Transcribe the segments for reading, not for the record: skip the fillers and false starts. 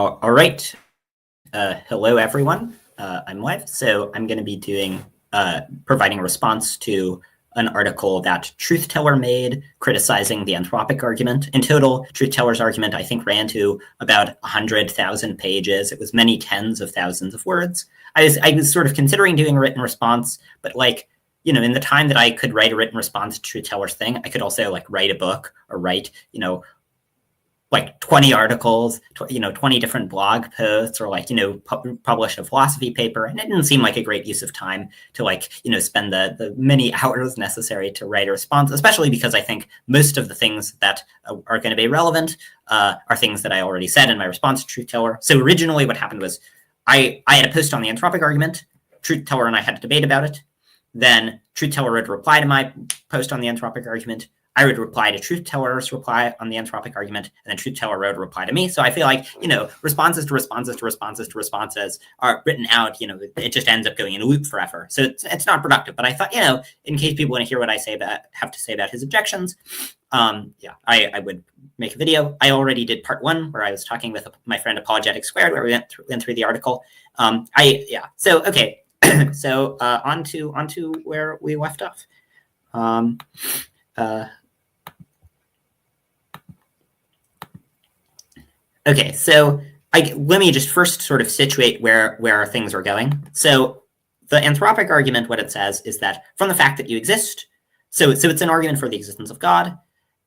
All right. Hello, everyone. I'm live. So I'm going to be doing providing a response to an article that Truth Teller made criticizing the Anthropic argument. In total, Truth Teller's argument, I think, ran to about 100,000 pages. It was many tens of thousands of words. I was sort of considering doing a written response, but in the time that I could write a written response to Truth Teller's thing, I could also write a book or write, 20 articles, 20 different blog posts, or publish a philosophy paper. And it didn't seem like a great use of time to spend the many hours necessary to write a response, especially because I think most of the things that are going to be relevant are things that I already said in my response to Truth Teller. So originally what happened was I had a post on the Anthropic argument. Truth Teller and I had a debate about it. Then Truth Teller wrote a reply to my post on the Anthropic argument. I would reply to Truth Teller's reply on the Anthropic argument, and then Truth Teller wrote a reply to me. So I feel like, responses to responses to responses to responses are written out, it just ends up going in a loop forever. So it's not productive. But I thought, in case people want to hear what I have to say about his objections, I would make a video. I already did part one where I was talking with my friend Apologetic Squared, where we went through the article. So, okay. So on to where we left off. Okay, so let me just first sort of situate where things are going. So the Anthropic argument, what it says is that from the fact that you exist, so it's an argument for the existence of God.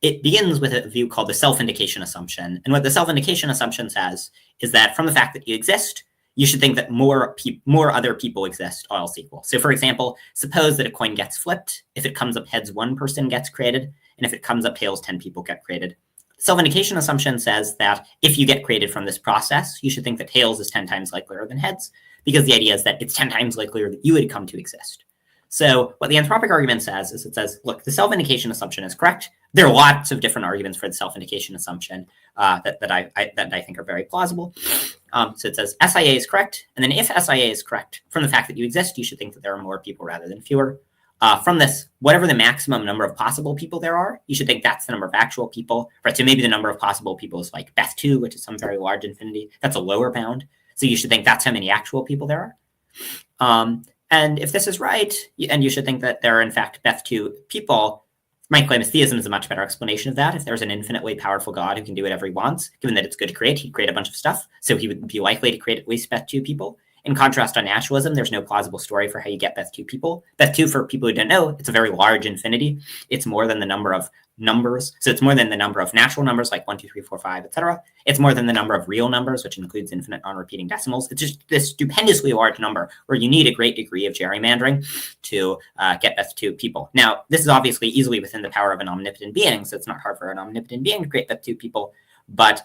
It begins with a view called the self-indication assumption. And what the self-indication assumption says is that from the fact that you exist, you should think that more other people exist, all else equal. So for example, suppose that a coin gets flipped. If it comes up heads, one person gets created. And if it comes up tails, 10 people get created. Self-indication assumption says that if you get created from this process, you should think that tails is 10 times likelier than heads, because the idea is that it's 10 times likelier that you would come to exist. So what the Anthropic argument says is it says, look, the self-indication assumption is correct. There are lots of different arguments for the self-indication assumption that I think are very plausible. So it says SIA is correct. And then if SIA is correct, from the fact that you exist, you should think that there are more people rather than fewer. From this, whatever the maximum number of possible people there are, you should think that's the number of actual people, right? So maybe the number of possible people is like Beth2, which is some very large infinity. That's a lower bound. So you should think that's how many actual people there are. And if this is right, and you should think that there are, in fact, Beth2 people, my claim is theism is a much better explanation of that. If there's an infinitely powerful God who can do whatever he wants, given that it's good to create, he'd create a bunch of stuff. So he would be likely to create at least Beth2 people. In contrast, on naturalism, there's no plausible story for how you get Beth2 people. Beth2, for people who don't know, it's a very large infinity. It's more than the number of numbers. So it's more than the number of natural numbers like 1, 2, 3, 4, 5, etc. It's more than the number of real numbers, which includes infinite non-repeating decimals. It's just this stupendously large number where you need a great degree of gerrymandering to get Beth2 people. Now, this is obviously easily within the power of an omnipotent being, so it's not hard for an omnipotent being to create Beth2 people. But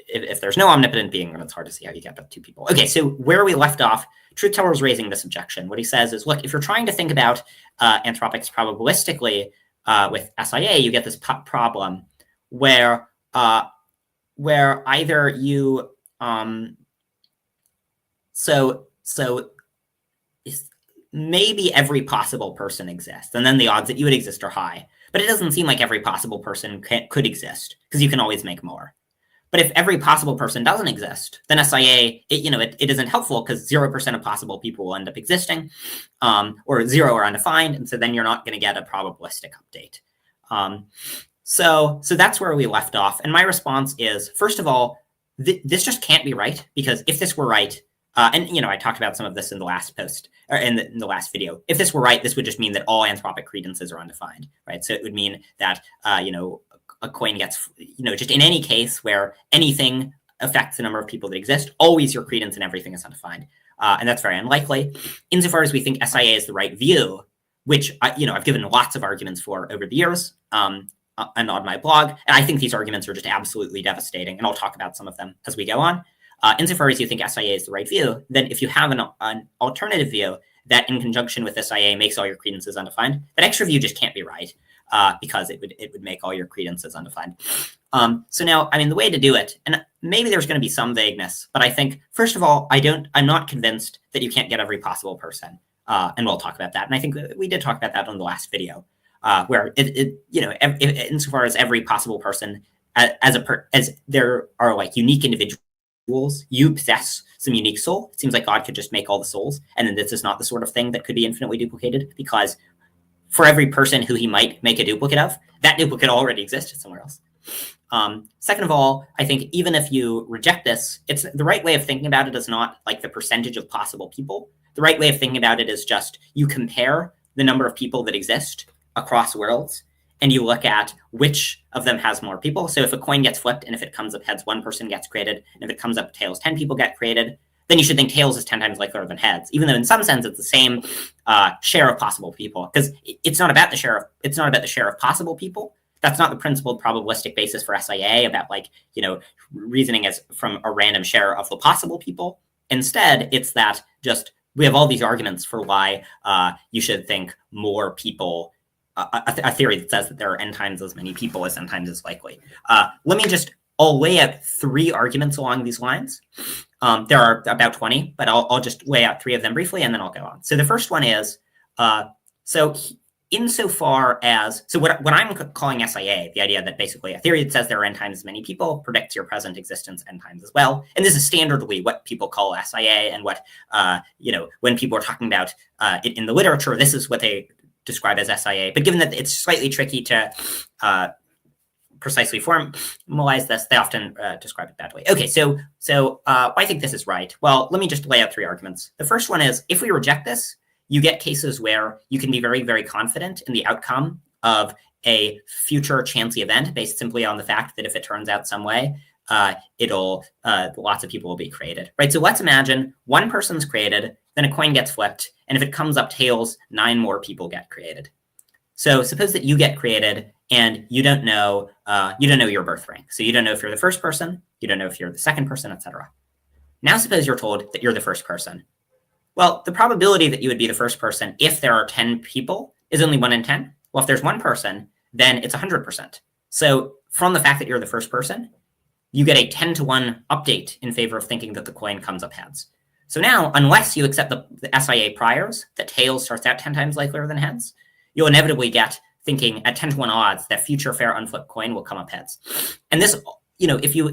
if there's no omnipotent being, then it's hard to see how you get Beth2 people. Okay, so where we left off, Truth Teller is raising this objection. What he says is, look, if you're trying to think about anthropics probabilistically with SIA, you get this problem where either you so maybe every possible person exists, and then the odds that you would exist are high. But it doesn't seem like every possible person could exist, because you can always make more. But if every possible person doesn't exist, then SIA, it isn't helpful, because 0% of possible people will end up existing, or 0 are undefined, and so then you're not going to get a probabilistic update. So that's where we left off. And my response is, first of all, this just can't be right, because if this were right, and I talked about some of this in the last post, or in the last video. If this were right, this would just mean that all anthropic credences are undefined, right? So it would mean that a coin gets, just in any case where anything affects the number of people that exist, always your credence and everything is undefined, and that's very unlikely. Insofar as we think SIA is the right view, which I've given lots of arguments for over the years, and on my blog, and I think these arguments are just absolutely devastating, and I'll talk about some of them as we go on. Insofar as you think SIA is the right view, then if you have an alternative view that in conjunction with SIA makes all your credences undefined, that extra view just can't be right, because it would make all your credences undefined. So now, the way to do it, and maybe there's going to be some vagueness, but I think, first of all, I'm not convinced that you can't get every possible person, and we'll talk about that. And I think we did talk about that on the last video, where insofar as every possible person as there are like unique individuals, you possess some unique soul. It seems like God could just make all the souls, and then this is not the sort of thing that could be infinitely duplicated, because for every person who he might make a duplicate of, that duplicate already existed somewhere else. Second of all, I think even if you reject this, it's the right way of thinking about it is not like the percentage of possible people. The right way of thinking about it is just you compare the number of people that exist across worlds, and you look at which of them has more people. So if a coin gets flipped, and if it comes up heads, one person gets created, and if it comes up tails, 10 people get created, then you should think tails is 10 times likelier than heads, even though in some sense it's the same share of possible people, because it's not about the share of possible people. That's not the principled probabilistic basis for SIA about like, reasoning as from a random share of the possible people. Instead, it's that just we have all these arguments for why you should think more people, a theory that says that there are n times as many people as n times as likely. I'll lay out 3 arguments along these lines. There are about 20, but I'll just lay out 3 of them briefly, and then I'll go on. So the first one is, insofar as, what I'm calling SIA, the idea that basically a theory that says there are n times as many people predicts your present existence n times as well. And this is standardly what people call SIA, and what, when people are talking about it in the literature, this is what they describe as SIA. But given that it's slightly tricky to precisely formalize this, they often describe it that way. Okay, so I think this is right. Well, let me just lay out 3 arguments. The first one is, if we reject this, you get cases where you can be very, very confident in the outcome of a future chancy event based simply on the fact that if it turns out some way, lots of people will be created, right? So let's imagine one person's created, then a coin gets flipped, and if it comes up tails, 9 more people get created. So suppose that you get created and you don't know your birth rank. So you don't know if you're the first person, you don't know if you're the second person, etc. Now suppose you're told that you're the first person. Well, the probability that you would be the first person if there are 10 people is only 1 in 10. Well, if there's 1 person, then it's 100%. So from the fact that you're the first person, you get a 10-to-1 update in favor of thinking that the coin comes up heads. So now, unless you accept the SIA priors, that tails starts out 10 times likelier than heads, you'll inevitably get thinking at 10-to-1 odds that future fair unflipped coin will come up heads. And this, if you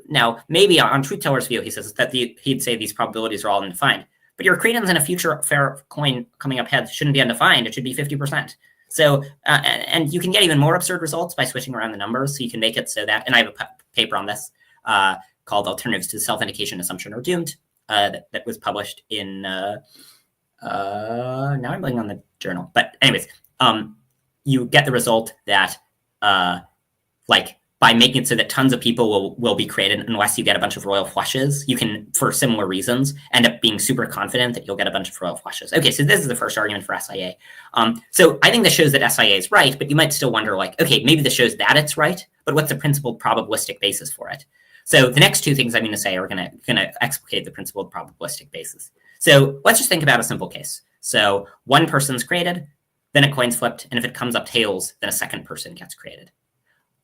now maybe on Truth Teller's view, he says that he'd say these probabilities are all undefined. But your credence in a future fair coin coming up heads shouldn't be undefined. It should be 50%. So, and you can get even more absurd results by switching around the numbers. So you can make it so that, and I have a paper on this called Alternatives to the Self-Indication Assumption Are Doomed that was published in, now I'm blanking on the journal. But anyways, you get the result that by making it so that tons of people will be created unless you get a bunch of royal flushes, you can, for similar reasons, end up being super confident that you'll get a bunch of royal flushes. Okay, so this is the first argument for SIA. So I think this shows that SIA is right, but you might still wonder, okay, maybe this shows that it's right, but what's the principled probabilistic basis for it? So the next 2 things I'm going to say are going to explicate the principled probabilistic basis. So let's just think about a simple case. So one person's created, then a coin's flipped, and if it comes up tails, then a second person gets created.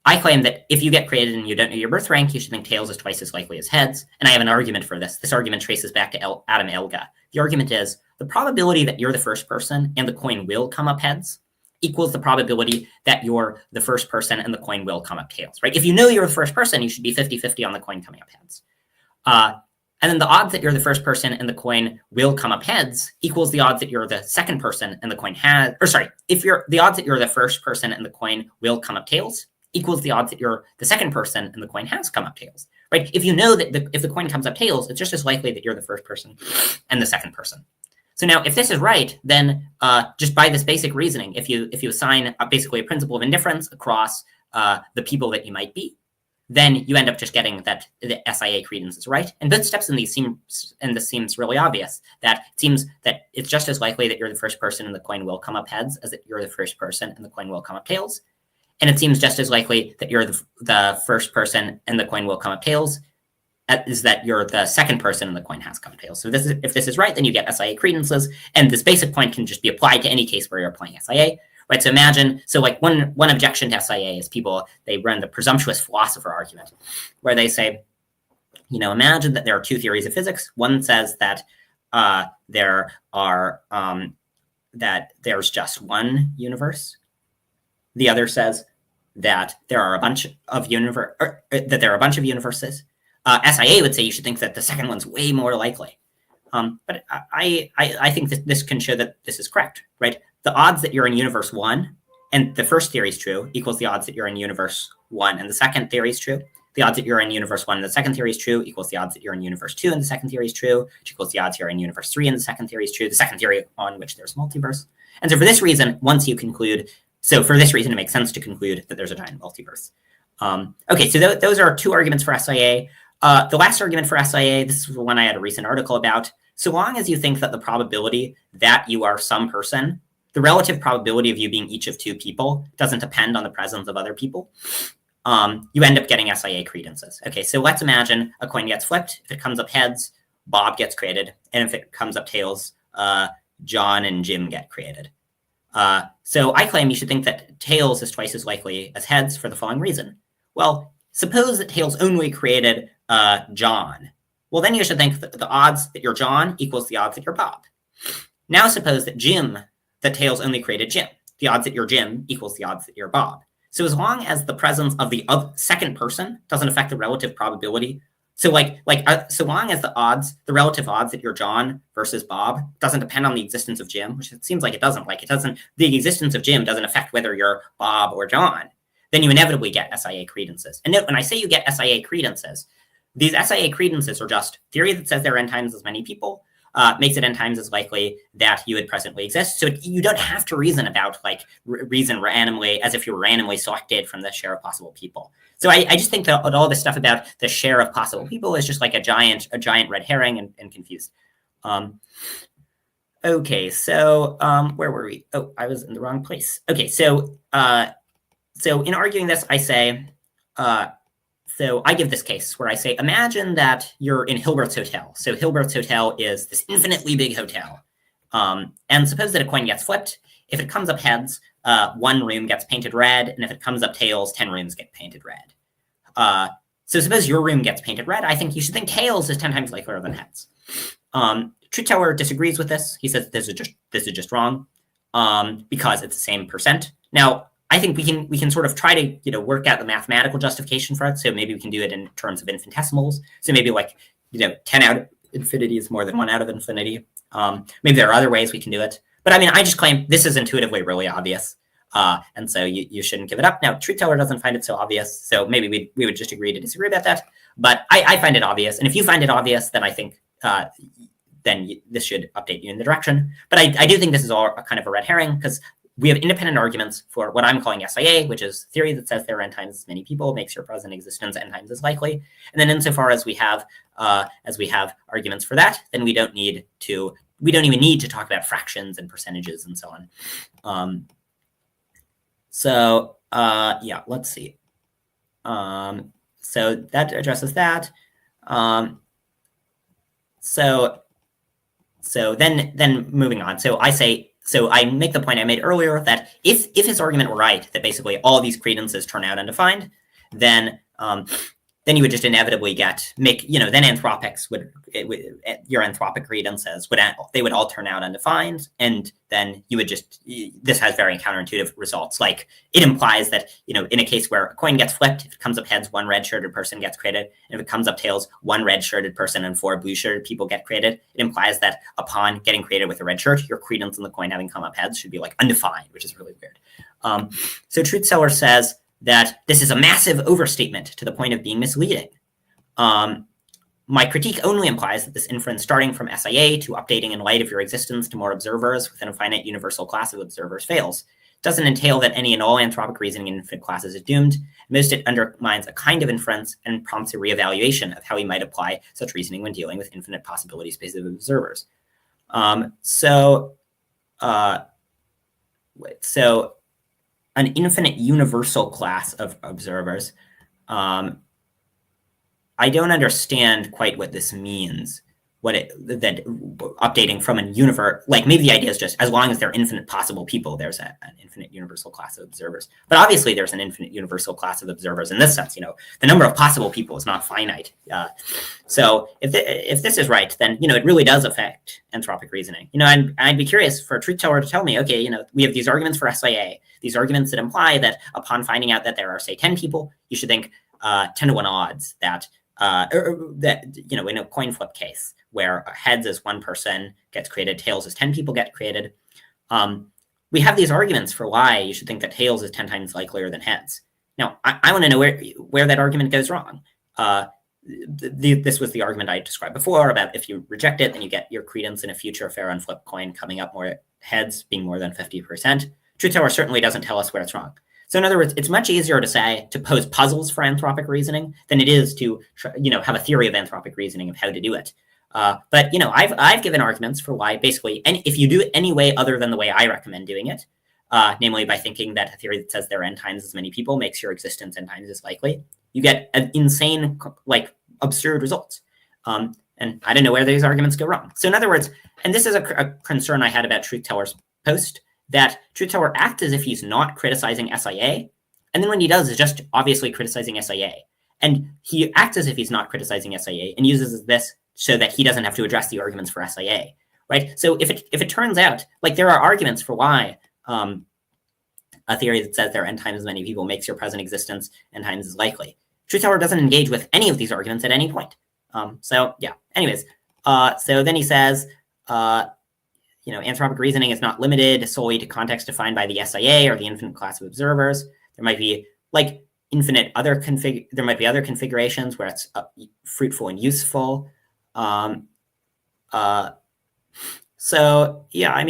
I claim that if you get created and you don't know your birth rank, you should think tails is twice as likely as heads. And I have an argument for this. This argument traces back to Adam Elga. The argument is the probability that you're the first person and the coin will come up heads equals the probability that you're the first person and the coin will come up tails, right? If you know you're the first person, you should be 50-50 on the coin coming up heads. And then the odds that you're the first person and the coin will come up heads equals the odds that you're the second person and the coin has, the odds that you're the first person and the coin will come up tails equals the odds that you're the second person and the coin has come up tails, right? If you know that if the coin comes up tails, it's just as likely that you're the first person and the second person. So now, if this is right, then just by this basic reasoning, if you assign basically a principle of indifference across the people that you might be, then you end up just getting that the SIA credence is right. And both steps in these this seems really obvious, that it seems that it's just as likely that you're the first person and the coin will come up heads as that you're the first person and the coin will come up tails. And it seems just as likely that you're the first person and the coin will come up tails is that you're the second person and the coin has come up tails. So if this is right, then you get SIA credences. And this basic point can just be applied to any case where you're applying SIA, right? So imagine, one objection to SIA is they run the presumptuous philosopher argument, where they say, imagine that there are 2 theories of physics. One says that that there's just one universe. The other says that there are a bunch of universes. SIA would say you should think that the second one's way more likely. But I think that this can show that this is correct, right? The odds that you're in universe 1 and the first theory is true equals the odds that you're in universe 1 and the second theory is true. The odds that you're in universe 1 and the second theory is true equals the odds that you're in universe 2 and the second theory is true, which equals the odds you're in universe 3 and the second theory is true, the second theory on which there's multiverse. And so for this reason, once you conclude, so for this reason, it makes sense to conclude that there's a giant multiverse. Okay, so those are two arguments for SIA. The last argument for SIA, this is the one I had a recent article about. So long as you think that the probability that you are some person, the relative probability of you being each of two people doesn't depend on the presence of other people, you end up getting SIA credences. Okay, so let's imagine a coin gets flipped. If it comes up heads, Bob gets created. And if it comes up tails, John and Jim get created. So I claim you should think that tails is twice as likely as heads for the following reason. Well, suppose that tails only created John. Well, then you should think that the odds that you're John equals the odds that you're Bob. Now suppose that tails only created Jim. The odds that you're Jim equals the odds that you're Bob. So as long as the presence of the second person doesn't affect the relative probability, so so long as the relative odds that you're John versus Bob doesn't depend on the existence of Jim, which it seems like it doesn't. The existence of Jim doesn't affect whether you're Bob or John. Then you inevitably get SIA credences. And note, when I say you get SIA credences, these SIA credences are just theory that says there are n times as many people, makes it n times as likely that you would presently exist. So you don't have to reason about reason randomly as if you were randomly selected from the share of possible people. So I just think that all this stuff about the share of possible people is just like a giant red herring and confused. Okay, so where were we? Oh, I was in the wrong place. Okay, so in arguing this, I say, so I give this case where I say, imagine that you're in Hilbert's Hotel. So Hilbert's Hotel is this infinitely big hotel. And suppose that a coin gets flipped. If it comes up heads, one room gets painted red. And if it comes up tails, 10 rooms get painted red. So suppose your room gets painted red. I think you should think tails is 10 times likelier than heads. Truth teller disagrees with this. He says this is just wrong because it's the same percent. Now, I think we can sort of try to work out the mathematical justification for it. So maybe we can do it in terms of infinitesimals. So maybe 10 out of infinity is more than 1 out of infinity. Maybe there are other ways we can do it. But I mean, I just claim this is intuitively really obvious. And so you shouldn't give it up. Now, truth teller doesn't find it so obvious. So maybe we would just agree to disagree about that. But I find it obvious. And if you find it obvious, then I think then this should update you in the direction. But I do think this is all a kind of a red herring because we have independent arguments for what I'm calling SIA, which is theory that says there are n times as many people, makes your present existence n times as likely. And then insofar as we have arguments for that, then we don't even need to talk about fractions and percentages and so on. Yeah, let's see. So that addresses that. So then moving on. So I make the point I made earlier that if his argument were right, that basically all these credences turn out undefined, then you would just inevitably then Anthropics your Anthropic credences would all turn out undefined, and then you would this has very counterintuitive results. Like it implies that in a case where a coin gets flipped, if it comes up heads, 1 red-shirted person gets created, and if it comes up tails, 1 red-shirted person and 4 blue-shirted people get created. It implies that upon getting created with a red shirt, your credence in the coin having come up heads should be undefined, which is really weird. So truth teller says that this is a massive overstatement to the point of being misleading. My critique only implies that this inference starting from SIA to updating in light of your existence to more observers within a finite universal class of observers fails. It doesn't entail that any and all anthropic reasoning in infinite classes is doomed. Most, it undermines a kind of inference and prompts a reevaluation of how we might apply such reasoning when dealing with infinite possibility spaces of observers. So an infinite universal class of observers. I don't understand quite what this means. updating from a universe, like maybe the idea is just as long as there are infinite possible people, there's an infinite universal class of observers. But obviously there's an infinite universal class of observers in this sense. The number of possible people is not finite. So if this is right, then it really does affect anthropic reasoning. I'd be curious for a truth teller to tell me, okay, we have these arguments for SIA, these arguments that imply that upon finding out that there are, say, 10 people, you should think 10 to 1 odds that in a coin flip case where heads is 1 person gets created, tails is 10 people get created. We have these arguments for why you should think that tails is 10 times likelier than heads. Now, I want to know where that argument goes wrong. This was the argument I described before about if you reject it, then you get your credence in a future fair and flip coin coming up more heads being more than 50%. Truth teller certainly doesn't tell us where it's wrong. So in other words, it's much easier to pose puzzles for anthropic reasoning than it is to have a theory of anthropic reasoning of how to do it. But I've given arguments for why basically, and if you do it any way other than the way I recommend doing it, namely by thinking that a theory that says there are n times as many people makes your existence n times as likely, you get an insane, absurd results. And I don't know where these arguments go wrong. So in other words, and this is a concern I had about truth teller's post, that truth teller acts as if he's not criticizing SIA, and then when he does is just obviously criticizing SIA. And he acts as if he's not criticizing SIA and uses this so that he doesn't have to address the arguments for SIA, right? So if it turns out, there are arguments for why a theory that says there are n times as many people makes your present existence n times as likely, truth teller doesn't engage with any of these arguments at any point. So yeah, anyways, so then he says, anthropic reasoning is not limited solely to context defined by the SIA or the infinite class of observers. There might be there might be other configurations where it's fruitful and useful. So yeah,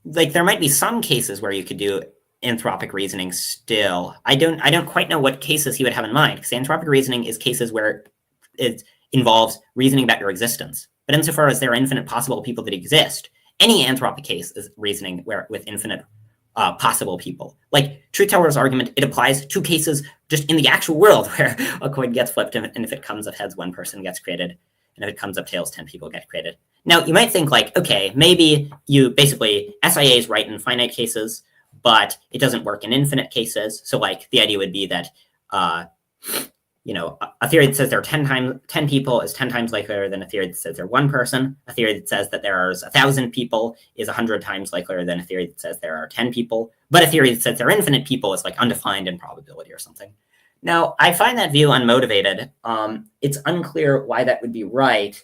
there might be some cases where you could do anthropic reasoning still. I don't quite know what cases he would have in mind, because anthropic reasoning is cases where it involves reasoning about your existence. But insofar as there are infinite possible people that exist, any anthropic case is reasoning with infinite possible people. Truth teller's argument, it applies to cases just in the actual world where a coin gets flipped, and if it comes up heads, 1 person gets created, and if it comes up tails, 10 people get created. Now, you might think okay, maybe SIA is right in finite cases, but it doesn't work in infinite cases. So the idea would be that a theory that says there are 10 people is 10 times likelier than a theory that says there are 1 person. A theory that says that there's 1,000 people is 100 times likelier than a theory that says there are 10 people. But a theory that says there are infinite people is undefined in probability or something. Now, I find that view unmotivated. It's unclear why that would be right.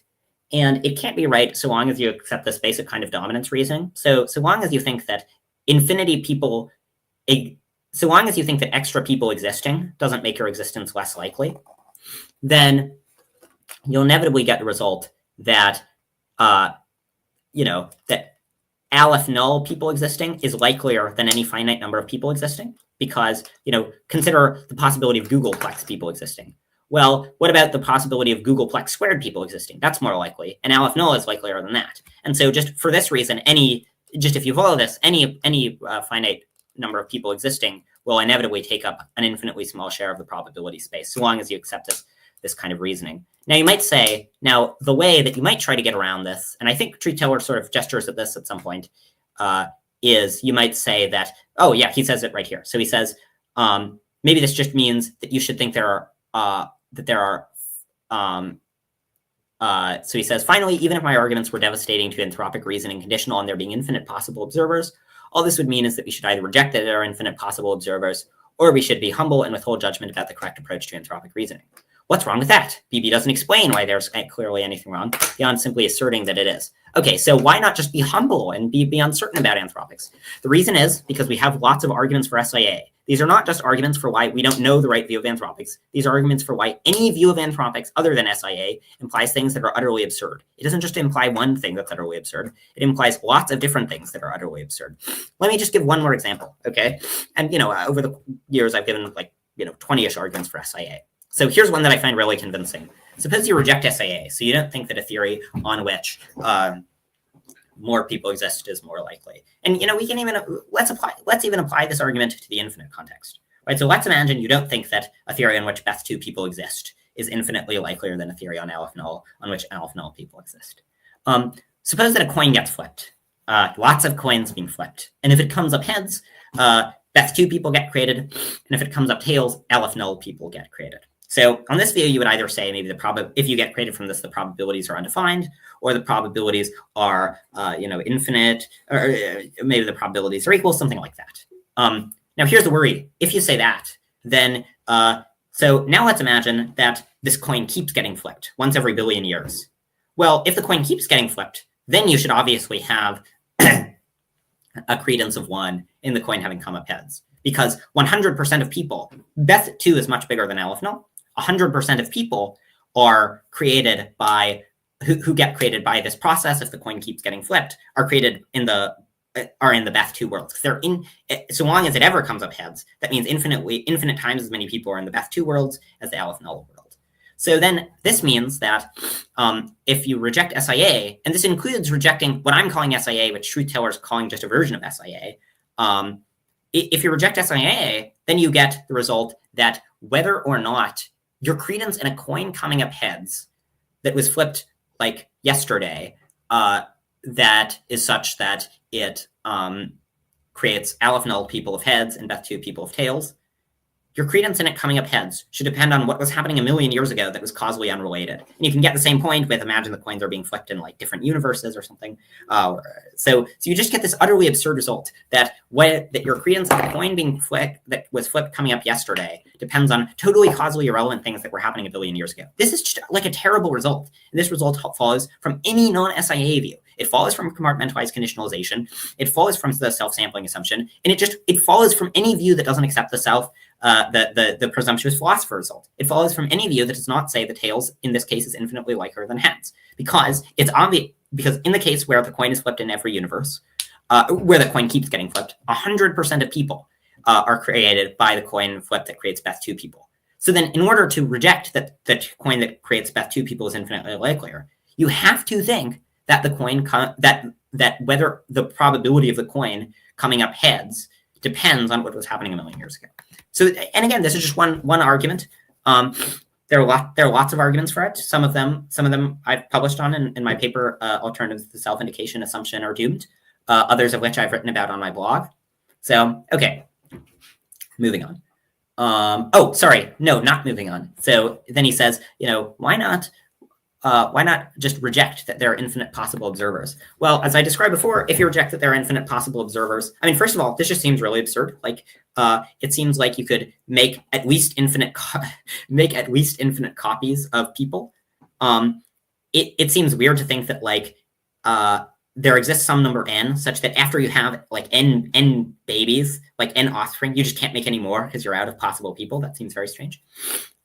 And it can't be right so long as you accept this basic kind of dominance reasoning. So long as you think that infinity people, so long as you think that extra people existing doesn't make your existence less likely, then you'll inevitably get the result that, that aleph null people existing is likelier than any finite number of people existing, because, consider the possibility of googolplex people existing. Well, what about the possibility of googolplex squared people existing? That's more likely, and aleph null is likelier than that. And so just for this reason, if you follow this, any finite number of people existing will inevitably take up an infinitely small share of the probability space, so long as you accept this kind of reasoning. Now, you might say, the way that you might try to get around this, and I think truth teller sort of gestures at this at some point, is you might say that, oh yeah, he says it right here. So he says, maybe this just means that you should think so he says, finally, even if my arguments were devastating to anthropic reasoning conditional on there being infinite possible observers, all this would mean is that we should either reject that there are infinite possible observers, or we should be humble and withhold judgment about the correct approach to anthropic reasoning. What's wrong with that? BB doesn't explain why there's clearly anything wrong beyond simply asserting that it is. Okay, so why not just be humble and be uncertain about anthropics? The reason is because we have lots of arguments for SIA. These are not just arguments for why we don't know the right view of anthropics. These are arguments for why any view of anthropics other than SIA implies things that are utterly absurd. It doesn't just imply one thing that's utterly absurd. It implies lots of different things that are utterly absurd. Let me just give one more example, okay? And, over the years, I've given 20-ish arguments for SIA. So here's one that I find really convincing. Suppose you reject SIA, so you don't think that a theory on which more people exist is more likely. And we can even let's even apply this argument to the infinite context, right? So let's imagine you don't think that a theory on which best 2 people exist is infinitely likelier than a theory on Aleph null on which Aleph null people exist. Suppose that a coin gets flipped, lots of coins being flipped. And if it comes up heads, Beth2 people get created. And if it comes up tails, Aleph null people get created. So on this view, you would either say maybe if you get created from this, the probabilities are undefined, or the probabilities are infinite, or maybe the probabilities are equal, something like that. Now here's the worry. If you say that, then so now let's imagine that this coin keeps getting flipped once every billion years. Well, if the coin keeps getting flipped, then you should obviously have a credence of 1 in the coin having come up heads, because 100% of people, Beth2 is much bigger than Aleph null. 100% of people are created by who get created by this process. If the coin keeps getting flipped, are created in the Beth2 world. They're in, so long as it ever comes up heads, that means infinite times as many people are in the Beth2 worlds as the Aleph null world. So then this means that if you reject SIA, and this includes rejecting what I'm calling SIA, which truth teller is calling just a version of SIA. If you reject SIA, then you get the result that whether or not your credence in a coin coming up heads that was flipped like yesterday, that is such that it creates Aleph null people of heads and Beth2 people of tails, your credence in it coming up heads should depend on what was happening a million years ago that was causally unrelated. And you can get the same point with, imagine the coins are being flipped in like different universes or something. So you just get this utterly absurd result that your credence of the coin being flipped, that was flipped coming up yesterday, depends on totally causally irrelevant things that were happening a billion years ago. This is just like a terrible result. And this result follows from any non-SIA view. It follows from compartmentalized conditionalization. It follows from the self-sampling assumption. And it follows from any view that doesn't accept the presumptuous philosopher result. It follows from any view that does not say the tails, in this case, is infinitely likelier than heads. Because it's obvious, because in the case where the coin is flipped in every universe, where the coin keeps getting flipped, 100% of people are created by the coin flip that creates Beth2 people. So then in order to reject that the coin that creates Beth2 people is infinitely likelier, you have to think that the coin that whether the probability of the coin coming up heads depends on what was happening a million years ago. So, and again, this is just one argument. There are lots of arguments for it. Some of them I've published on in my paper, Alternatives to the Self-Indication Assumption Are Doomed. Others of which I've written about on my blog. So, okay, moving on. Oh, sorry, no, not moving on. So then he says, why not just reject that there are infinite possible observers? Well, as I described before, if you reject that there are infinite possible observers, I mean, first of all, this just seems really absurd. Like, it seems like you could make at least infinite copies of people. It seems weird to think that like there exists some number n such that after you have like n babies, like n offspring, you just can't make any more because you're out of possible people. That seems very strange.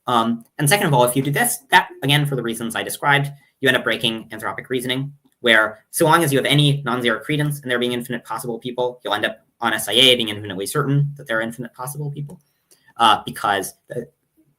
And second of all, if you do this, that, again, for the reasons I described, you end up breaking anthropic reasoning, where so long as you have any non-zero credence and there being infinite possible people, you'll end up on SIA being infinitely certain that there are infinite possible people, because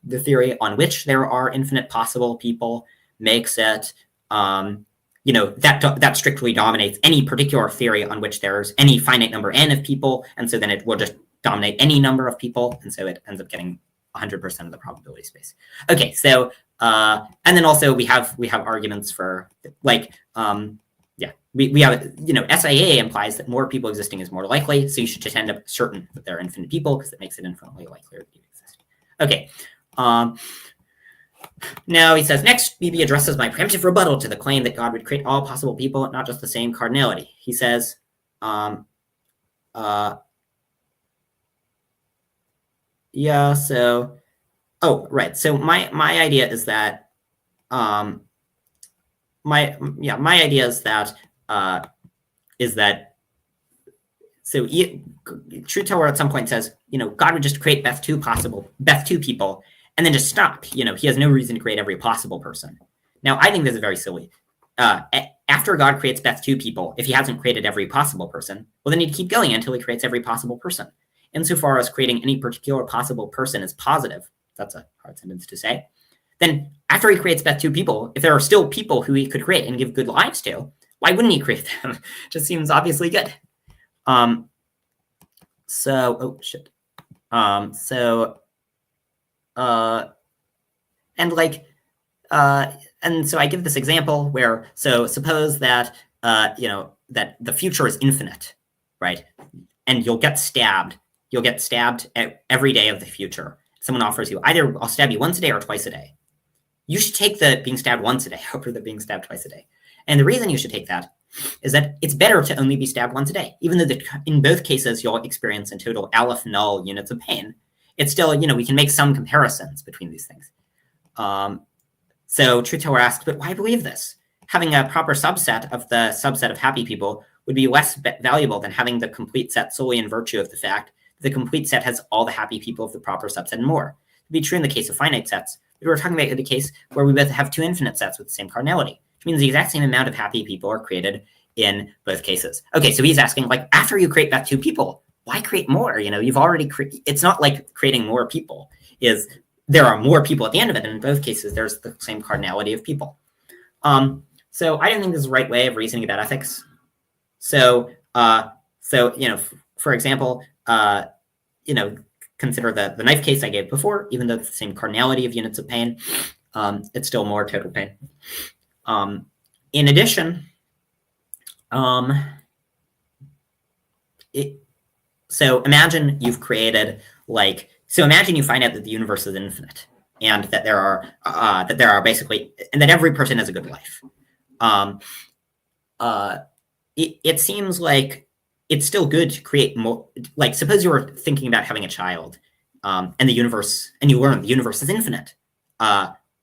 the theory on which there are infinite possible people makes it, that strictly dominates any particular theory on which there's any finite number n of people, and so then it will just dominate any number of people, and so it ends up getting 100% of the probability space. Okay, so and then also we have arguments for like we have SIA implies that more people existing is more likely, so you should just end up certain that there are infinite people because it makes it infinitely likelier that you exist. Okay. Now he says, next, BB addresses my preemptive rebuttal to the claim that God would create all possible people, not just the same cardinality. He says, yeah, so, oh, right. So my idea is that, my idea is that, so Truth Teller at some point says, God would just create Beth2 people, and then just stop. He has no reason to create every possible person. Now, I think this is very silly. After God creates Beth2 people, if he hasn't created every possible person, well, then he'd keep going until he creates every possible person. Insofar as creating any particular possible person is positive, that's a hard sentence to say, then after he creates Beth2 people, if there are still people who he could create and give good lives to, why wouldn't he create them? Just seems obviously good. And like, and so I give this example where, so suppose that, that the future is infinite, right? And you'll get stabbed. You'll get stabbed every day of the future. Someone offers you either I'll stab you once a day or twice a day. You should take the being stabbed once a day over the being stabbed twice a day. And the reason you should take that is that it's better to only be stabbed once a day. Even though in both cases you'll experience in total aleph null units of pain, it's still, we can make some comparisons between these things. So truth teller asks, but why believe this? Having a proper subset of the subset of happy people would be less valuable than having the complete set solely in virtue of the fact that the complete set has all the happy people of the proper subset and more. It would be true in the case of finite sets. But we're talking about the case where we both have two infinite sets with the same cardinality, which means the exact same amount of happy people are created in both cases. Okay, so he's asking, like, after you create that two people, why create more? You've already it's not like creating more people is there are more people at the end of it, and in both cases there's the same cardinality of people. So I don't think this is the right way of reasoning about ethics. So for example, consider the knife case I gave before. Even though it's the same cardinality of units of pain, it's still more total pain. In addition, so imagine you've created imagine you find out that the universe is infinite and that there are basically, and that every person has a good life. It seems like it's still good to create more. Like, suppose you were thinking about having a child, and the universe, and you learn the universe is infinite,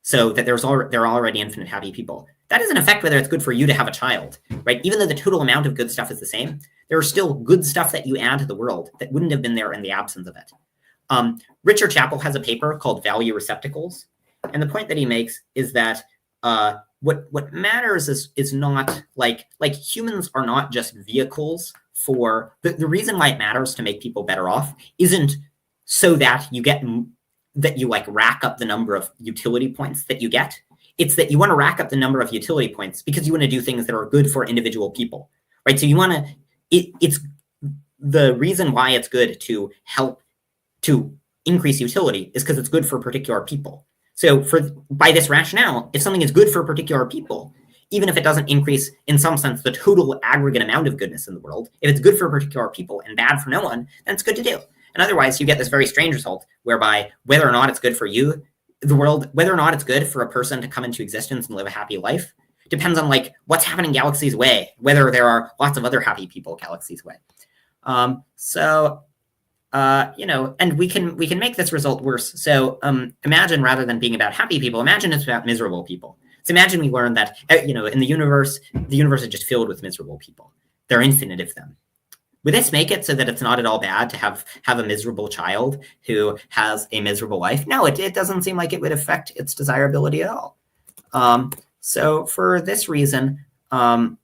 so that there are already infinite happy people. That doesn't affect whether it's good for you to have a child, right? Even though the total amount of good stuff is the same, there are still good stuff that you add to the world that wouldn't have been there in the absence of it. Richard Chappell has a paper called Value Receptacles, and the point that he makes is that what matters is not like humans are not just vehicles for the reason why it matters to make people better off isn't so that you rack up the number of utility points that you get. It's that you want to rack up the number of utility points because you want to do things that are good for individual people, right? So you want to, it's the reason why it's good to help to increase utility is because it's good for particular people. So by this rationale, if something is good for particular people, even if it doesn't increase in some sense the total aggregate amount of goodness in the world, if it's good for particular people and bad for no one, then it's good to do. And otherwise you get this very strange result whereby whether or not it's good for you, the world, whether or not it's good for a person to come into existence and live a happy life depends on what's happening galaxies way, whether there are lots of other happy people galaxies way. And we can make this result worse. So imagine rather than being about happy people, imagine it's about miserable people. So imagine we learn that, in the universe is just filled with miserable people. There are infinite of them. Would this make it so that it's not at all bad to have a miserable child who has a miserable life? No, it doesn't seem like it would affect its desirability at all. So for this reason, for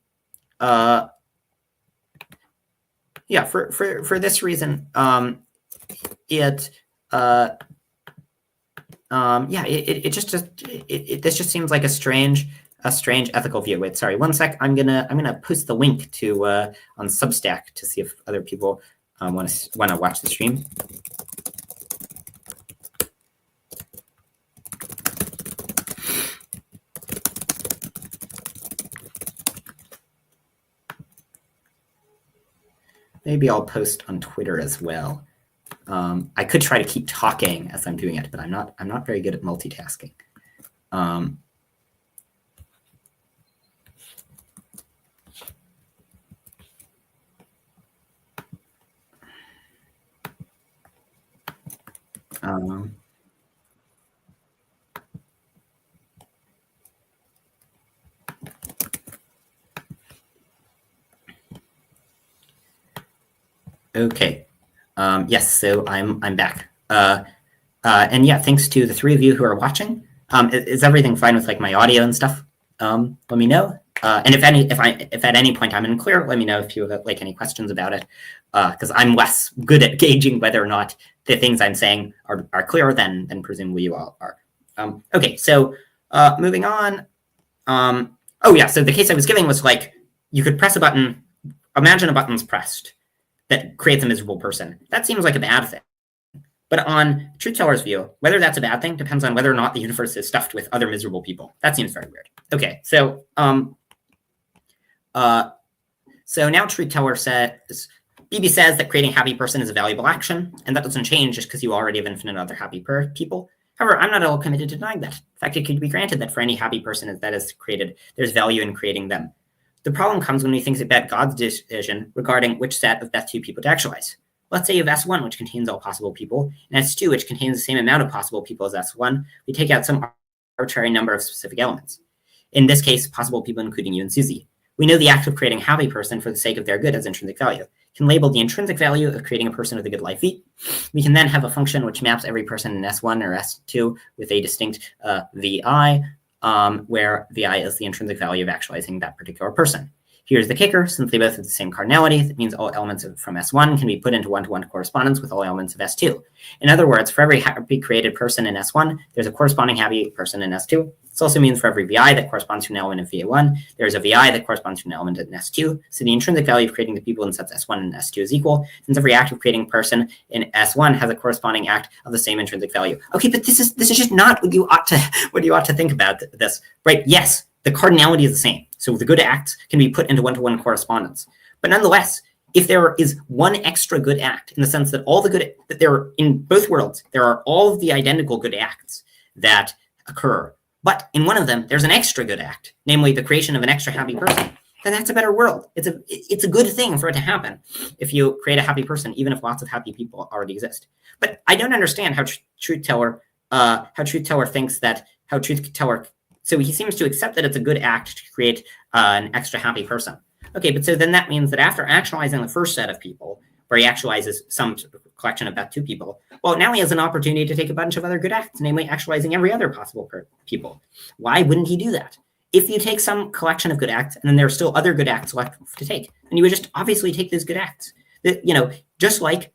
this reason, this just seems like a strange ethical view. Wait, sorry, one sec. I'm gonna post the link to on Substack to see if other people want to watch the stream. Maybe I'll post on Twitter as well. I could try to keep talking as I'm doing it, but I'm not very good at multitasking. Okay. Yes, so I'm back. And yeah, thanks to the three of you who are watching. Is everything fine with my audio and stuff? Let me know. And if at any point I'm unclear, let me know if you have any questions about it. Because I'm less good at gauging whether or not the things I'm saying are clear than presumably you all are. Okay, so moving on. Oh yeah, so the case I was giving was you could press a button. Imagine a button's pressed that creates a miserable person. That seems like a bad thing. But on truth teller's view, whether that's a bad thing depends on whether or not the universe is stuffed with other miserable people. That seems very weird. Okay, so now truth teller says, BB says that creating a happy person is a valuable action, and that doesn't change just because you already have infinite other happy people. However, I'm not at all committed to denying that. In fact, it could be granted that for any happy person that is created, there's value in creating them. The problem comes when we think about God's decision regarding which set of best two people to actualize. Let's say you have S1, which contains all possible people, and S2, which contains the same amount of possible people as S1. We take out some arbitrary number of specific elements. In this case, possible people including you and Susie. We know the act of creating a happy person for the sake of their good has intrinsic value. We can label the intrinsic value of creating a person with a good life V. We can then have a function which maps every person in S1 or S2 with a distinct VI, where VI is the intrinsic value of actualizing that particular person. Here's the kicker. Since they both have the same cardinality, that means all elements from S1 can be put into one-to-one correspondence with all elements of S2. In other words, for every happy created person in S1, there's a corresponding happy person in S2. This also means for every VI that corresponds to an element of VA1, there's a VI that corresponds to an element in S2. So the intrinsic value of creating the people in sets S1 and S2 is equal, since every act of creating a person in S1 has a corresponding act of the same intrinsic value. Okay, but this is just not what you ought to think about this, right? Yes, the cardinality is the same. So the good acts can be put into one-to-one correspondence. But nonetheless, if there is one extra good act, in the sense that all the good, that there are, in both worlds, there are all of the identical good acts that occur, but in one of them, there's an extra good act, namely the creation of an extra happy person, then that's a better world. It's a good thing for it to happen if you create a happy person, even if lots of happy people already exist. But I don't understand how truth teller thinks that, so he seems to accept that it's a good act to create an extra happy person. Okay, but so then that means that after actualizing the first set of people, where he actualizes some collection of that two people, well, now he has an opportunity to take a bunch of other good acts, namely actualizing every other possible people. Why wouldn't he do that? If you take some collection of good acts, and then there are still other good acts left to take, then you would just obviously take those good acts. Just like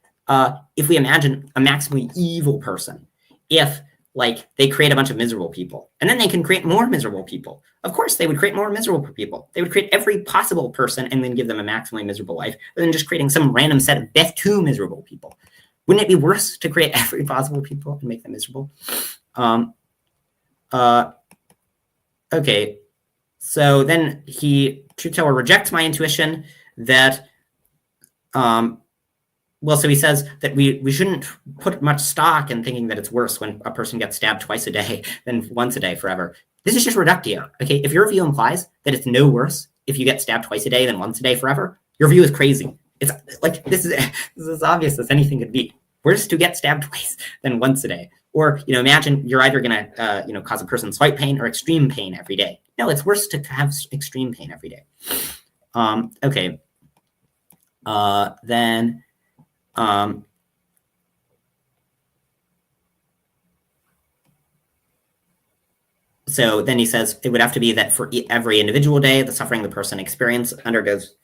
if we imagine a maximally evil person, if they create a bunch of miserable people, and then they can create more miserable people. Of course, they would create more miserable people. They would create every possible person and then give them a maximally miserable life, rather than just creating some random set of best two miserable people. Wouldn't it be worse to create every possible people and make them miserable? Okay, so then truth teller rejects my intuition that, so he says that we shouldn't put much stock in thinking that it's worse when a person gets stabbed twice a day than once a day forever. This is just reductio, okay? If your view implies that it's no worse if you get stabbed twice a day than once a day forever, your view is crazy. It's like, this is as obvious as anything could be. Worse to get stabbed twice than once a day. Or, imagine you're either going to, cause a person slight pain or extreme pain every day. No, it's worse to have extreme pain every day. Okay. So then he says it would have to be that for every individual day, the suffering the person undergoes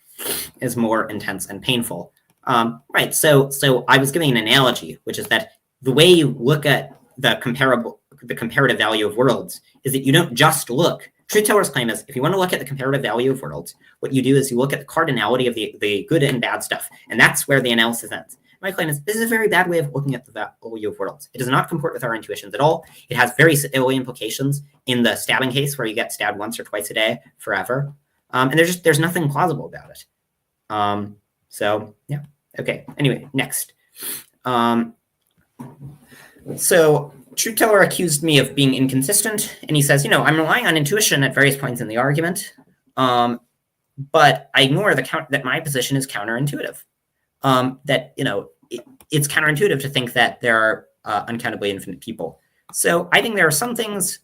is more intense and painful. Right. So I was giving an analogy, which is that the way you look at the comparative value of worlds is that you don't just look. Truth teller's claim is if you want to look at the comparative value of worlds, what you do is you look at the cardinality of the good and bad stuff, and that's where the analysis ends. My claim is this is a very bad way of looking at the value of worlds. It does not comport with our intuitions at all. It has very silly implications in the stabbing case where you get stabbed once or twice a day forever. And there's nothing plausible about it. So yeah. Okay. Anyway, next. So truth teller accused me of being inconsistent, and he says, I'm relying on intuition at various points in the argument, but I ignore that my position is counterintuitive. That it's counterintuitive to think that there are uncountably infinite people. So I think there are some things.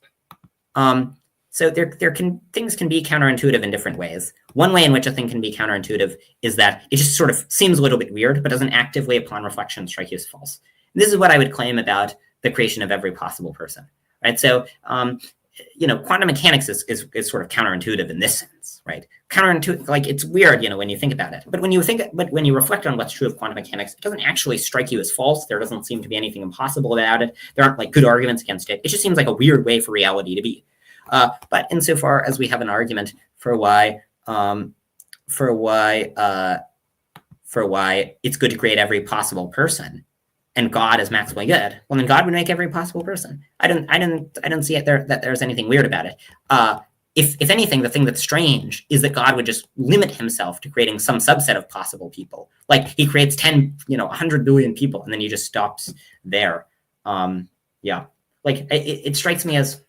So things can be counterintuitive in different ways. One way in which a thing can be counterintuitive is that it just sort of seems a little bit weird, but doesn't actively, upon reflection, strike you as false. And this is what I would claim about the creation of every possible person, right? So, quantum mechanics is sort of counterintuitive in this sense, right? Counterintuitive, like it's weird, when you think about it. But when you reflect on what's true of quantum mechanics, it doesn't actually strike you as false. There doesn't seem to be anything impossible about it. There aren't good arguments against it. It just seems like a weird way for reality to be. But insofar as we have an argument for why it's good to create every possible person, and God is maximally good, well, then God would make every possible person. I don't see it there that there's anything weird about it. If anything, the thing that's strange is that God would just limit himself to creating some subset of possible people. Like he creates 100 billion people, and then he just stops there. Yeah, like it strikes me as,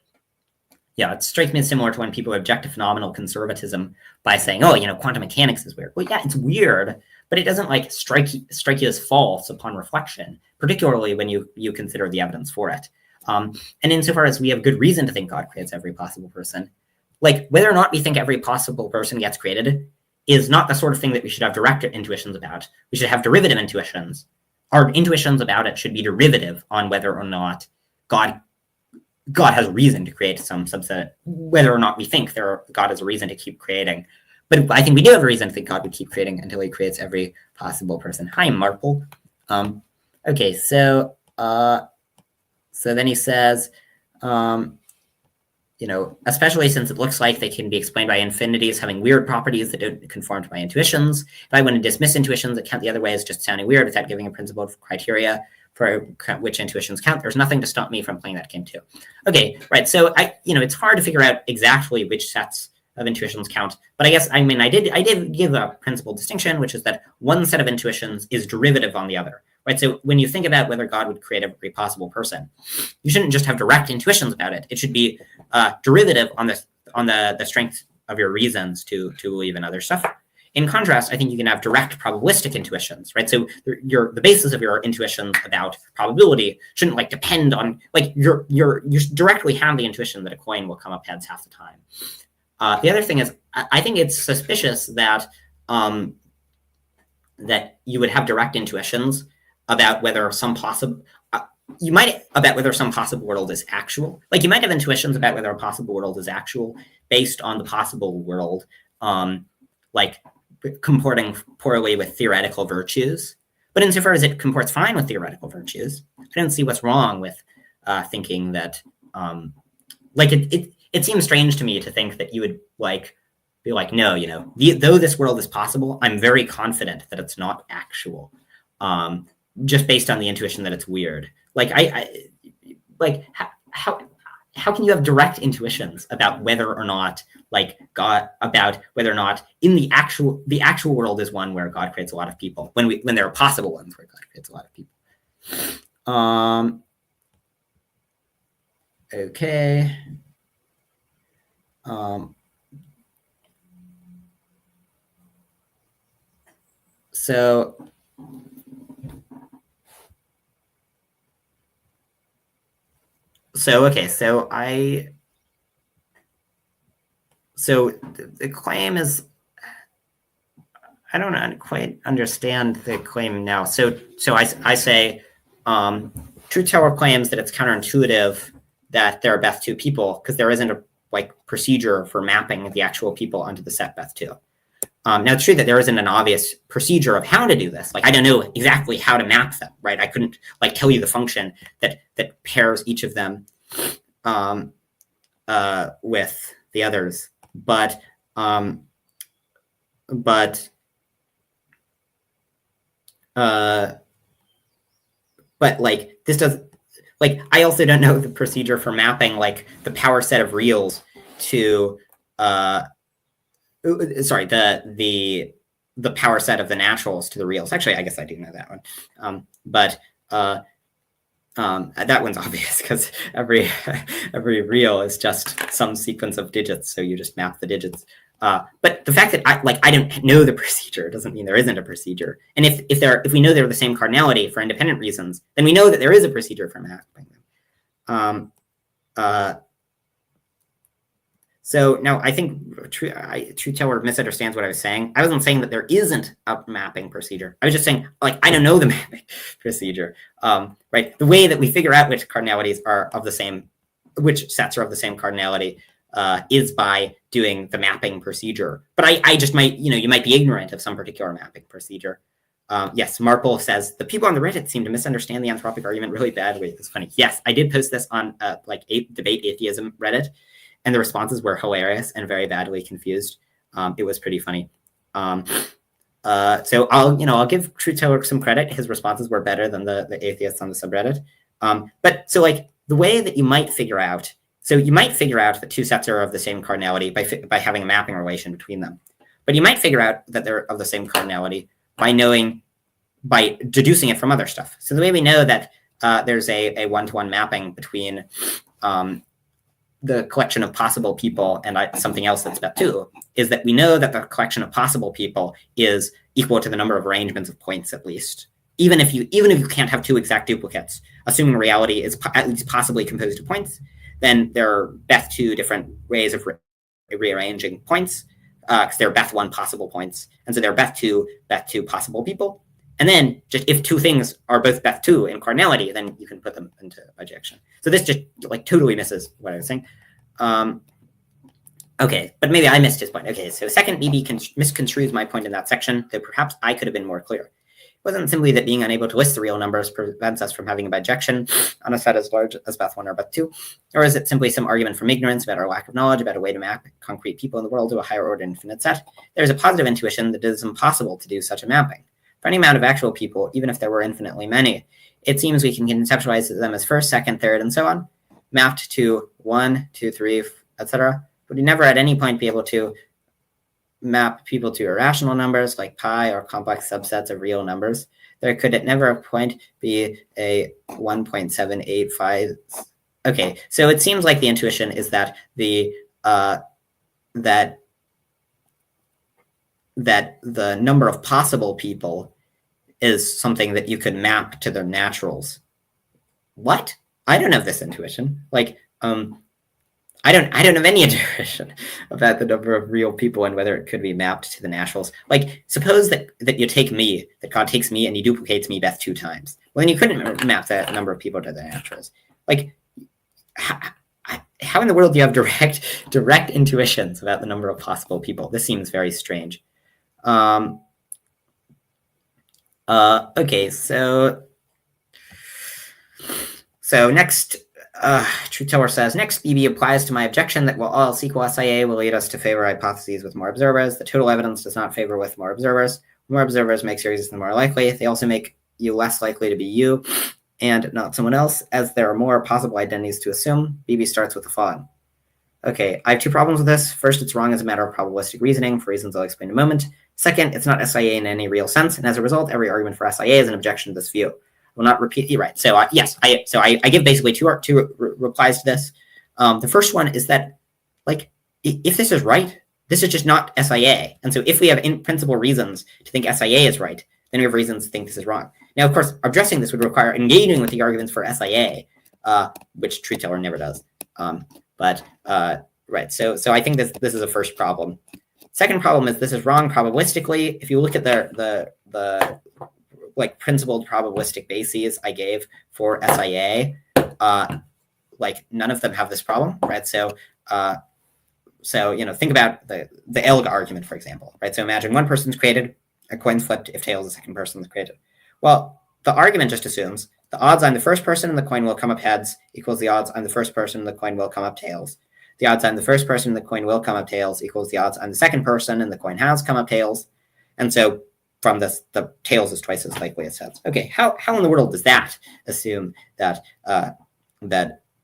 it strikes me as similar to when people object to phenomenal conservatism by saying, oh, quantum mechanics is weird. Well, yeah, it's weird, but it doesn't like strike you as false upon reflection, particularly when you consider the evidence for it. And insofar as we have good reason to think God creates every possible person, like whether or not we think every possible person gets created is not the sort of thing that we should have direct intuitions about. We should have derivative intuitions. Our intuitions about it should be derivative on whether or not God has reason to create some subset, whether or not we think God has a reason to keep creating. But I think we do have a reason to think God would keep creating until he creates every possible person. Hi, Marple. Okay, so then he says, especially since it looks like they can be explained by infinities having weird properties that don't conform to my intuitions. If I want to dismiss intuitions that count the other way as just sounding weird without giving a principle of criteria for which intuitions count, there's nothing to stop me from playing that game too. Okay, right. So it's hard to figure out exactly which sets of intuitions count, but I guess I did give a principal distinction, which is that one set of intuitions is derivative on the other. Right. So when you think about whether God would create every possible person, you shouldn't just have direct intuitions about it. It should be derivative on the strength of your reasons to believe in other stuff. In contrast, I think you can have direct probabilistic intuitions, right? So the basis of your intuitions about probability shouldn't like depend on like you directly have the intuition that a coin will come up heads half the time. The other thing is, I think it's suspicious that that you would have direct intuitions about whether some possible world is actual. Like you might have intuitions about whether a possible world is actual based on the possible world, like comporting poorly with theoretical virtues. But insofar as it comports fine with theoretical virtues, I don't see what's wrong with thinking that, it seems strange to me to think that you would be like, no, though this world is possible, I'm very confident that it's not actual, just based on the intuition that it's weird. How can you have direct intuitions about whether or not in the actual world is one where God creates a lot of people when there are possible ones where God creates a lot of people. Okay. So the claim is, I don't quite understand the claim now. So I say, truth teller claims that it's counterintuitive that there are Beth2 people because there isn't a procedure for mapping the actual people onto the set Beth2. Now it's true that there isn't an obvious procedure of how to do this. I don't know exactly how to map them, right? I couldn't tell you the function that pairs each of them with the others, but this does I also don't know the procedure for mapping the power set of reals to the power set of the naturals to the reals. Actually, I guess I do know that one. But that one's obvious because every real is just some sequence of digits, so you just map the digits. But the fact that I don't know the procedure doesn't mean there isn't a procedure. And if we know they're the same cardinality for independent reasons, then we know that there is a procedure for mapping them. So now I think Truth Teller misunderstands what I was saying. I wasn't saying that there isn't a mapping procedure. I was just saying I don't know the mapping procedure. Right? The way that we figure out which cardinalities are of the same, which sets are of the same cardinality, is by doing the mapping procedure. But I just might, you might be ignorant of some particular mapping procedure. Yes, Marple says the people on the Reddit seem to misunderstand the anthropic argument really badly. It's funny. Yes, I did post this on debate atheism Reddit, and the responses were hilarious and very badly confused. It was pretty funny. So I'll give Truth Teller some credit. His responses were better than the atheists on the subreddit. But so like the way that you might figure out that two sets are of the same cardinality by having a mapping relation between them. But you might figure out that they're of the same cardinality by deducing it from other stuff. So the way we know that there's a one-to-one mapping between the collection of possible people and something else that's bet2 is that we know that the collection of possible people is equal to the number of arrangements of points at least. Even if you can't have two exact duplicates, assuming reality is at least possibly composed of points, then there are bet2 different ways of rearranging points because there are bet1 possible points, and so there are bet2 possible people. And then just if two things are both bet2 in cardinality, then you can put them into bijection. So this just like totally misses what I was saying. Okay, but maybe I missed his point. Okay, so second, BB misconstrues my point in that section, though perhaps I could have been more clear. It wasn't simply that being unable to list the real numbers prevents us from having a bijection on a set as large as Beth1 or Beth2, or is it simply some argument from ignorance about our lack of knowledge about a way to map concrete people in the world to a higher order infinite set? There's a positive intuition that it is impossible to do such a mapping. For any amount of actual people, even if there were infinitely many, it seems we can conceptualize them as first, second, third, and so on, mapped to 1, 2, 3, etc. But we never at any point be able to map people to irrational numbers like pi or complex subsets of real numbers. There could at never a point be a 1.785. Okay, so it seems like the intuition is that that the number of possible people is something that you could map to their naturals. What? I don't have this intuition. Like, I don't have any intuition about the number of real people and whether it could be mapped to the naturals. Like, suppose that you take me, that God takes me and he duplicates me Beth2 times. Well, then you couldn't map that number of people to the naturals. Like, how in the world do you have direct intuitions about the number of possible people? This seems very strange. Okay, so next, Truth Teller says, next, BB applies to my objection that while all else equal, SIA will lead us to favor hypotheses with more observers. The total evidence does not favor with more observers. More observers makes your existence more likely. They also make you less likely to be you and not someone else, as there are more possible identities to assume. BB starts with a flaw. Okay, I have two problems with this. First, it's wrong as a matter of probabilistic reasoning for reasons I'll explain in a moment. Second, it's not SIA in any real sense, and as a result, every argument for SIA is an objection to this view. I will not repeat. You're right. So yes, I give basically two replies to this. The first one is that, like, if this is right, this is just not SIA, and so if we have in principle reasons to think SIA is right, then we have reasons to think this is wrong. Now, of course, addressing this would require engaging with the arguments for SIA, which Truth Teller never does. Right. So I think this is a first problem. Second problem is this is wrong probabilistically. If you look at the like principled probabilistic bases I gave for SIA, like none of them have this problem, right? So think about the ELGA argument, for example, right? So imagine one person's created, a coin's flipped if tails, the second person is created. Well, the argument just assumes the odds on the first person and the coin will come up heads equals the odds on the first person and the coin will come up tails. The odds on the first person and the coin will come up tails equals the odds on the second person and the coin has come up tails. And so from this, the tails is twice as likely as heads. Okay, how in the world does that assume that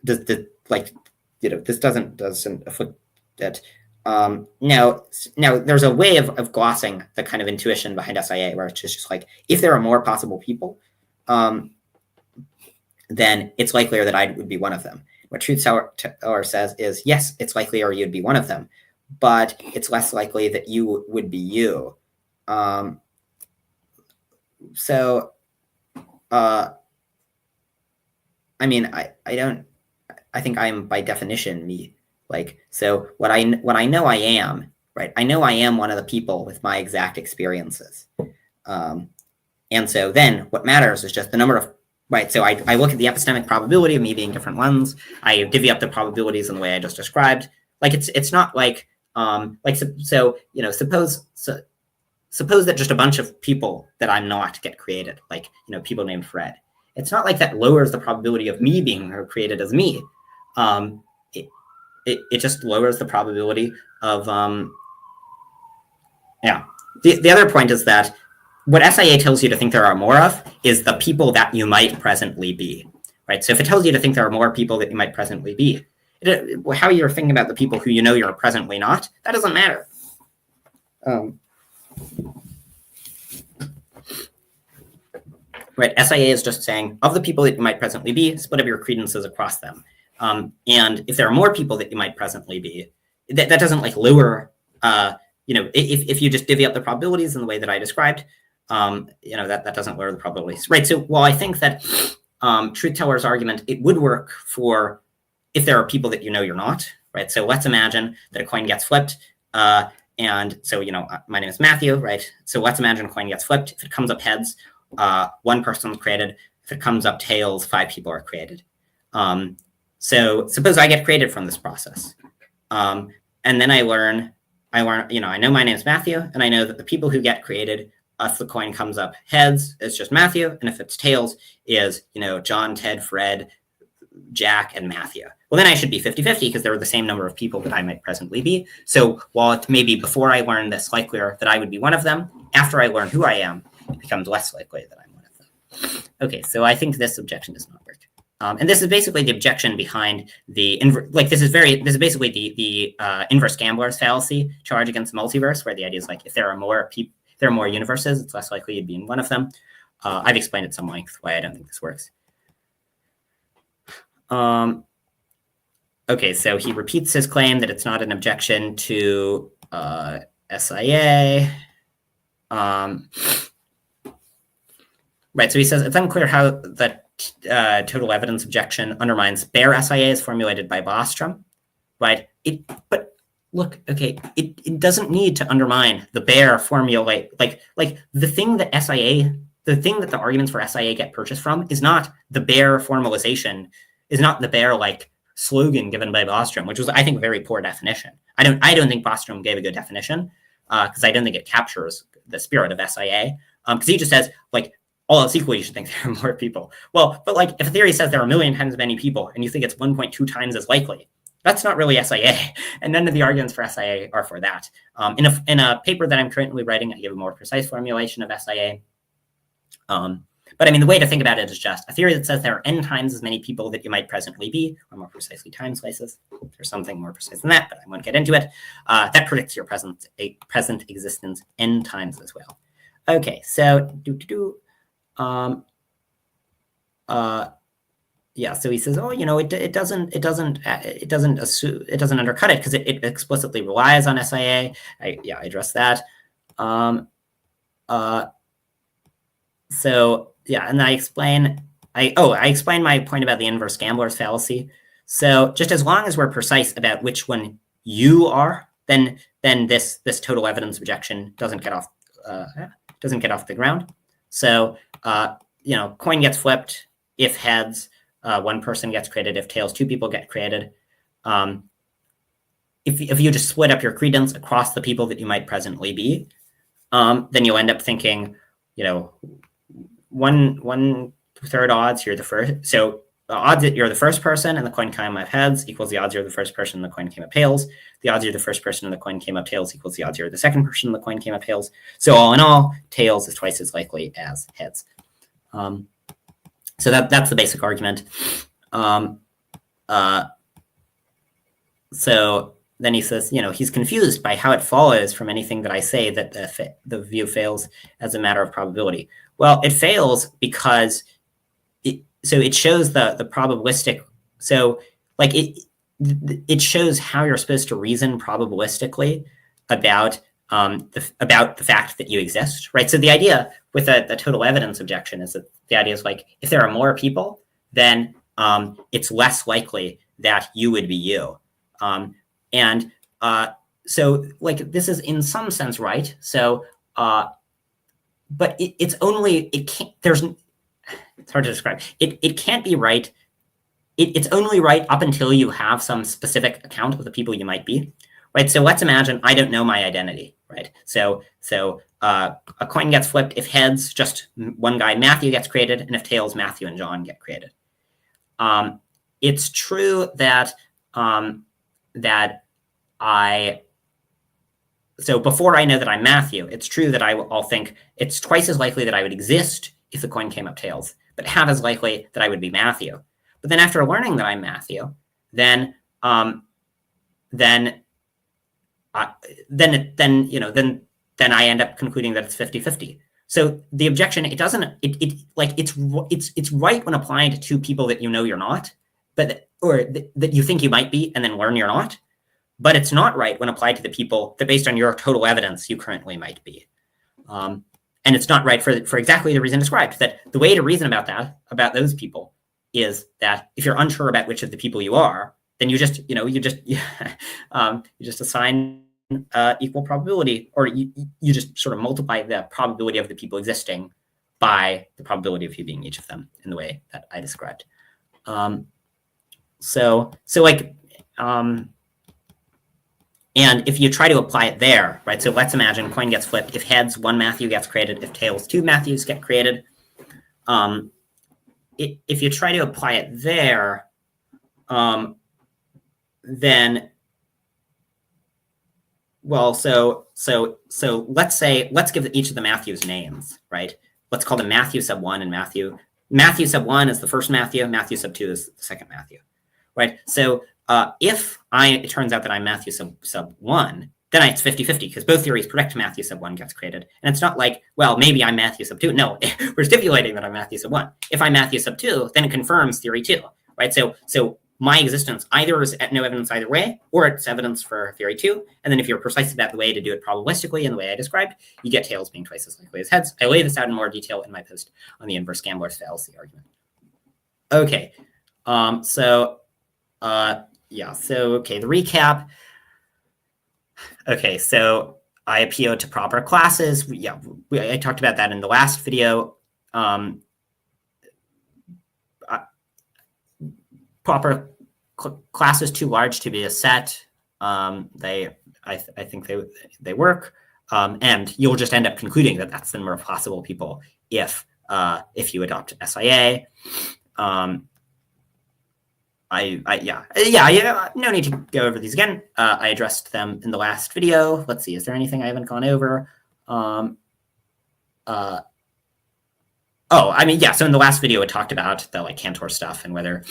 this doesn't afflict that? Now there's a way of glossing the kind of intuition behind SIA where it's just like, if there are more possible people, then it's likelier that I would be one of them. What Truth Teller says is, yes, it's likelier you'd be one of them, but it's less likely that you would be you. I think I am by definition me. Like, so what I know I am, right? I know I am one of the people with my exact experiences. And so then what matters is just the number of, right? So I look at the epistemic probability of me being different ones. I divvy up the probabilities in the way I just described. Like it's not like suppose that just a bunch of people that I'm not get created, like people named Fred. It's not like that lowers the probability of me being created as me. It just lowers the probability of The other point is that what SIA tells you to think there are more of is the people that you might presently be, right? So if it tells you to think there are more people that you might presently be, how you're thinking about the people who you know you're presently not, that doesn't matter. Right, SIA is just saying, of the people that you might presently be, split up your credences across them. And if there are more people that you might presently be, that doesn't like lower, if you just divvy up the probabilities in the way that I described, that doesn't lower the probabilities. Right, so while I think that truth teller's argument, it would work for if there are people that you know you're not, right? So let's imagine that a coin gets flipped, and so, my name is Matthew, right? So let's imagine a coin gets flipped. If it comes up heads, one person is created. If it comes up tails, 5 people are created. So suppose I get created from this process. And then I learn, I know my name is Matthew, and I know that the people who get created, if the coin comes up heads, it's just Matthew, and if it's tails, is, John, Ted, Fred, Jack, and Matthew. Well, then I should be 50-50 because there are the same number of people that I might presently be. So while it may be before I learn this likelier that I would be one of them, after I learn who I am, it becomes less likely that I'm one of them. Okay, so I think this objection does not work. And this is basically the objection behind the, this is basically the inverse gambler's fallacy charge against the multiverse, where the idea is like, if there are more people, there are more universes, it's less likely you'd be in one of them. I've explained at some length why I don't think this works. Okay, so he repeats his claim that it's not an objection to SIA. Right, so he says it's unclear how the total evidence objection undermines bare SIA as formulated by Bostrom, right? But look, okay, it doesn't need to undermine the bare formula. Like the thing that the arguments for SIA get purchased from is not the bare formalization, is not the bare slogan given by Bostrom, which was, I think, a very poor definition. I don't think Bostrom gave a good definition because I don't think it captures the spirit of SIA. Because he just says, all else equal, you should think there are more people. Well, but if a theory says there are a million times as many people and you think it's 1.2 times as likely, that's not really SIA. And none of the arguments for SIA are for that. In a paper that I'm currently writing, I give a more precise formulation of SIA. But I mean, the way to think about it is just a theory that says there are n times as many people that you might presently be, or more precisely time slices. There's something more precise than that, but I won't get into it. That predicts your present existence n times as well. Okay, so yeah, so he says, it doesn't undercut it because it explicitly relies on SIA. I addressed that. So yeah, and I explain my point about the inverse gambler's fallacy. So just as long as we're precise about which one you are, then this total evidence objection doesn't get off the ground. So coin gets flipped if heads, one person gets created. If tails, 2 people get created. If you just split up your credence across the people that you might presently be, then you'll end up thinking, 1/3 odds you're the first. So the odds that you're the first person and the coin came up heads equals the odds you're the first person and the coin came up tails. The odds you're the first person and the coin came up tails equals the odds you're the second person and the coin came up tails. So all in all, tails is twice as likely as heads. So that's the basic argument. So then he says, he's confused by how it follows from anything that I say that the view fails as a matter of probability. Well, it fails because it shows the probabilistic. So it shows how you're supposed to reason probabilistically about the fact that you exist, right? So the idea with the total evidence objection is that the idea is if there are more people, then it's less likely that you would be you. So this is in some sense right. So, but it's hard to describe. It can't be right. It's only right up until you have some specific account of the people you might be, right? So let's imagine I don't know my identity, right? So a coin gets flipped. If heads, just one guy, Matthew, gets created, and if tails, Matthew and John get created. It's true that so before I know that I'm Matthew, it's true that I'll think it's twice as likely that I would exist if the coin came up tails, but half as likely that I would be Matthew. But then after learning that I'm Matthew, then I end up concluding that it's 50-50. So the objection, it's right when applied to people that you know you're not, but that you think you might be and then learn you're not. But it's not right when applied to the people that, based on your total evidence, you currently might be. And it's not right for exactly the reason described, that the way to reason about those people, is that if you're unsure about which of the people you are, then you just assign equal probability, or you just sort of multiply the probability of the people existing by the probability of you being each of them in the way that I described. And if you try to apply it there, right? So let's imagine coin gets flipped. If heads, one Matthew gets created. If tails, two Matthews get created. If you try to apply it there, then, well, so let's give each of the Matthews names, right? Let's call them Matthew sub 1 and Matthew. Matthew sub 1 is the first Matthew. Matthew sub 2 is the second Matthew, right? So if it turns out that I'm Matthew sub 1, then it's 50-50, because both theories predict Matthew sub 1 gets created. And it's not like, well, maybe I'm Matthew sub 2. No, we're stipulating that I'm Matthew sub 1. If I'm Matthew sub 2, then it confirms theory 2, right? So my existence either is no evidence either way, or it's evidence for theory 2. And then if you're precise about the way to do it probabilistically in the way I described, you get tails being twice as likely as heads. I lay this out in more detail in my post on the inverse gambler's fallacy argument. Okay, the recap. Okay, so I appeal to proper classes. I talked about that in the last video. Proper class is too large to be a set. I think they work, and you'll just end up concluding that that's the number of possible people if you adopt SIA. No need to go over these again. I addressed them in the last video. Let's see, is there anything I haven't gone over? So in the last video, it talked about the Cantor stuff and whether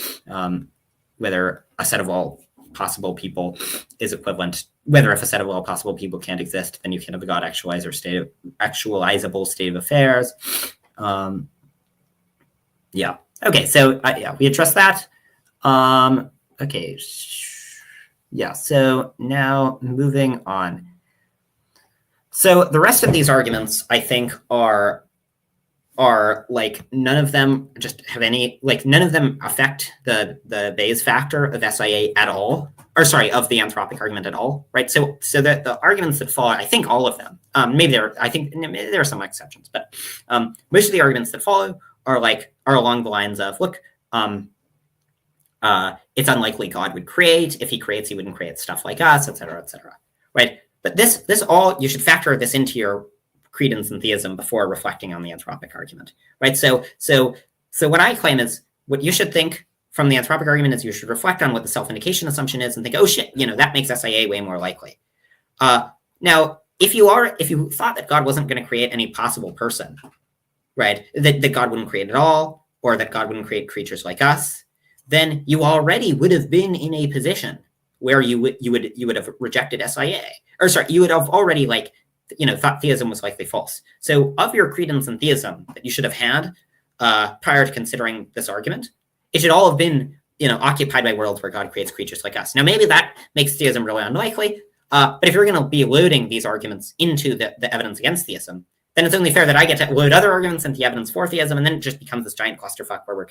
a set of all possible people is equivalent. Whether if a set of all possible people can't exist, then you can't have a God actualizable state of affairs. Okay, so we addressed that. So now moving on. So the rest of these arguments, I think, are none of them just have any, none of them affect the Bayes factor of SIA at all, or sorry, of the Anthropic argument at all, right? So the arguments that follow, I think all of them, maybe there are some exceptions, but most of the arguments that follow are along the lines of, look, it's unlikely God would create. If he creates, he wouldn't create stuff like us, et cetera, right? But this all, you should factor this into your credence in theism before reflecting on the Anthropic argument, right? So what I claim is, what you should think from the Anthropic argument is you should reflect on what the self-indication assumption is and think, oh shit, that makes SIA way more likely. Now, if you thought that God wasn't going to create any possible person, right, that God wouldn't create at all, or that God wouldn't create creatures like us, then you already would have been in a position where you would have rejected SIA, or sorry, you would have already thought theism was likely false. So of your credence in theism that you should have had prior to considering this argument, it should all have been occupied by worlds where God creates creatures like us. Now maybe that makes theism really unlikely, but if you're going to be loading these arguments into the evidence against theism, then it's only fair that I get to load other arguments into the evidence for theism, and then it just becomes this giant clusterfuck where we're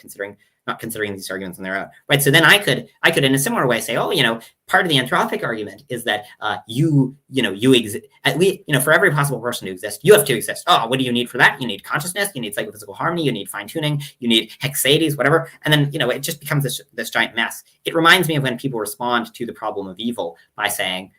not considering these arguments on their own, right? So then I could in a similar way say, part of the Anthropic argument is that you exist, at least, for every possible person to exist, you have to exist. Oh, what do you need for that? You need consciousness, you need psychophysical harmony, you need fine tuning, you need hexades, whatever, and then it just becomes this giant mess. It reminds me of when people respond to the problem of evil by saying,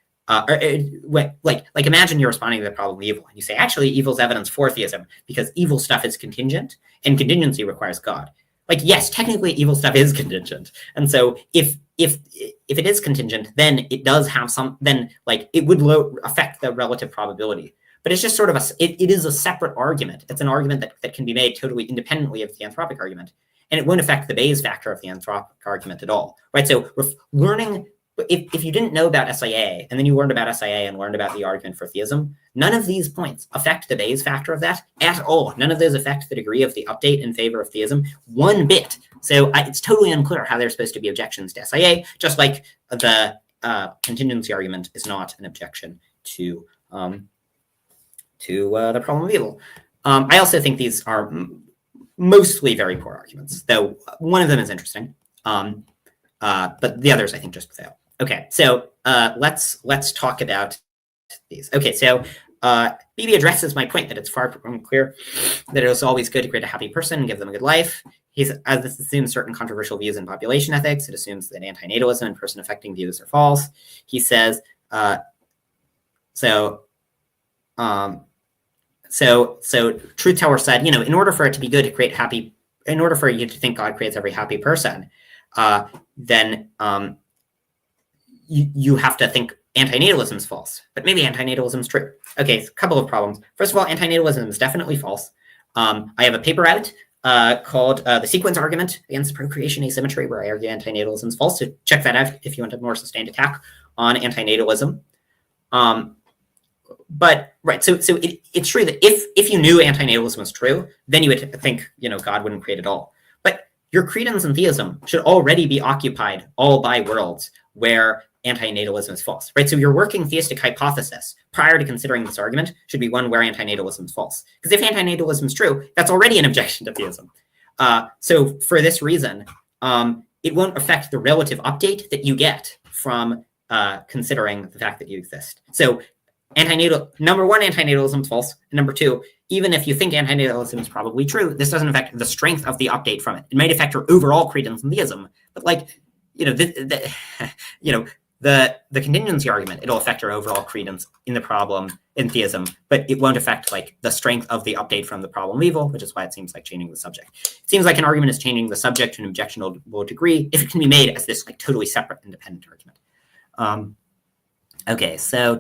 imagine you're responding to the problem of evil, and you say, actually, evil's evidence for theism because evil stuff is contingent, and contingency requires God. like, yes, technically evil stuff is contingent. And so if it is contingent, then it does have then like it would affect the relative probability. But it's just sort of it is a separate argument. It's an argument that can be made totally independently of the anthropic argument. And it won't affect the Bayes factor of the anthropic argument at all, right? So learning, if you didn't know about SIA, and then you learned about SIA and learned about the argument for theism, none of these points affect the Bayes factor of that at all. None of those affect the degree of the update in favor of theism one bit. So it's totally unclear how they're supposed to be objections to SIA, just like the contingency argument is not an objection to the problem of evil. I also think these are mostly very poor arguments, though one of them is interesting. But the others, I think, just fail. Okay, so let's talk about these. Okay, so Beebe addresses my point that it's far from clear that it is always good to create a happy person and give them a good life. As this assumes certain controversial views in population ethics, it assumes that antinatalism and person-affecting views are false. He says, so Truth Teller said, in order for it to be good to create in order for you to think God creates every happy person, then you have to think antinatalism is false, but maybe antinatalism is true. Okay, a couple of problems. First of all, antinatalism is definitely false. I have a paper out called The Sequence Argument Against Procreation Asymmetry, where I argue antinatalism is false. So check that out if you want a more sustained attack on antinatalism. But right, so it's true that if you knew antinatalism was true, then you would think God wouldn't create at all. But your credence in theism should already be occupied all by worlds where antinatalism is false, right? So your working theistic hypothesis prior to considering this argument should be one where antinatalism is false. Because if antinatalism is true, that's already an objection to theism. So for this reason, it won't affect the relative update that you get from considering the fact that you exist. So number one, antinatalism is false. And number two, even if you think antinatalism is probably true, this doesn't affect the strength of the update from it. It might affect your overall credence in theism, but the contingency argument, it'll affect your overall credence in the problem in theism, but it won't affect the strength of the update from the problem of evil, which is why it seems like changing the subject. It seems like an argument is changing the subject to an objectionable degree if it can be made as this totally separate independent argument. Okay, so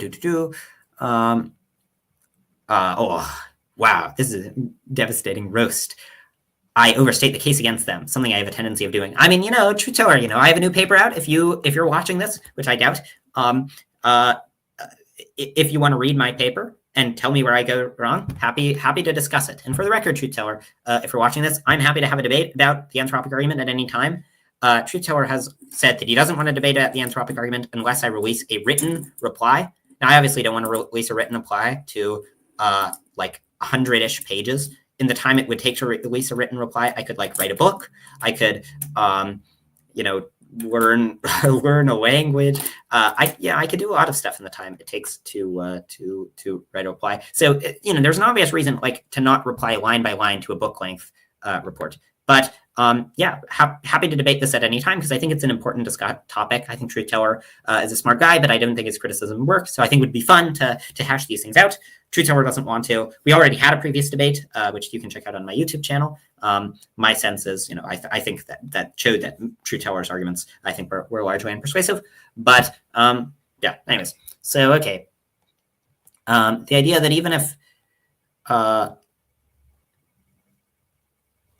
oh wow, this is a devastating roast. I overstate the case against them, something I have a tendency of doing. I mean, Truth Teller, I have a new paper out. If you're watching this, which I doubt, if you want to read my paper and tell me where I go wrong, happy to discuss it. And for the record, Truth Teller, if you're watching this, I'm happy to have a debate about the anthropic argument at any time. Truth Teller has said that he doesn't want to debate about the anthropic argument unless I release a written reply. Now, I obviously don't want to release a written reply to 100-ish pages. In the time it would take to release a written reply, I could write a book. I could, learn a language. I could do a lot of stuff in the time it takes to write a reply. So there's an obvious reason to not reply line by line to a book length report. But happy to debate this at any time because I think it's an important topic. I think Truth Teller is a smart guy, but I don't think his criticism works. So I think it would be fun to hash these things out. Truth Teller doesn't want to. We already had a previous debate, which you can check out on my YouTube channel. My sense is, I think that showed that Truth Teller's arguments, I think, were largely unpersuasive. But anyways. So, okay. The idea that even if...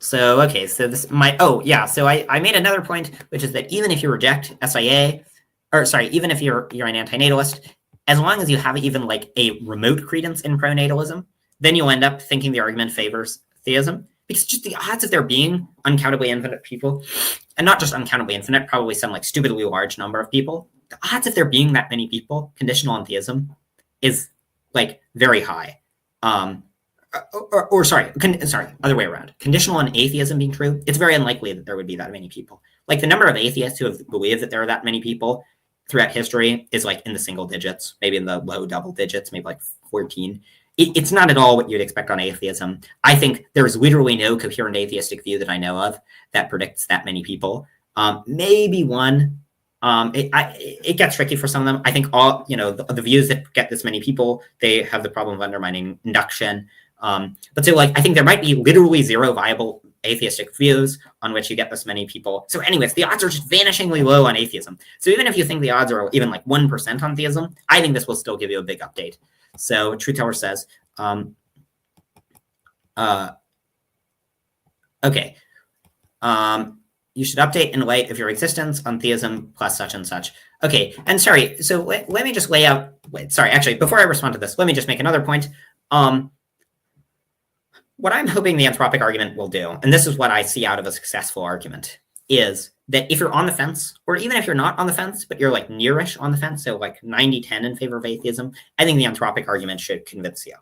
So I made another point, which is that even if you reject SIA, even if you're an antinatalist, as long as you have even a remote credence in pronatalism, then you'll end up thinking the argument favors theism, because just the odds of there being uncountably infinite people, and not just uncountably infinite, probably some stupidly large number of people, the odds of there being that many people conditional on theism is very high. Other way around. Conditional on atheism being true, it's very unlikely that there would be that many people. The number of atheists who have believed that there are that many people throughout history is in the single digits, maybe in the low double digits, maybe 14. It's not at all what you'd expect on atheism. I think there's literally no coherent atheistic view that I know of that predicts that many people. Maybe one. It gets tricky for some of them. I think all the views that get this many people, they have the problem of undermining induction. But so I think there might be literally zero viable atheistic views on which you get this many people. So anyways, the odds are just vanishingly low on atheism. So even if you think the odds are even like 1% on theism, I think this will still give you a big update. So Truth Teller says, okay, you should update in light of your existence on theism plus such and such. Okay, and sorry, so let me just lay out, actually, before I respond to this, let me just make another point. What I'm hoping the Anthropic argument will do, and this is what I see out of a successful argument, is that if you're on the fence, or even if you're not on the fence, but you're like nearish on the fence, so like 90-10 in favor of atheism, I think the Anthropic argument should convince you.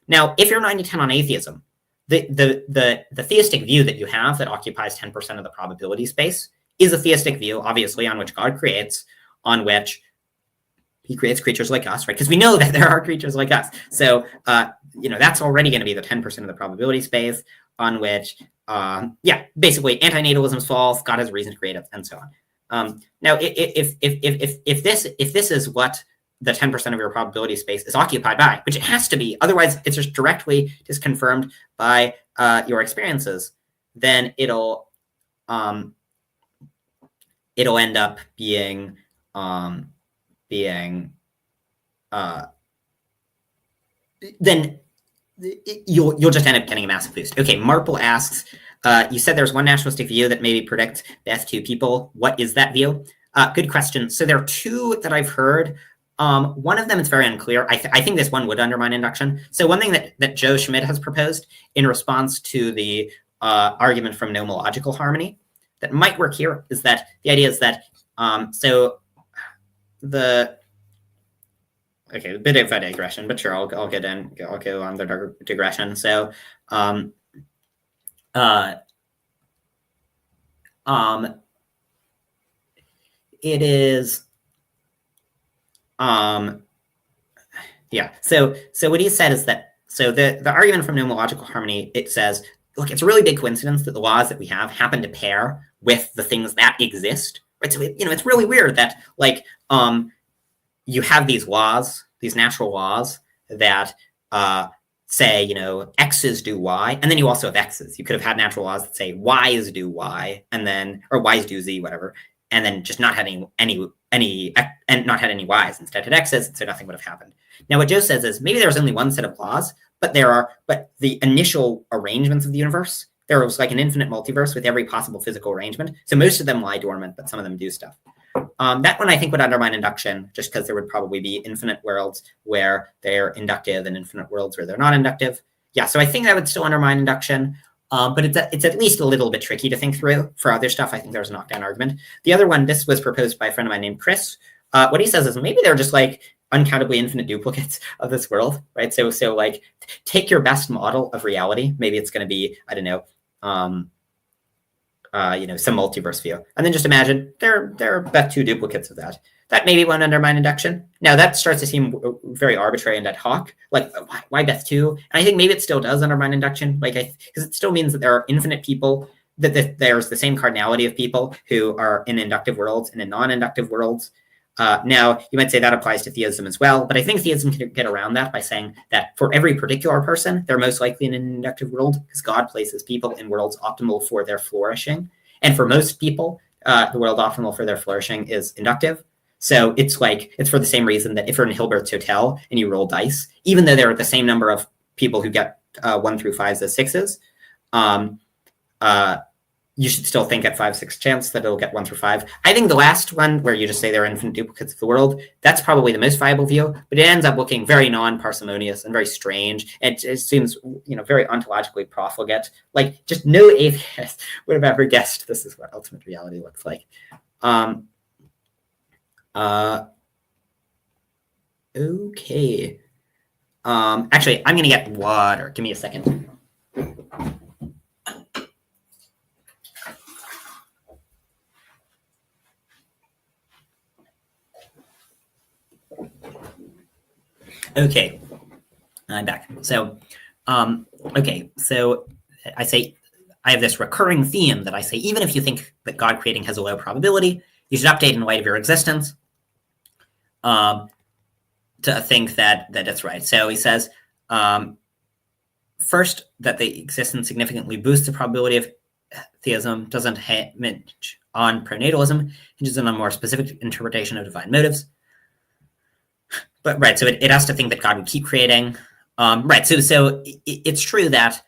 Now, if you're 90-10 on atheism, the theistic view that you have that occupies 10% of the probability space is a theistic view, obviously, on which God creates, on which he creates creatures like us, right? Because we know that there are creatures like us. So, that's already going to be the 10% of the probability space on which, basically antinatalism is false, God has a reason to create it, and so on. Now, if this is what the 10% of your probability space is occupied by, which it has to be, otherwise it's just directly confirmed by your experiences, then it'll end up being then you'll just end up getting a massive boost. Okay, Marple asks, you said there's one naturalistic view that maybe predicts death to people. What is that view? Good question. So there are two that I've heard. One of them is very unclear. I think this one would undermine induction. So one thing that Joe Schmidt has proposed in response to the argument from nomological harmony that might work here is that the idea is that a bit of a digression, but sure, I'll go on the digression. So it is so what he said is that the argument from nomological harmony, it says, look, it's a really big coincidence that the laws that we have happen to pair with the things that exist, right? So it's really weird that you have these laws, these natural laws that say, X's do Y, and then you also have X's. You could have had natural laws that say Y's do Y, and then, or Y's do Z, whatever, and then just not had any not had any Y's, instead had X's, so nothing would have happened. Now, what Joe says is maybe there's only one set of laws, but the initial arrangements of the universe, there was like an infinite multiverse with every possible physical arrangement. So most of them lie dormant, but some of them do stuff. That one I think would undermine induction, just because there would probably be infinite worlds where they're inductive and infinite worlds where they're not inductive. Yeah, so I think that would still undermine induction, but it's at least a little bit tricky to think through. For other stuff, I think there's a knockdown argument. The other one, this was proposed by a friend of mine named Chris. What he says is maybe they're just like uncountably infinite duplicates of this world, right? So like take your best model of reality. Maybe it's going to be, I don't know, some multiverse view. And then just imagine there are about two duplicates of that. That maybe won't undermine induction. Now that starts to seem very arbitrary and ad hoc. Like why Beth 2? And I think maybe it still does undermine induction. Because it still means that there are infinite people, that there's the same cardinality of people who are in inductive worlds and in non-inductive worlds. Now, you might say that applies to theism as well, but I think theism can get around that by saying that for every particular person, they're most likely in an inductive world because God places people in worlds optimal for their flourishing. And for most people, the world optimal for their flourishing is inductive. So it's for the same reason that if you're in Hilbert's hotel and you roll dice, even though there are the same number of people who get 1 through 5s as 6s, you should still think at 5-6 chance that it'll get 1 through 5. I think the last one, where you just say there are infinite duplicates of the world, that's probably the most viable view, but it ends up looking very non-parsimonious and very strange. It seems, very ontologically profligate. Like, just no atheist would have ever guessed this is what ultimate reality looks like. Okay. Actually, I'm going to get water. Give me a second. Okay, I'm back. So, so I say I have this recurring theme that I say, even if you think that God creating has a low probability, you should update in light of your existence to think that it's right. So he says, first, that the existence significantly boosts the probability of theism doesn't hinge on pronatalism, hinges on a more specific interpretation of divine motives. But right, so it has to think that God would keep creating. Right, so it's true that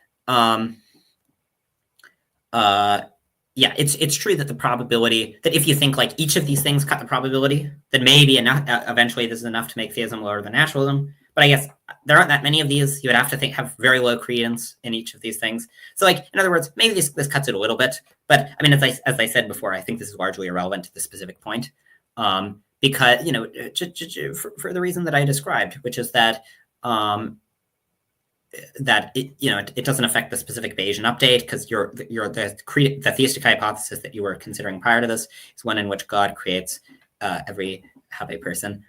yeah, it's true that the probability that if you think like each of these things cut the probability, then maybe enough eventually this is enough to make theism lower than naturalism. But I guess there aren't that many of these. You would have to have very low credence in each of these things. So like in other words, maybe this cuts it a little bit. But I mean, as I said before, I think this is largely irrelevant to the specific point. Because for the reason that I described, which is that that it doesn't affect the specific Bayesian update because the theistic hypothesis that you were considering prior to this is one in which God creates every happy person.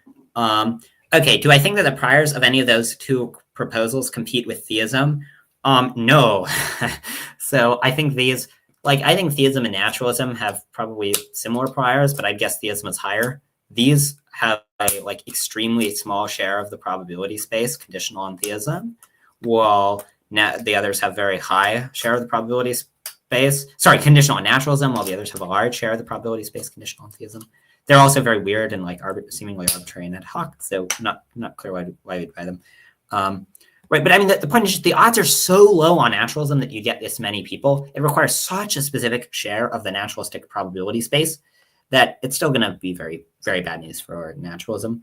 Okay, do I think that the priors of any of those two proposals compete with theism? No. So I think I think theism and naturalism have probably similar priors, but I guess theism is higher. These have a extremely small share of the probability space conditional on theism, while the others have very high share of the probability space. Sorry, conditional on naturalism, while the others have a large share of the probability space conditional on theism. They're also very weird and seemingly arbitrary and ad hoc, so not clear why we'd buy them. Right, but I mean, the point is just the odds are so low on naturalism that you get this many people. It requires such a specific share of the naturalistic probability space that it's still going to be very, very bad news for naturalism.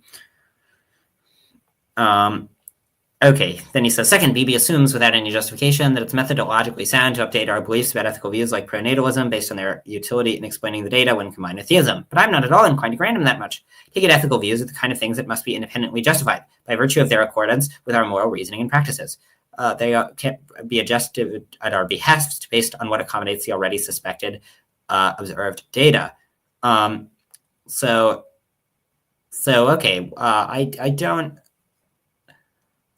Okay, then he says, second, Beebe assumes without any justification that it's methodologically sound to update our beliefs about ethical views like pronatalism based on their utility in explaining the data when combined with theism. But I'm not at all inclined to grant him that much. Taken ethical views are the kind of things that must be independently justified by virtue of their accordance with our moral reasoning and practices. They can't be adjusted at our behest based on what accommodates the already suspected observed data. So okay, I don't.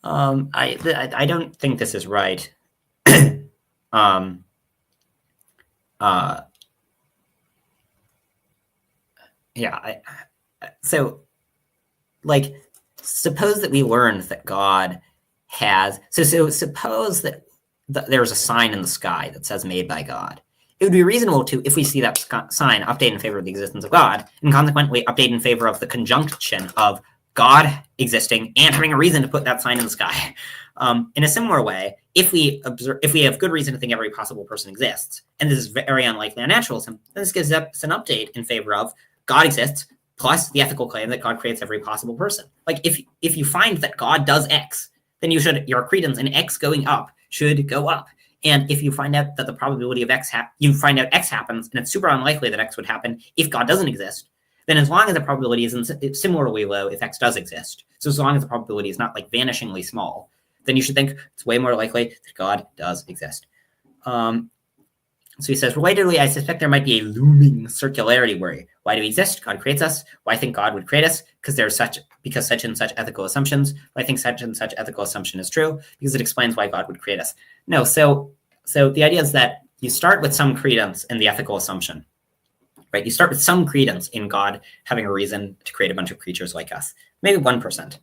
I don't think this is right. Yeah. So suppose that we learned that God has. So suppose that there's a sign in the sky that says "Made by God." It would be reasonable to, if we see that sign, update in favor of the existence of God, and consequently update in favor of the conjunction of God existing and having a reason to put that sign in the sky. In a similar way, if we have good reason to think every possible person exists, and this is very unlikely on naturalism, then this gives us an update in favor of God exists plus the ethical claim that God creates every possible person. Like if you find that God does X, then your credence in X going up should go up. And if you find out that the probability of X you find out X happens, and it's super unlikely that X would happen if God doesn't exist, then as long as the probability isn't similarly low if X does exist, so as long as the probability is not vanishingly small, then you should think it's way more likely that God does exist. So he says, relatedly, I suspect there might be a looming circularity worry. Why do we exist? God creates us. Why think God would create us? Because such and such ethical assumptions. Why think such and such ethical assumption is true? Because it explains why God would create us. No, so the idea is that you start with some credence in the ethical assumption. Right, you start with some credence in God having a reason to create a bunch of creatures like us, maybe 1%,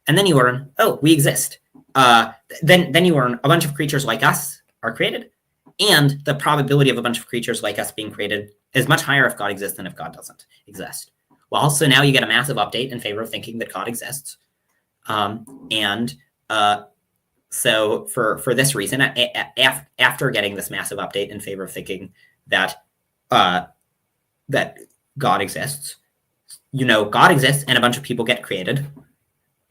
and then you learn, oh, we exist. Then you learn a bunch of creatures like us are created, and the probability of a bunch of creatures like us being created is much higher if God exists than if God doesn't exist. Well, so now you get a massive update in favor of thinking that God exists, so for this reason, after getting this massive update in favor of thinking that God exists, God exists and a bunch of people get created.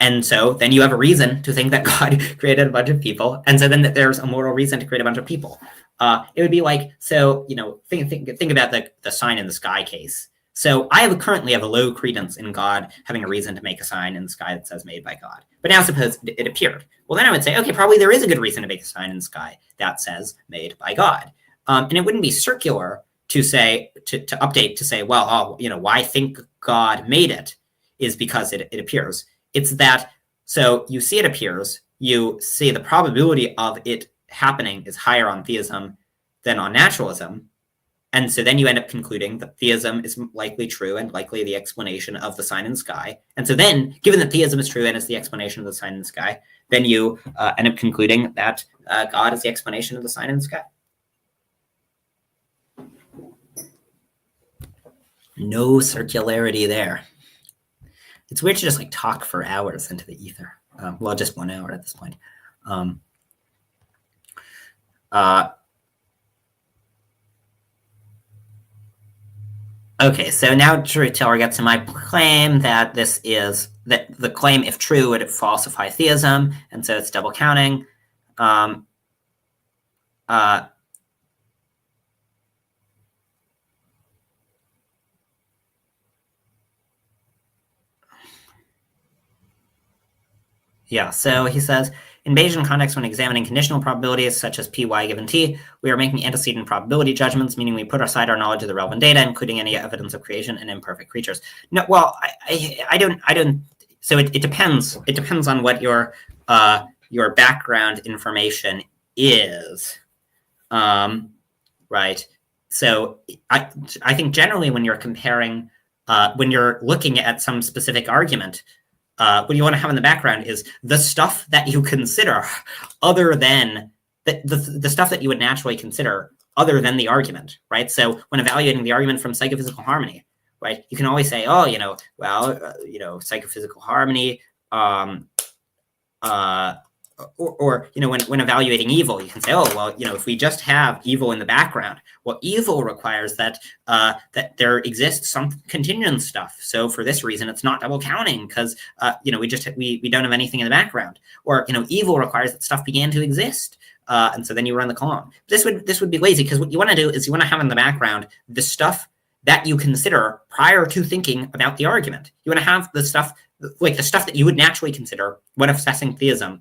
And so then you have a reason to think that God created a bunch of people. And so then there's a moral reason to create a bunch of people. It would be think about the sign in the sky case. So I currently have a low credence in God having a reason to make a sign in the sky that says "Made by God." But now suppose it appeared. Well, then I would say, okay, probably there is a good reason to make a sign in the sky that says "Made by God." And it wouldn't be circular to say to update to say, well, why think God made it is because it appears. It's that, so you see it appears, you see the probability of it happening is higher on theism than on naturalism, and so then you end up concluding that theism is likely true and likely the explanation of the sign in the sky. And so then, given that theism is true and is the explanation of the sign in the sky, then you end up concluding that God is the explanation of the sign in the sky. No circularity there. It's weird to just like talk for hours into the ether. Well, just 1 hour at this point. Okay, so now Truth-teller gets to my claim that that the claim, if true, would falsify theism, and so it's double counting. Yeah, so he says, in Bayesian context, when examining conditional probabilities such as Py given T, we are making antecedent probability judgments, meaning we put aside our knowledge of the relevant data, including any evidence of creation and imperfect creatures. No, well, I don't. So it depends. It depends on what your background information is, right? So I think generally when you're comparing, when you're looking at some specific argument, what you want to have in the background is the stuff that you consider other than the stuff that you would naturally consider other than the argument, right? So when evaluating the argument from psychophysical harmony, right, you can always say, oh, psychophysical harmony, or when evaluating evil, you can say, oh, well, if we just have evil in the background, well, evil requires that that there exists some contingent stuff. So for this reason, it's not double counting because we don't have anything in the background. Or evil requires that stuff began to exist, and so then you run the column. This would be lazy because what you want to do is you want to have in the background the stuff that you consider prior to thinking about the argument. You want to have the stuff that you would naturally consider when assessing theism.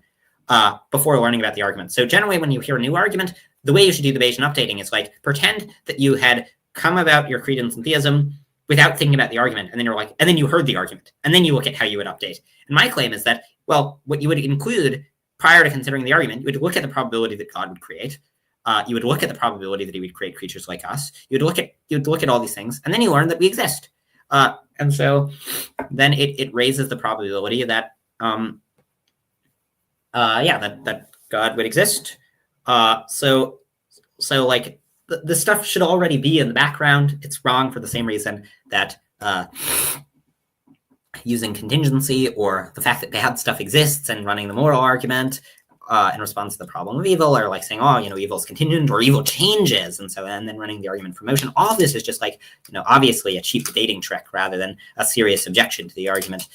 Before learning about the argument. So generally when you hear a new argument, the way you should do the Bayesian updating is pretend that you had come about your credence in theism without thinking about the argument. And then you heard the argument. And then you look at how you would update. And my claim is that, well, what you would include prior to considering the argument, you would look at the probability that God would create. You would look at the probability that he would create creatures like us. You would look at all these things. And then you learn that we exist. And so then it raises the probability that that God would exist. So the stuff should already be in the background. It's wrong for the same reason that using contingency or the fact that bad stuff exists and running the moral argument in response to the problem of evil, or saying, oh, evil is contingent or evil changes, and then running the argument for motion. All of this is just obviously a cheap dating trick rather than a serious objection to the argument.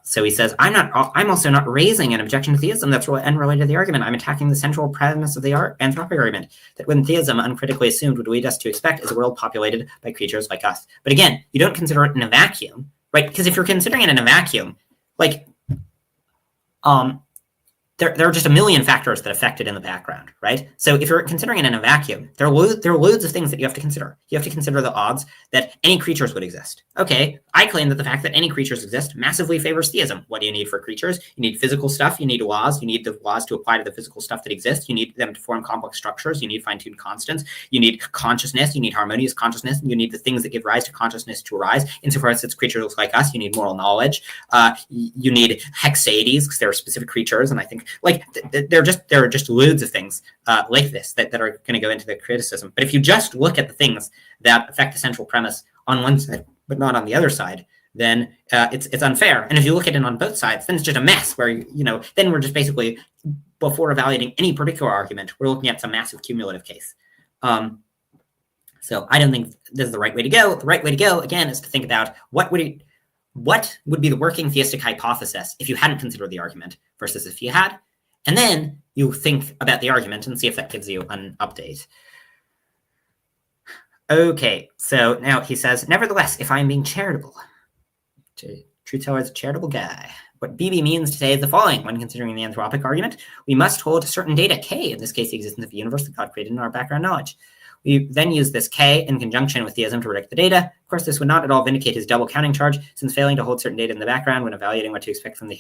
So he says, I'm also not raising an objection to theism that's unrelated to the argument. I'm attacking the central premise of the anthropic argument, that when theism uncritically assumed would lead us to expect is a world populated by creatures like us. But again, you don't consider it in a vacuum, right? Because if you're considering it in a vacuum, there are just a million factors that affect it in the background, right? So if you're considering it in a vacuum, there are loads of things that you have to consider. You have to consider the odds that any creatures would exist. Okay, I claim that the fact that any creatures exist massively favors theism. What do you need for creatures? You need physical stuff. You need laws. You need the laws to apply to the physical stuff that exists. You need them to form complex structures. You need fine-tuned constants. You need consciousness. You need harmonious consciousness. You need the things that give rise to consciousness to arise. Insofar as it's creatures like us, you need moral knowledge. You need hexades because there are specific creatures, and I think there are just loads of things like this that are going to go into the criticism. But if you just look at the things that affect the central premise on one side but not on the other side, then it's unfair. And if you look at it on both sides, then it's just a mess where then we're just basically, before evaluating any particular argument, we're looking at some massive cumulative case. So I don't think this is the right way to go. The right way to go, again, is to think about what would be the working theistic hypothesis if you hadn't considered the argument versus if you had. And then you think about the argument and see if that gives you an update. Okay, so now he says, nevertheless, if I'm being charitable, Truth-teller is a charitable guy. What BB means today is the following. When considering the anthropic argument, we must hold certain data, K, in this case, the existence of the universe that God created in our background knowledge. We then use this K in conjunction with theism to predict the data. Of course, this would not at all vindicate his double counting charge, since failing to hold certain data in the background when evaluating what to expect from the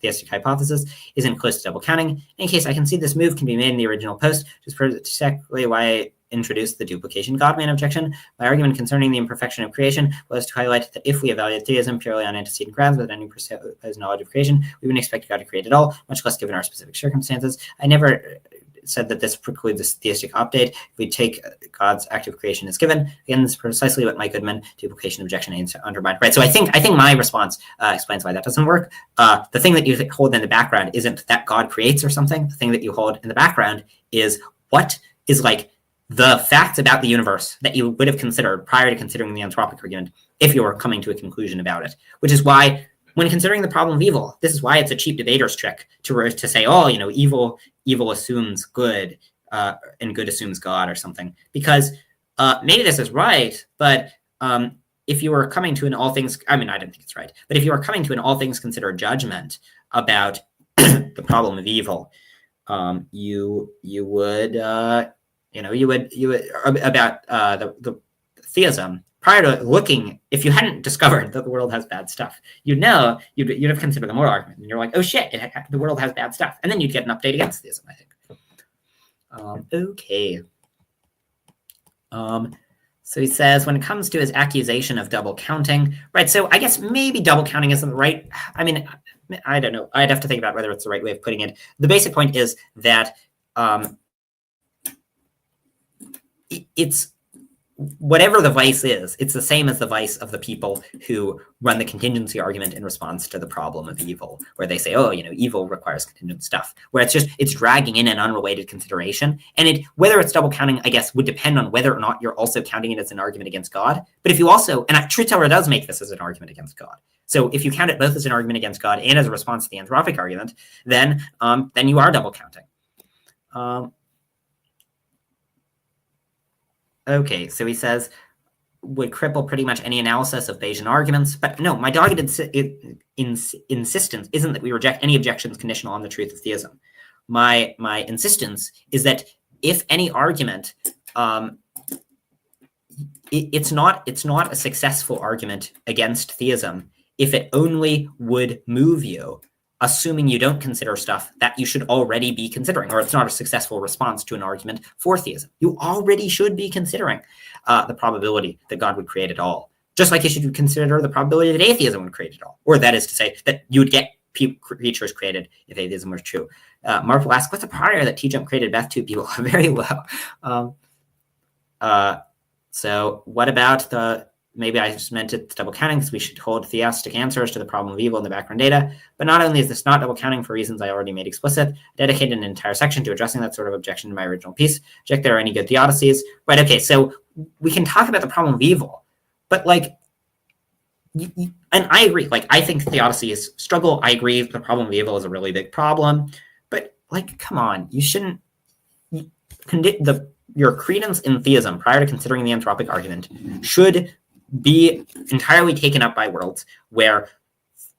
theistic hypothesis isn't close to double counting. In case I can see this move can be made in the original post, just for exactly why I introduced the duplication God-man objection. My argument concerning the imperfection of creation was to highlight that if we evaluate theism purely on antecedent grounds without any presupposed knowledge of creation, we wouldn't expect God to create at all, much less given our specific circumstances. I never said that this precludes this theistic update. If we take God's active creation as given, again, this is precisely what Mike Goodman duplication objection aims to undermine. Right. So I think my response explains why that doesn't work. The thing that you hold in the background isn't that God creates or something. The thing that you hold in the background is what is like the facts about the universe that you would have considered prior to considering the anthropic argument if you were coming to a conclusion about it, which is why when considering the problem of evil, this is why it's a cheap debater's trick to say, oh, you know, evil assumes good and good assumes God or something, because maybe this is right, but if you were coming to an all things, I mean, I don't think it's right, but if you are coming to an all things considered judgment about the problem of evil, you would about the theism prior to looking. If you hadn't discovered that the world has bad stuff, you'd have considered the moral argument, and you're like, oh shit, the world has bad stuff, and then you'd get an update against theism, I think. Okay. So he says, when it comes to his accusation of double counting, right? So I guess maybe double counting isn't the right. I mean, I don't know. I'd have to think about whether it's the right way of putting it. The basic point is that it's whatever the vice is, it's the same as the vice of the people who run the contingency argument in response to the problem of evil, where they say, oh, you know, evil requires contingent stuff, where it's dragging in an unrelated consideration. And whether it's double counting, I guess, would depend on whether or not you're also counting it as an argument against God. But if you also, and Truth Teller does make this as an argument against God. So if you count it both as an argument against God and as a response to the anthropic argument, then you are double counting. Okay, so he says, would cripple pretty much any analysis of Bayesian arguments. But no, my dogged insistence isn't that we reject any objections conditional on the truth of theism. My insistence is that if any argument, it's not a successful argument against theism if it only would move you, assuming you don't consider stuff that you should already be considering, or it's not a successful response to an argument for theism. You already should be considering the probability that God would create it all, just like you should consider the probability that atheism would create it all, or that is to say that you would get creatures created if atheism was true. Marvel asks, what's the prior that T-Jump created Beth 2 people? Very low. So what about maybe I just meant it's double counting because we should hold theistic answers to the problem of evil in the background data. But not only is this not double counting for reasons I already made explicit, I dedicated an entire section to addressing that sort of objection in my original piece. Check there are any good theodicies. Right, okay, so we can talk about the problem of evil, but like, and I agree, like, I think theodicies struggle. I agree the problem of evil is a really big problem, but like, come on, you shouldn't, your credence in theism prior to considering the anthropic argument should be entirely taken up by worlds where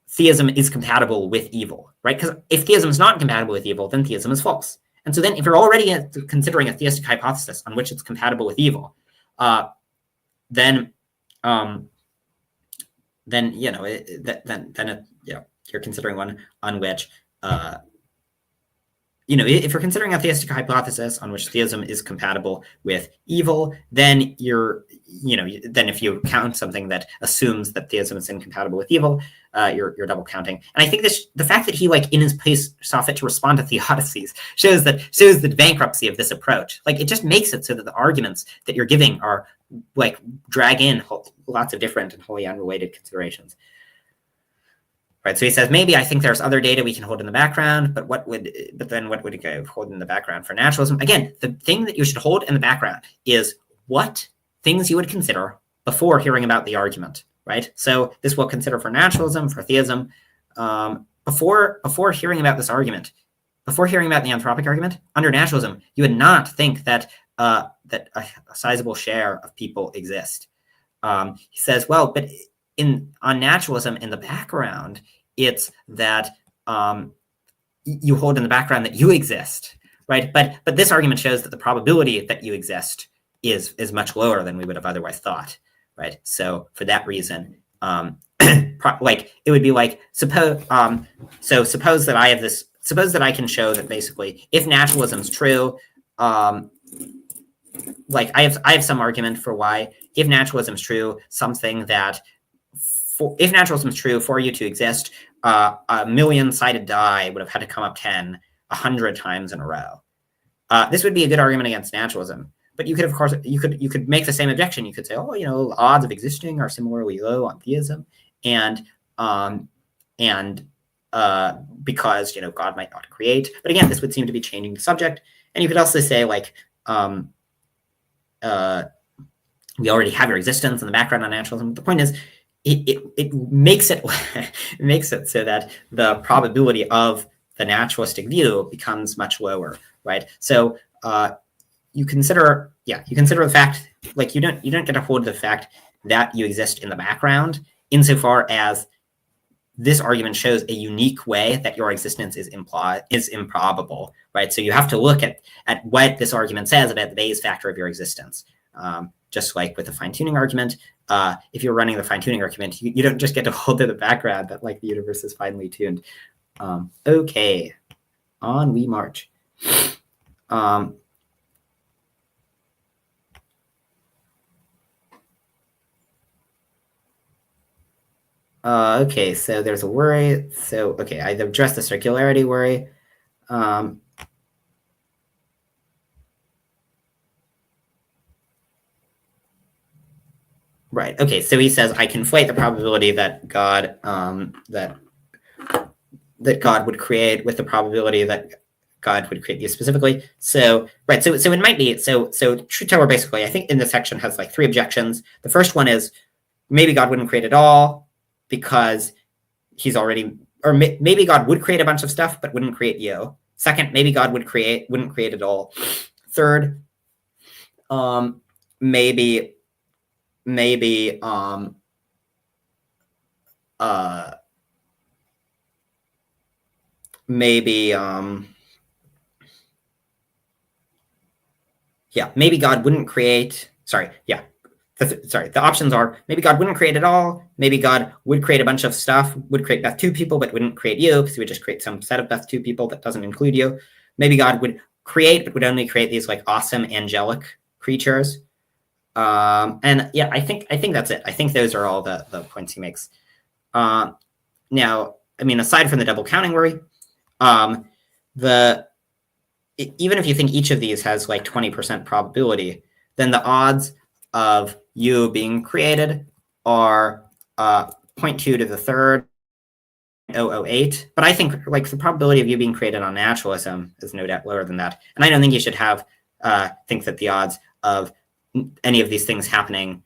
theism is compatible with evil, right? Because if theism is not compatible with evil, then theism is false. And so then if you're already considering a theistic hypothesis on which it's compatible with evil, then you know, you're considering one on which you know, if you're considering a theistic hypothesis on which theism is compatible with evil, then then if you count something that assumes that theism is incompatible with evil, you're double counting. And I think the fact that he, like, in his piece saw fit to respond to theodicies shows the bankruptcy of this approach. Like, it just makes it so that the arguments that you're giving are like drag in lots of different and wholly unrelated considerations. Right, so he says, maybe I think there's other data we can hold in the background, but then what would it hold in the background for naturalism? Again, the thing that you should hold in the background is what things you would consider before hearing about the argument, right? So this will consider for naturalism, for theism, before hearing about this argument, before hearing about the anthropic argument, under naturalism, you would not think that that a sizable share of people exist. He says, well, but on naturalism in the background, it's that you hold in the background that you exist, right? But this argument shows that the probability that you exist is much lower than we would have otherwise thought, right? So for that reason, like, it would be like, suppose that I have this, suppose that I can show that basically if naturalism is true, like I have some argument for why, if naturalism is true, something that if naturalism is true, for you to exist, a million-sided die would have had to come up 100 times in a row. this would be a good argument against naturalism. But you could, of course, you could make the same objection. You could say, oh, odds of existing are similarly low on theism, and because God might not create. But again, this would seem to be changing the subject. And you could also say like, we already have your existence in the background on naturalism. The point is, it makes it makes it so that the probability of the naturalistic view becomes much lower, right? So you consider the fact, like you don't get to hold the fact that you exist in the background insofar as this argument shows a unique way that your existence is improbable, right? So you have to look at what this argument says about the Bayes factor of your existence. Just like with the fine-tuning argument, if you're running the fine-tuning argument, you don't just get to hold to the background that like the universe is finely tuned. Okay, on we march. Okay, so there's a worry. So, okay, I've addressed the circularity worry. Right. Okay, so he says I conflate the probability that God that God would create with the probability that God would create you specifically. So right. So it might be so truth teller basically, I think in this section has like 3 objections. The first one is maybe God wouldn't create at all because he's already, or maybe God would create a bunch of stuff but wouldn't create you. Second, maybe God wouldn't create at all. Third, maybe maybe God wouldn't create. The options are maybe God wouldn't create at all. Maybe God would create a bunch of stuff, would create Beth2 people, but wouldn't create you because he would just create some set of Beth2 people that doesn't include you. Maybe God would create, but would only create these like awesome angelic creatures. And yeah, I think that's it. I think those are all the points he makes. Now, I mean, aside from the double counting worry, even if you think each of these has like 20% probability, then the odds of you being created are 0.2 to the third, 0.008. But I think like the probability of you being created on naturalism is no doubt lower than that. And I don't think you should have think that the odds of any of these things happening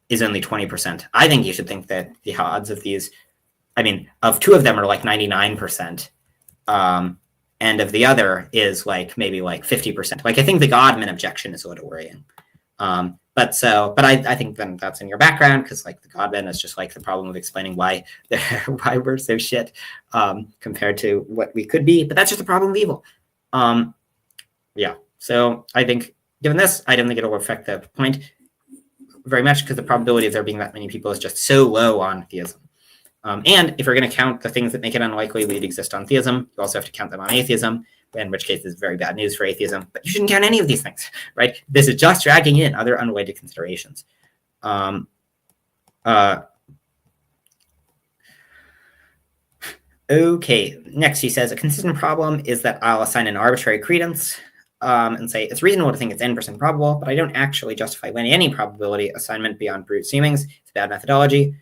is only 20%. I think you should think that the odds of these, I mean, of 2 of them are like 99%. And of the other is like maybe like 50%. Like I think the Godman objection is a little worrying. But I think then that's in your background because like the Godman is just like the problem of explaining why we're so shit compared to what we could be. But that's just the problem of evil. Yeah. So I think given this, I don't think it'll affect the point very much because the probability of there being that many people is just so low on theism. And if you're going to count the things that make it unlikely we'd exist on theism, you also have to count them on atheism, in which case it's very bad news for atheism. But you shouldn't count any of these things, right? This is just dragging in other unrelated considerations. Okay, next he says, a consistent problem is that I'll assign an arbitrary credence and say it's reasonable to think it's n% probable, but I don't actually justify any probability assignment beyond brute seemings. It's a bad methodology.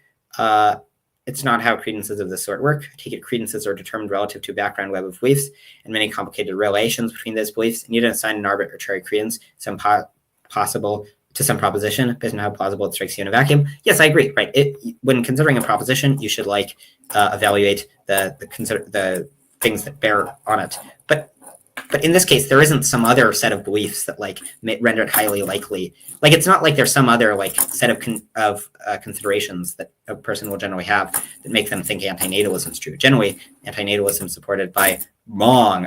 It's not how credences of this sort work. I take it credences are determined relative to a background web of beliefs and many complicated relations between those beliefs, and you don't assign an arbitrary credence possible to some proposition based on how plausible it strikes you in a vacuum. Yes, I agree. Right. When considering a proposition, you should like evaluate the things that bear on it. But in this case, there isn't some other set of beliefs that like render it highly likely. Like it's not like there's some other like set of considerations that a person will generally have that make them think antinatalism is true. Generally, antinatalism is supported by wrong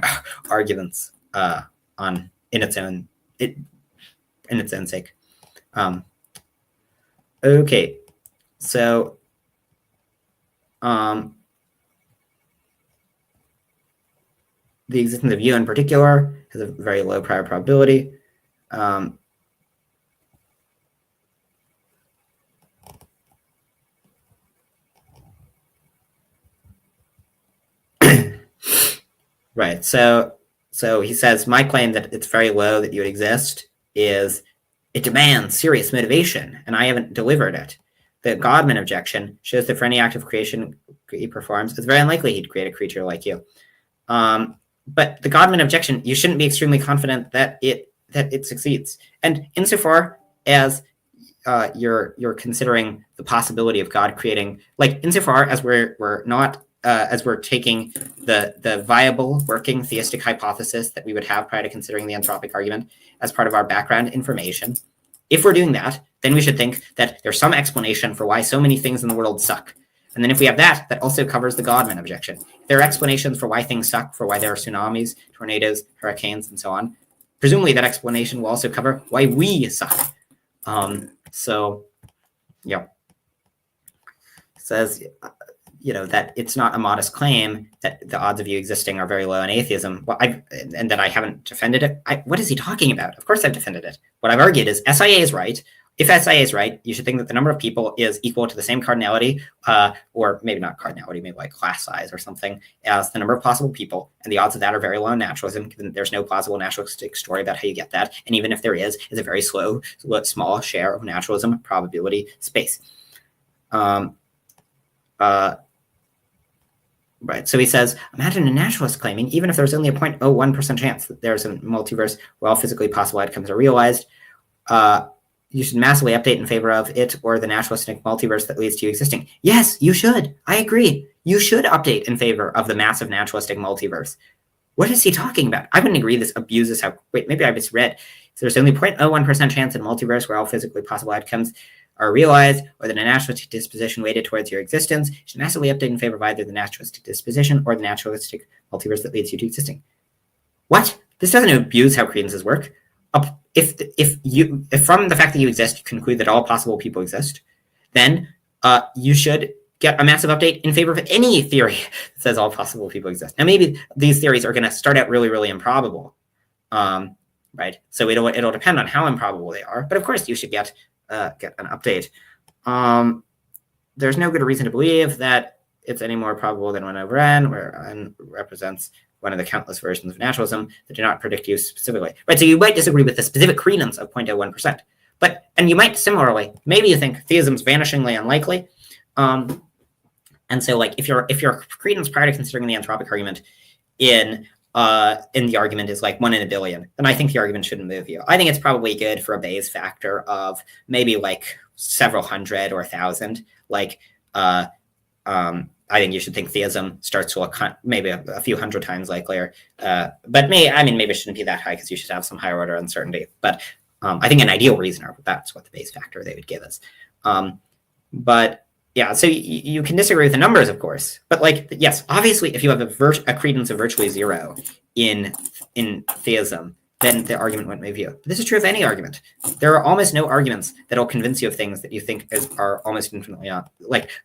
arguments in its own sake. Okay, so the existence of you in particular has a very low prior probability. Right. So So he says, my claim that it's very low that you would exist is it demands serious motivation, and I haven't delivered it. The Godman objection shows that for any act of creation he performs, it's very unlikely he'd create a creature like you. But the Godman objection, you shouldn't be extremely confident that it succeeds. And insofar as you're considering the possibility of God creating, like insofar as we're not as we're taking the viable working theistic hypothesis that we would have prior to considering the anthropic argument as part of our background information, if we're doing that, then we should think that there's some explanation for why so many things in the world suck. And then if we have that, that also covers the Godman objection. There are explanations for why things suck, for why there are tsunamis, tornadoes, hurricanes, and so on. Presumably that explanation will also cover why we suck. So, yeah. It says, that it's not a modest claim that the odds of you existing are very low in atheism. Well, and that I haven't defended it. What is he talking about? Of course I've defended it. What I've argued is SIA is right. If SIA is right, you should think that the number of people is equal to the same cardinality, or maybe not cardinality, maybe like class size or something, as the number of possible people. And the odds of that are very low in naturalism, given that there's no plausible naturalistic story about how you get that. And even if there is, it's a very small share of naturalism probability space. Right. So he says, imagine a naturalist claiming, even if there's only a 0.01% chance that there's a multiverse where all physically possible outcomes are realized, you should massively update in favor of it or the naturalistic multiverse that leads to you existing. Yes, you should. I agree. You should update in favor of the massive naturalistic multiverse. What is he talking about? I wouldn't agree this abuses how... Wait, maybe I misread. So there's only 0.01% chance in a multiverse where all physically possible outcomes are realized, or that a naturalistic disposition weighted towards your existence. You should massively update in favor of either the naturalistic disposition or the naturalistic multiverse that leads you to existing. What? This doesn't abuse how credences work. If from the fact that you exist, you conclude that all possible people exist, then you should get a massive update in favor of any theory that says all possible people exist. Now, maybe these theories are going to start out really, really improbable, right? So it'll depend on how improbable they are. But of course, you should get an update. There's no good reason to believe that it's any more probable than 1 over n, where n represents one of the countless versions of naturalism that do not predict you specifically. Right, so you might disagree with the specific credence of 0.01%. And you might similarly, maybe you think theism's vanishingly unlikely. And so like if your credence prior to considering the anthropic argument in the argument is like 1 in a billion, then I think the argument shouldn't move you. I think it's probably good for a Bayes factor of maybe like several hundred or 1,000. I think you should think theism starts to look maybe a few hundred times likelier. But maybe it shouldn't be that high because you should have some higher order uncertainty. But I think an ideal reasoner, that's what the Bayes factor they would give us. But yeah, so you can disagree with the numbers, of course. But like, yes, obviously, if you have a credence of virtually 0 in theism, then the argument wouldn't move you. But this is true of any argument. There are almost no arguments that will convince you of things that you think are almost infinitely are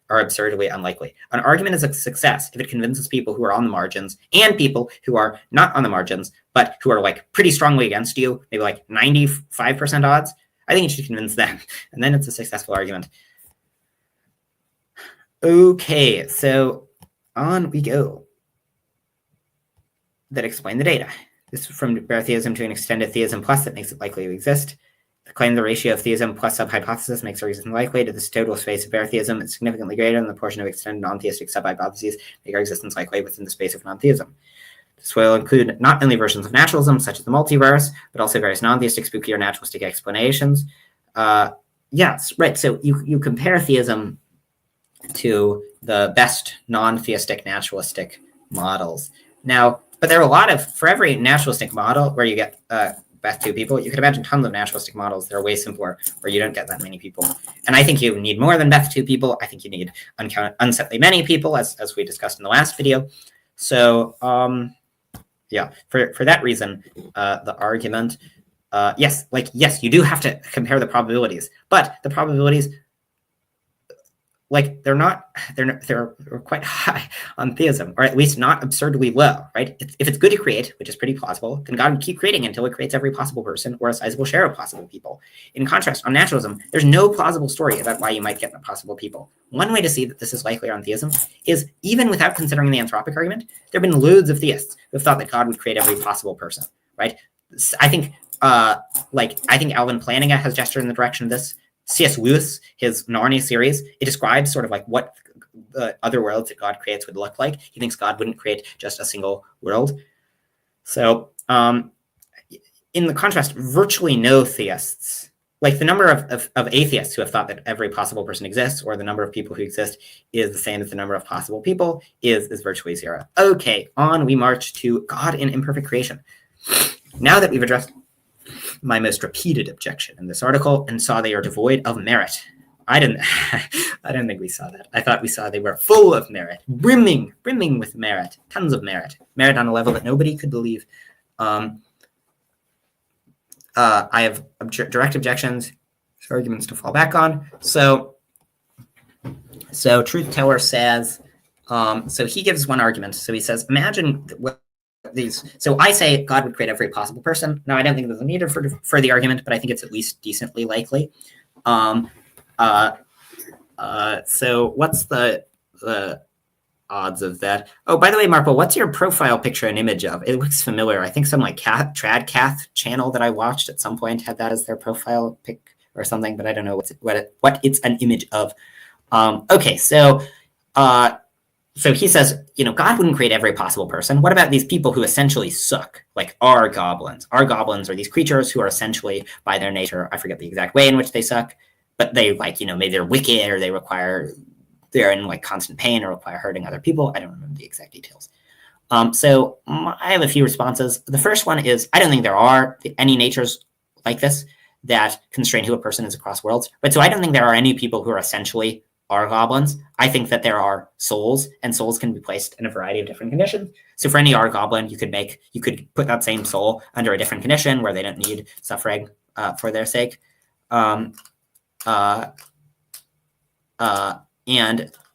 absurdly unlikely. An argument is a success if it convinces people who are on the margins and people who are not on the margins, but who are like pretty strongly against you, maybe like 95% odds. I think you should convince them, and then it's a successful argument. Okay, so on we go. That explain the data. This is from bare theism to an extended theism plus that makes it likely to exist. The claim the ratio of theism plus sub-hypothesis makes our existence likely to this total space of bare theism is significantly greater than the portion of extended non-theistic sub-hypotheses make our existence likely within the space of non-theism. This will include not only versions of naturalism, such as the multiverse, but also various non-theistic, spooky, or naturalistic explanations. Yes, right, so you compare theism to the best non-theistic naturalistic models. Now, but there are a lot of, for every naturalistic model where you get best 2 people, you could imagine tons of naturalistic models that are way simpler where you don't get that many people. And I think you need more than best 2 people. I think you need unsettly many people, as we discussed in the last video. So yeah, for that reason, the argument, yes, you do have to compare the probabilities, but the probabilities, like they're quite high on theism, or at least not absurdly low, right? If it's good to create, which is pretty plausible, then God would keep creating until it creates every possible person or a sizable share of possible people. In contrast, on naturalism, there's no plausible story about why you might get possible people. One way to see that this is likely on theism is, even without considering the anthropic argument, there have been loads of theists who have thought that God would create every possible person, right? I think Alvin Plantinga has gestured in the direction of this. C.S. Lewis, his Narnia series, it describes sort of like what the other worlds that God creates would look like. He thinks God wouldn't create just a single world. So in the contrast, virtually no theists, like the number of atheists who have thought that every possible person exists, or the number of people who exist is the same as the number of possible people, is virtually zero. Okay, on we march to God in imperfect creation. Now that we've addressed my most repeated objection in this article and saw they are devoid of merit. I didn't think we saw that. I thought we saw they were full of merit, brimming with merit, tons of merit on a level that nobody could believe. I have direct objections, arguments to fall back on. So Truth Teller says, so he gives one argument. So he says, imagine what these. So I say God would create every possible person. Now, I don't think there's a need for the argument, but I think it's at least decently likely. So what's the odds of that? Oh, by the way, Marple, what's your profile picture an image of? It looks familiar. I think some like Tradcath channel that I watched at some point had that as their profile pic or something, but I don't know what it's an image of. Okay, so he says, God wouldn't create every possible person. What about these people who essentially suck, like our goblins? Our goblins are these creatures who are essentially, by their nature, I forget the exact way in which they suck, but they maybe they're wicked, or they're in like constant pain or require hurting other people. I don't remember the exact details. So I have a few responses. The first one is, I don't think there are any natures like this that constrain who a person is across worlds. But so I don't think there are any people who are essentially are goblins. I think that there are souls, and souls can be placed in a variety of different conditions. So for any R goblin, you could put that same soul under a different condition where they don't need suffering for their sake. And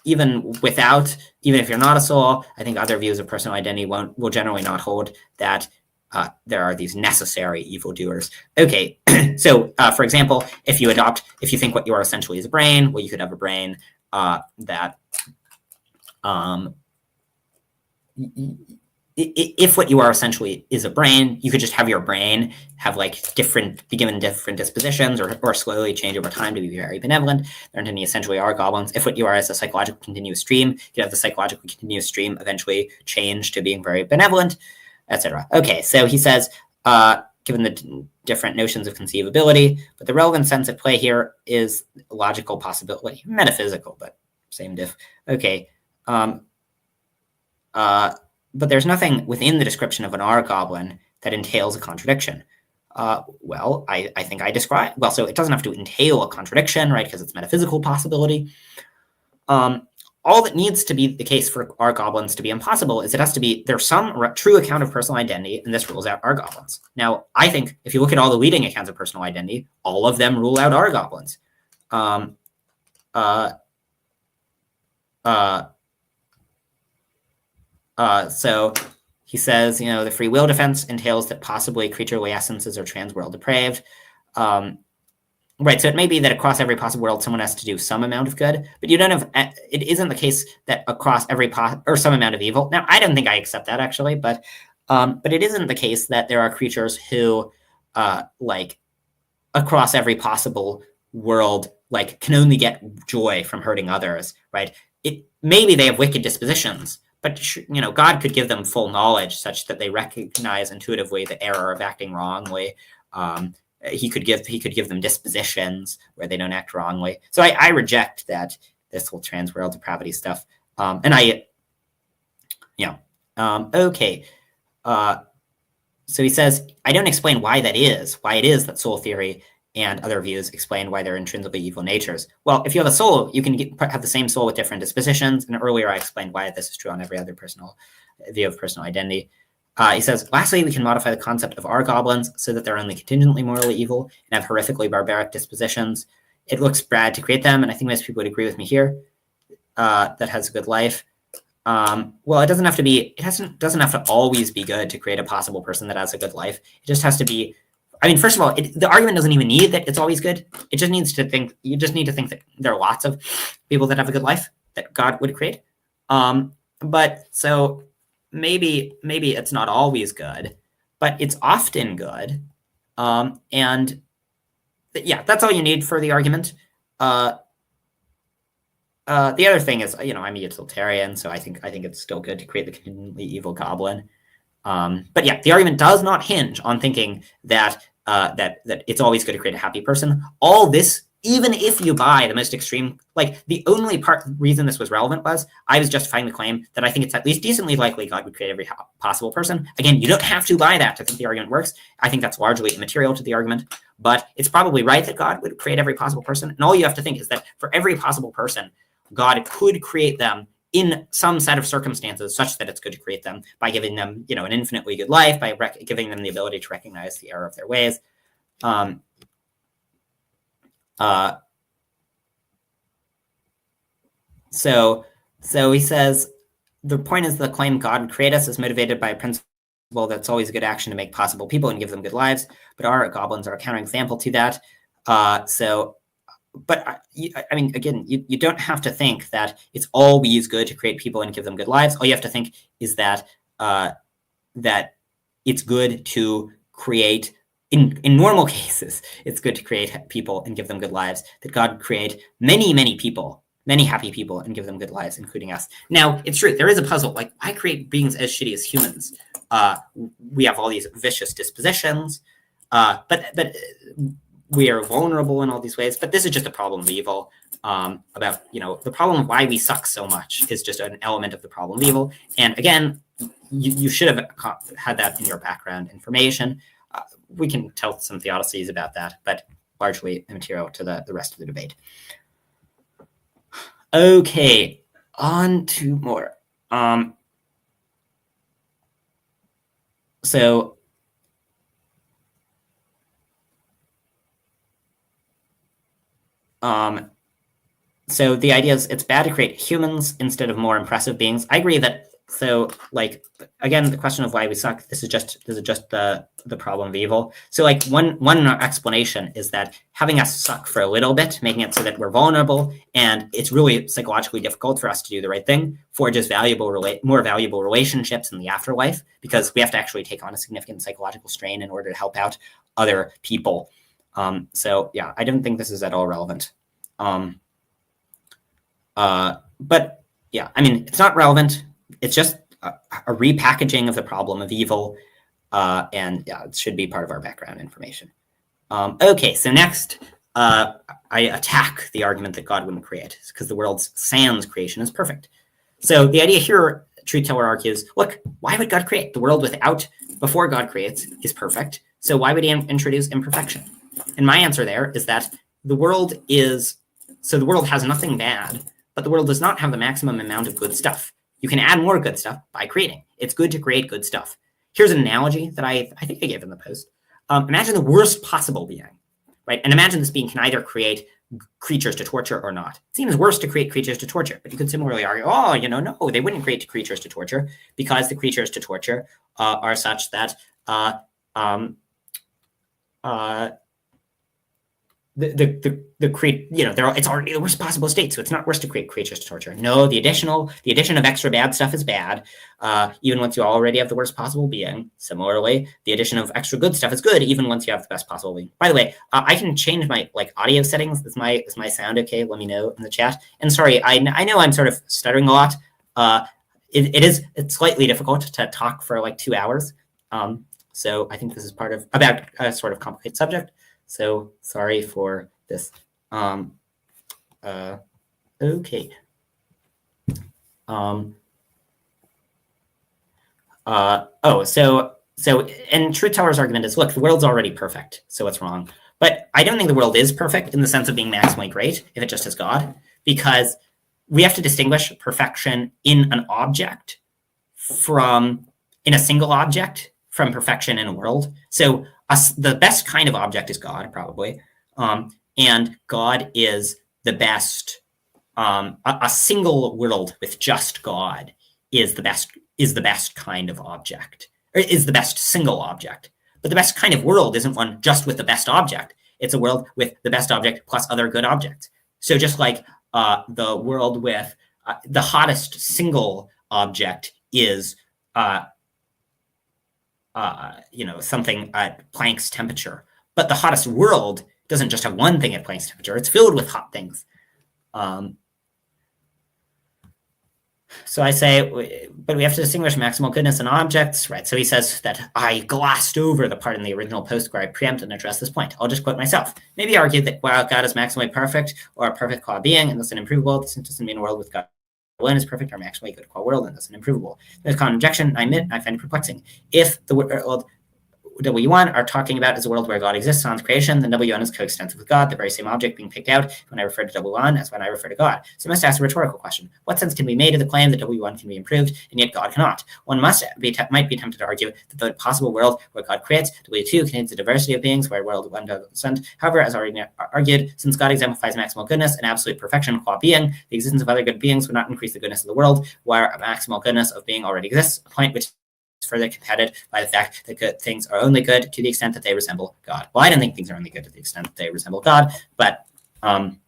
even if you're not a soul, I think other views of personal identity will generally not hold that there are these necessary evildoers. Okay, so for example, if you think what you are essentially is a brain, well, you could have a brain that if what you are essentially is a brain, you could just have your brain have be given different dispositions or slowly change over time to be very benevolent. There aren't any essentially are goblins. If what you are is a psychological continuous stream, you have the psychological continuous stream eventually change to being very benevolent, etc. Okay, so he says, given the different notions of conceivability, but the relevant sense at play here is logical possibility, metaphysical, but same diff. Okay, but there's nothing within the description of an R goblin that entails a contradiction. Well, I think I describe, well, so it doesn't have to entail a contradiction, right, because it's metaphysical possibility. All that needs to be the case for R goblins to be impossible is it has to be, there's some true account of personal identity, and this rules out R goblins. Now, I think if you look at all the leading accounts of personal identity, all of them rule out R goblins. So he says, the free will defense entails that possibly creaturely essences are trans-world depraved. Right, so it may be that across every possible world, someone has to do some amount of good, but it isn't the case that across or some amount of evil. Now, I don't think I accept that actually, but it isn't the case that there are creatures who, across every possible world, can only get joy from hurting others, right? Maybe they have wicked dispositions, but God could give them full knowledge such that they recognize intuitively the error of acting wrongly. He could give them dispositions where they don't act wrongly. So I reject that this whole trans-world depravity stuff. Okay. So he says, I don't explain why it is that soul theory and other views explain why they're intrinsically evil natures. Well, if you have a soul, you can have the same soul with different dispositions. And earlier I explained why this is true on every other view of personal identity. He says, lastly, we can modify the concept of R goblins so that they're only contingently morally evil and have horrifically barbaric dispositions. It looks bad to create them, and I think most people would agree with me here. that has a good life. Well, it doesn't have to be. Doesn't have to always be good to create a possible person that has a good life. It just has to be. I mean, first of all, the argument doesn't even need that it's always good. It just needs to think. You just need to think that there are lots of people that have a good life that God would create. But so maybe it's not always good, but it's often good. And yeah, that's all you need for the argument. The other thing is, I'm a utilitarian, so I think it's still good to create the conveniently evil goblin. But yeah, the argument does not hinge on thinking that that it's always good to create a happy person. All this, even if you buy the most extreme, like the only reason this was relevant was I was justifying the claim that I think it's at least decently likely God would create every possible person. Again, you don't have to buy that to think the argument works. I think that's largely immaterial to the argument, but it's probably right that God would create every possible person. And all you have to think is that for every possible person, God could create them in some set of circumstances such that it's good to create them by giving them, an infinitely good life, by giving them the ability to recognize the error of their ways. So he says, the point is the claim God would create us is motivated by a principle that's always a good action to make possible people and give them good lives, but our goblins are a counterexample to that. But I mean, again, you don't have to think that it's always good to create people and give them good lives. All you have to think is that that it's good to create, in normal cases, it's good to create people and give them good lives, that God would create many people, many happy people, and give them good lives, including us. Now, it's true, there is a puzzle. Like, why create beings as shitty as humans? We have all these vicious dispositions, but we are vulnerable in all these ways, but this is just a problem of evil. About, the problem of why we suck so much is just an element of the problem of evil. And again, you should have had that in your background information. We can tell some theodicies about that, but largely immaterial to the rest of the debate. Okay, on to more. So the idea is it's bad to create humans instead of more impressive beings. I agree that. So, like, again, the question of why we suck. This is just the problem of evil. So, like, one explanation is that having us suck for a little bit, making it so that we're vulnerable, and it's really psychologically difficult for us to do the right thing, forges more valuable relationships in the afterlife, because we have to actually take on a significant psychological strain in order to help out other people. So yeah, I don't think this is at all relevant. But yeah, I mean, it's not relevant. It's just a repackaging of the problem of evil. And yeah, it should be part of our background information. Okay, so next, I attack the argument that God wouldn't create, because the world's sans creation is perfect. So the idea here, Truth Teller argues, look, why would God create? The world before God creates is perfect. So why would he introduce imperfection? And my answer there is that the world has nothing bad, but the world does not have the maximum amount of good stuff. You can add more good stuff by creating. It's good to create good stuff. Here's an analogy that I think I gave in the post. Imagine the worst possible being, right? And imagine this being can either create creatures to torture or not. It seems worse to create creatures to torture, but you could similarly argue, no, they wouldn't create creatures to torture, because the creatures to torture are such that it's already the worst possible state, so it's not worse to create creatures to torture. No, the addition of extra bad stuff is bad, even once you already have the worst possible being. Similarly, the addition of extra good stuff is good, even once you have the best possible being. By the way, I can change my audio settings. Is my sound okay? Let me know in the chat. And sorry, I know I'm sort of stuttering a lot. It's slightly difficult to talk for 2 hours. So I think this is about a sort of complicated subject. So sorry for this. Okay. And Truth Teller's argument is, look, the world's already perfect, so what's wrong? But I don't think the world is perfect in the sense of being maximally great if it just has God, because we have to distinguish perfection in an object in a single object from perfection in a world. So the best kind of object is God, probably. And God is the best a single world with just God is the best kind of object, or is the best single object. But the best kind of world isn't one just with the best object. It's a world with the best object plus other good objects. So just like the world with the hottest single object is something at Planck's temperature, but the hottest world doesn't just have one thing at Planck's temperature. It's filled with hot things. So I say, but we have to distinguish maximal goodness and objects, right? So he says that I glossed over the part in the original post where I preempt and address this point. I'll just quote myself. Maybe argue that while God is maximally perfect or a perfect qua being and thus an improvable, this doesn't mean a world with God alone is perfect or maximally good qua world and thus an improvable. There's a common objection, I admit, I find it perplexing. If the world W1 are talking about is a world where God exists on creation, then W1 is coextensive with God, the very same object being picked out when I refer to W1 as when I refer to God. So I must ask a rhetorical question. What sense can be made of the claim that W1 can be improved and yet God cannot? One might be tempted to argue that the possible world where God creates, W2 contains a diversity of beings where world 1 doesn't. However, as already argued, since God exemplifies maximal goodness and absolute perfection qua being, the existence of other good beings would not increase the goodness of the world, where a maximal goodness of being already exists, a point which further compounded by the fact that good things are only good to the extent that they resemble God. Well, I don't think things are only good to the extent that they resemble God, but Nabi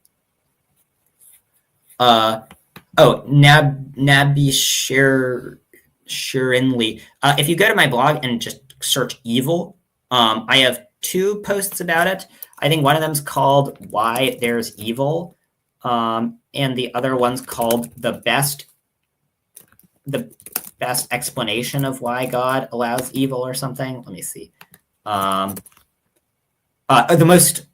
Shirinli. If you go to my blog and just search evil, I have 2 posts about it. I think one of them is called Why There's Evil, and the other one's called The Best explanation of why God allows evil or something. Let me see. The most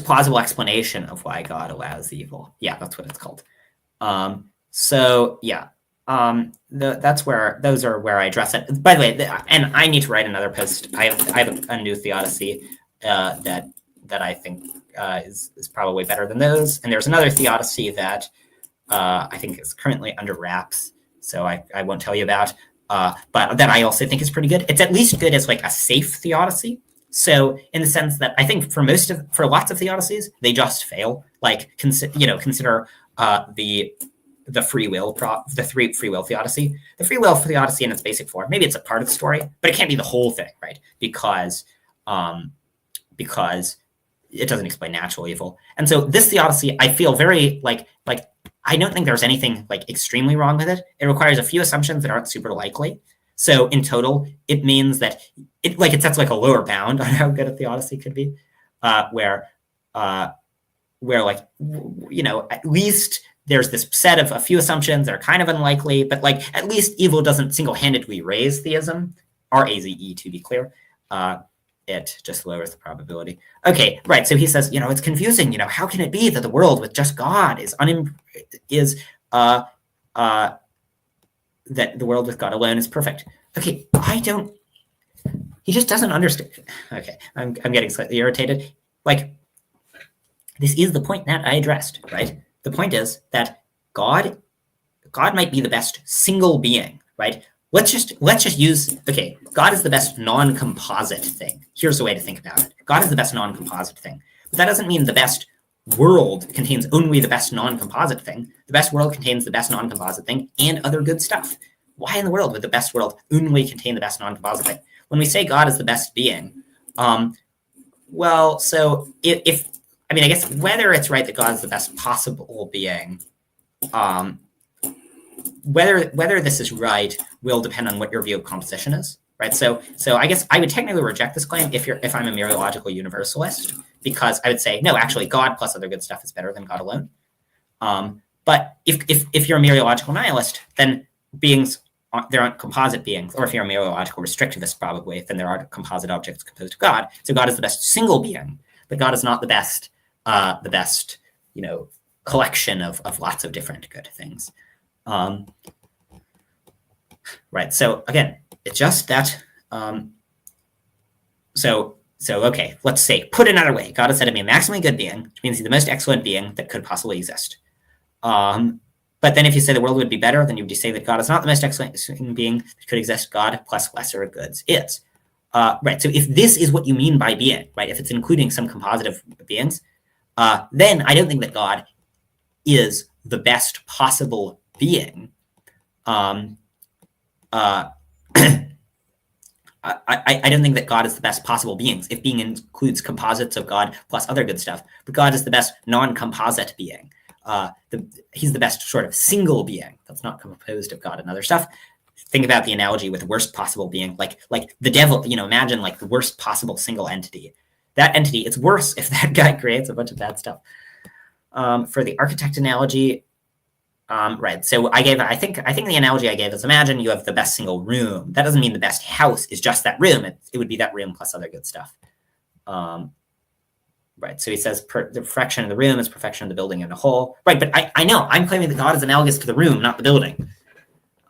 plausible explanation of why God allows evil. Yeah, that's what it's called. So yeah, that's where those are where I address it. By the way, and I need to write another post. I have a new theodicy that I think is probably better than those. And there's another theodicy that I think is currently under wraps, so I won't tell you about, but that I also think is pretty good. It's at least good as like a safe theodicy. So in the sense that I think for lots of theodicies, they just fail. Like consider the free will free will theodicy. The free will theodicy in its basic form, maybe it's a part of the story, but it can't be the whole thing, right? Because it doesn't explain natural evil. And so this theodicy, I feel very like I don't think there's anything like extremely wrong with it. It requires a few assumptions that aren't super likely. So in total, it means that it sets like a lower bound on how good a theodicy could be, where like, at least there's this set of a few assumptions that are kind of unlikely, but like at least evil doesn't single-handedly raise theism, R-A-Z-E to be clear. It just lowers the probability. Okay, right. So he says, it's confusing. How can it be that the world with just God that the world with God alone is perfect? Okay, he just doesn't understand. Okay, I'm getting slightly irritated. Like, this is the point that I addressed, right? The point is that God might be the best single being, right? Let's just use, okay, God is the best non-composite thing. Here's the way to think about it. God is the best non-composite thing. But that doesn't mean the best world contains only the best non-composite thing. The best world contains the best non-composite thing and other good stuff. Why in the world would the best world only contain the best non-composite thing? When we say God is the best being, so I guess whether it's right that God is the best possible being, whether this is right will depend on what your view of composition is, right? So I guess I would technically reject this claim if I'm a mereological universalist, because I would say, no, actually God plus other good stuff is better than God alone. But if you're a mereological nihilist, then beings, there aren't composite beings, or if you're a mereological restrictivist, probably, then there are composite objects composed of God. So God is the best single being, but God is not the best collection of lots of different good things. Right. So again, it's just that. Okay, let's say, put another way, God is said to be a maximally good being, which means he's the most excellent being that could possibly exist. But then if you say the world would be better, then you would say that God is not the most excellent being that could exist. God plus lesser goods is. Right. So if this is what you mean by being, right, if it's including some composite of beings, then I don't think that God is the best possible being. I don't think that God is the best possible beings if being includes composites of God plus other good stuff. But God is the best non-composite being. He's the best sort of single being that's not composed of God and other stuff. Think about the analogy with worst possible being, like the devil. Imagine like the worst possible single entity. That entity, it's worse if that guy creates a bunch of bad stuff. For the architect analogy, right. So I think the analogy I gave is, imagine you have the best single room. That doesn't mean the best house is just that room. It would be that room plus other good stuff. Right. So he says the perfection of the room is perfection of the building in a whole. Right. But I know I'm claiming that God is analogous to the room, not the building.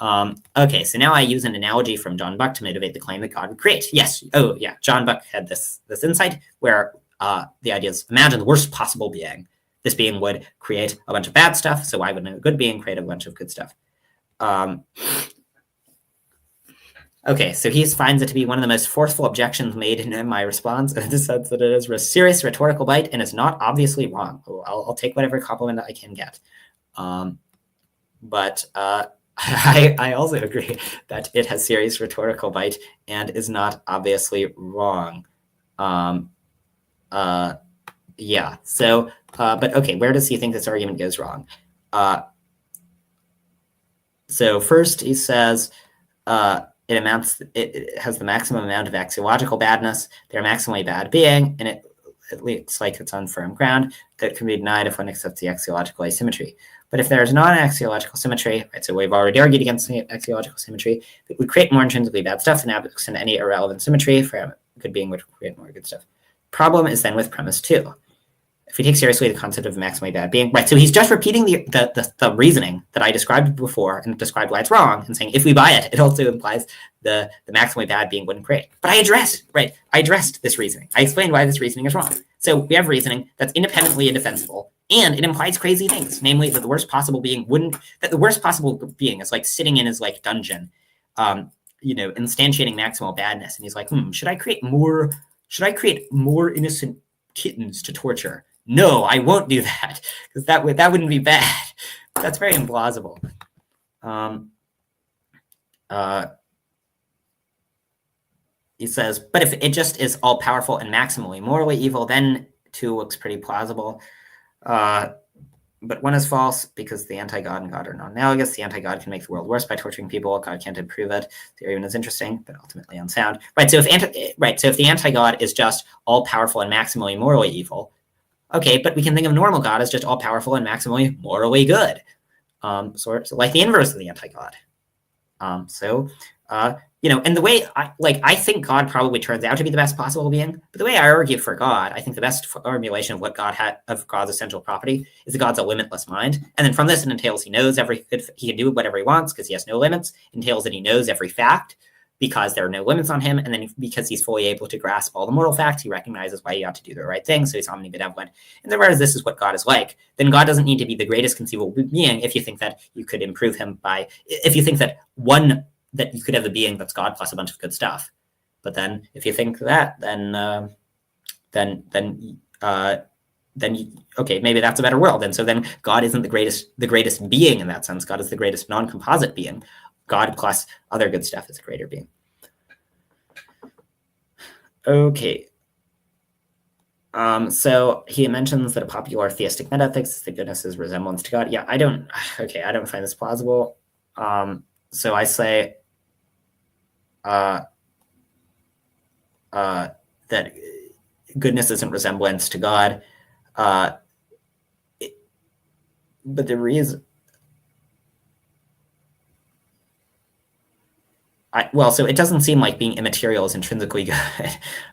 Okay. So now I use an analogy from John Buck to motivate the claim that God would create. Yes. Oh, yeah. John Buck had this insight where the idea is, imagine the worst possible being. This being would create a bunch of bad stuff, so why wouldn't a good being create a bunch of good stuff? Okay, so he finds it to be one of the most forceful objections made in my response, in the sense that it is a serious rhetorical bite and is not obviously wrong. I'll take whatever compliment I can get. But I also agree that it has serious rhetorical bite and is not obviously wrong. Yeah, so, but okay, where does he think this argument goes wrong? So first he says it has the maximum amount of axiological badness. They're maximally bad being, and it looks like it's on firm ground that can be denied if one accepts the axiological asymmetry. But if there's non-axiological symmetry, right, so we've already argued against the axiological symmetry, it would create more intrinsically bad stuff than absent any irrelevant symmetry for a good being would create more good stuff. Problem is then with premise 2. If we take seriously the concept of maximally bad being, right, so he's just repeating the reasoning that I described before and described why it's wrong, and saying if we buy it, it also implies the maximally bad being wouldn't create. But I addressed this reasoning. I explained why this reasoning is wrong. So we have reasoning that's independently indefensible, and it implies crazy things, namely that the worst possible being is like sitting in his like dungeon, instantiating maximal badness. And he's like, should I create more innocent kittens to torture? No, I won't do that, because that wouldn't be bad. That's very implausible. He says, but if it just is all powerful and maximally morally evil, then 2 looks pretty plausible. But 1 is false because the anti-God and God are non-analogous. The anti-God can make the world worse by torturing people. God can't improve it. The argument is interesting, but ultimately unsound. Right. So if the anti-God is just all powerful and maximally morally evil, okay, but we can think of normal God as just all powerful and maximally morally good. So like the inverse of the anti-God. And the way I think God probably turns out to be the best possible being, but the way I argue for God, I think the best formulation of what God had of God's essential property is that God's a limitless mind. And then from this, it entails he knows he can do whatever he wants because he has no limits. It entails that he knows every fact because there are no limits on him. And then because he's fully able to grasp all the moral facts, he recognizes why he ought to do the right thing. So he's omnibenevolent. And whereas this is what God is like, then God doesn't need to be the greatest conceivable being if you think that you could improve him if you think that you could have a being that's God plus a bunch of good stuff. But then if you think that, then okay, maybe that's a better world. And so then God isn't the greatest being in that sense. God is the greatest non-composite being. God plus other good stuff is a greater being. Okay. So he mentions that a popular theistic metaethics is that goodness is resemblance to God. Yeah, I don't find this plausible. So I say that goodness isn't resemblance to God. But the reason, so it doesn't seem like being immaterial is intrinsically good,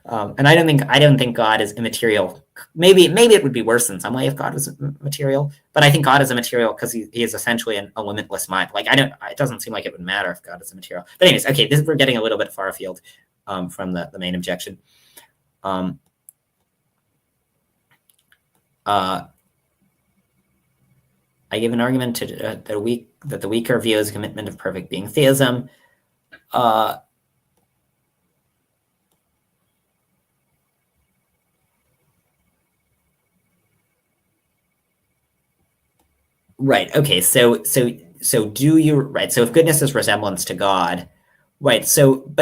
and I don't think God is immaterial. Maybe it would be worse in some way if God was material, but I think God is immaterial because he is essentially a limitless mind. It doesn't seem like it would matter if God is immaterial. But anyways, okay, we're getting a little bit far afield from the main objection. I give an argument to that the weaker view is a commitment of perfect being theism. Right. Okay. So do you, right? So if goodness is resemblance to God, right? So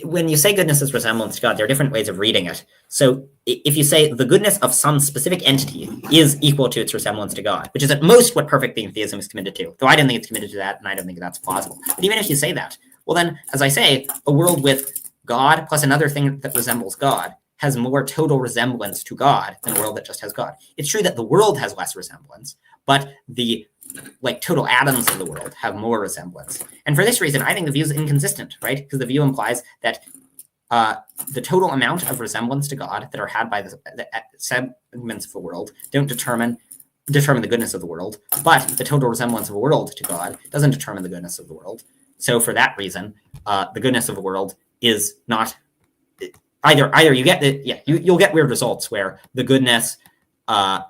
when you say goodness is resemblance to God, there are different ways of reading it. So if you say the goodness of some specific entity is equal to its resemblance to God, which is at most what perfect being theism is committed to, though I don't think it's committed to that, and I don't think that's plausible. But even if you say that, well then, as I say, a world with God plus another thing that resembles God has more total resemblance to God than a world that just has God. It's true that the world has less resemblance, but the total atoms of the world have more resemblance. And for this reason, I think the view is inconsistent, right? Because the view implies that the total amount of resemblance to God that are had by the segments of the world don't determine the goodness of the world, but the total resemblance of a world to God doesn't determine the goodness of the world. So for that reason, the goodness of the world is not either you get you'll get weird results where the goodness of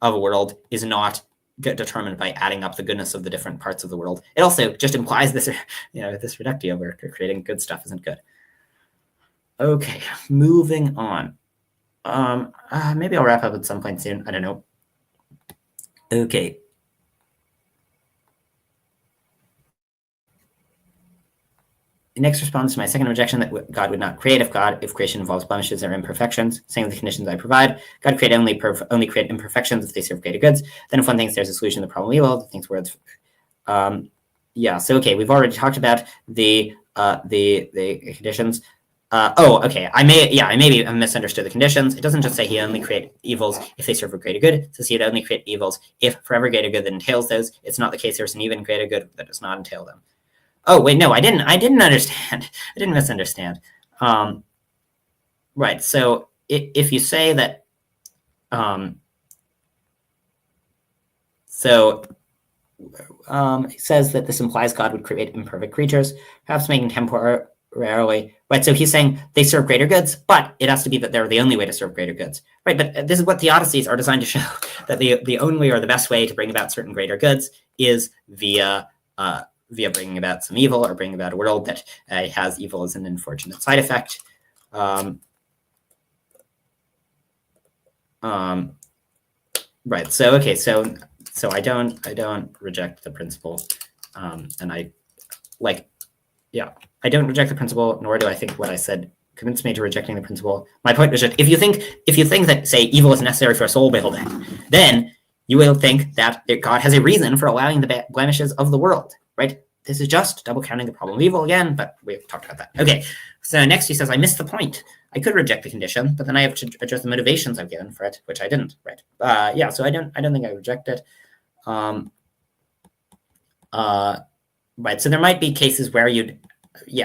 a world is not determined by adding up the goodness of the different parts of the world. It also just implies this, this reductio where creating good stuff isn't good. Okay, moving on. Maybe I'll wrap up at some point soon. I don't know. Okay. The next response to my second objection that God would not create if creation involves blemishes or imperfections, saying the conditions I provide, God create only create imperfections if they serve greater goods. Then if one thinks there's a solution to the problem of evil, thinks words. So okay, we've already talked about the conditions. Okay. I maybe misunderstood the conditions. It doesn't just say he only create evils if they serve a greater good. It says he'd only create evils if for every greater good that entails those. It's not the case there's an even greater good that does not entail them. Oh wait, no, I didn't understand. I didn't misunderstand. Right. So if you say that, it says that this implies God would create imperfect creatures, perhaps making temporarily. Right. So he's saying they serve greater goods, but it has to be that they're the only way to serve greater goods. Right. But this is what theodicies are designed to show, that the only or the best way to bring about certain greater goods is via bringing about some evil or bringing about a world that has evil as an unfortunate side effect. Right. So okay. So I don't reject the principle, and I don't reject the principle, nor do I think what I said convinced me to rejecting the principle. My point was that if you think that, say, evil is necessary for soul building, then you will think that God has a reason for allowing the blemishes of the world, right? This is just double counting the problem of evil again, but we've talked about that. Okay, so next he says, I missed the point. I could reject the condition, but then I have to address the motivations I've given for it, which I didn't, right? So I don't think I reject it. Right, so there might be cases where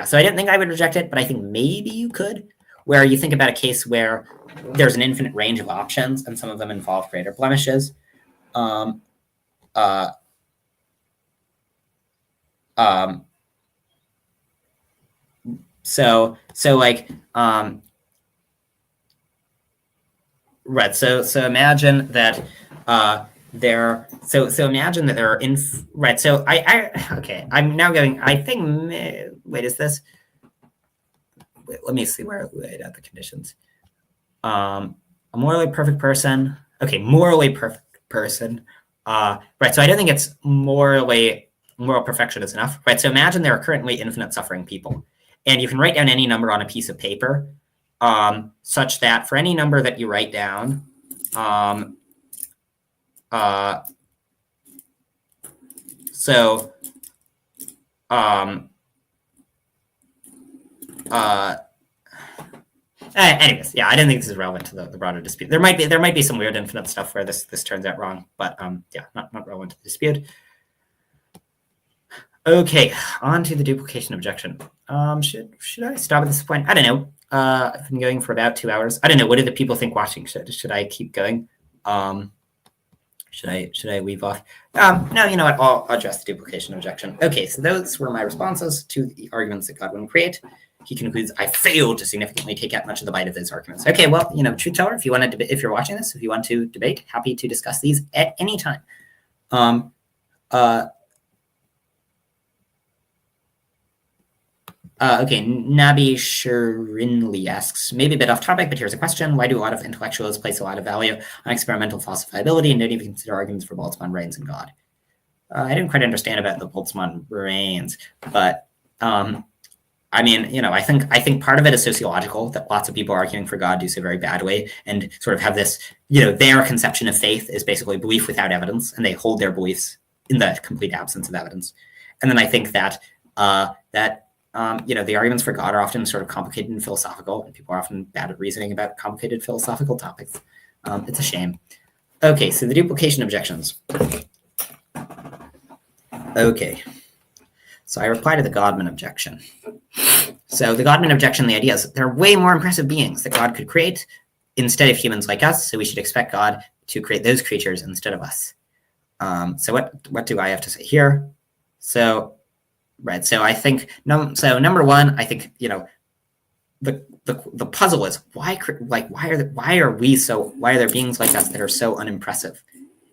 so I didn't think I would reject it, but I think maybe you could, where you think about a case where there's an infinite range of options and some of them involve greater blemishes. Right. So imagine that imagine that there are right. So I'm now going. I think. Wait, is this? Wait, let me see where I laid out the conditions. A morally perfect person. Okay, morally perfect person. Right. So I don't think it's moral perfection is enough. Right. So imagine there are currently infinite suffering people, and you can write down any number on a piece of paper, such that for any number that you write down, anyways, I didn't think this is relevant to the broader dispute. There might be some weird infinite stuff where this turns out wrong, but not relevant to the dispute. Okay, on to the duplication objection. Should I stop at this point? I don't know. I've been going for about 2 hours. I don't know. What do the people think watching? Should I keep going? Should I leave off? No, you know what? I'll address the duplication objection. Okay, so those were my responses to the arguments that God wouldn't create. He concludes, I failed to significantly take out much of the bite of those arguments. Okay, well, truth teller, if you want to debate, if you're watching this, if you want to debate, happy to discuss these at any time. Okay, Nabi Shirinli asks, maybe a bit off topic, but here's a question. Why do a lot of intellectuals place a lot of value on experimental falsifiability and don't even consider arguments for Boltzmann brains and God? I didn't quite understand about the Boltzmann brains, but I mean, I think part of it is sociological, that lots of people arguing for God do so very badly and sort of have this, their conception of faith is basically belief without evidence, and they hold their beliefs in the complete absence of evidence. And then I think that the arguments for God are often sort of complicated and philosophical, and people are often bad at reasoning about complicated philosophical topics. It's a shame. Okay, so the duplication objections. Okay, so I reply to the Godman objection. So the Godman objection, the idea is there are way more impressive beings that God could create instead of humans like us, so we should expect God to create those creatures instead of us. So what do I have to say here? So I think number one, I think the puzzle is why are there beings like us that are so unimpressive?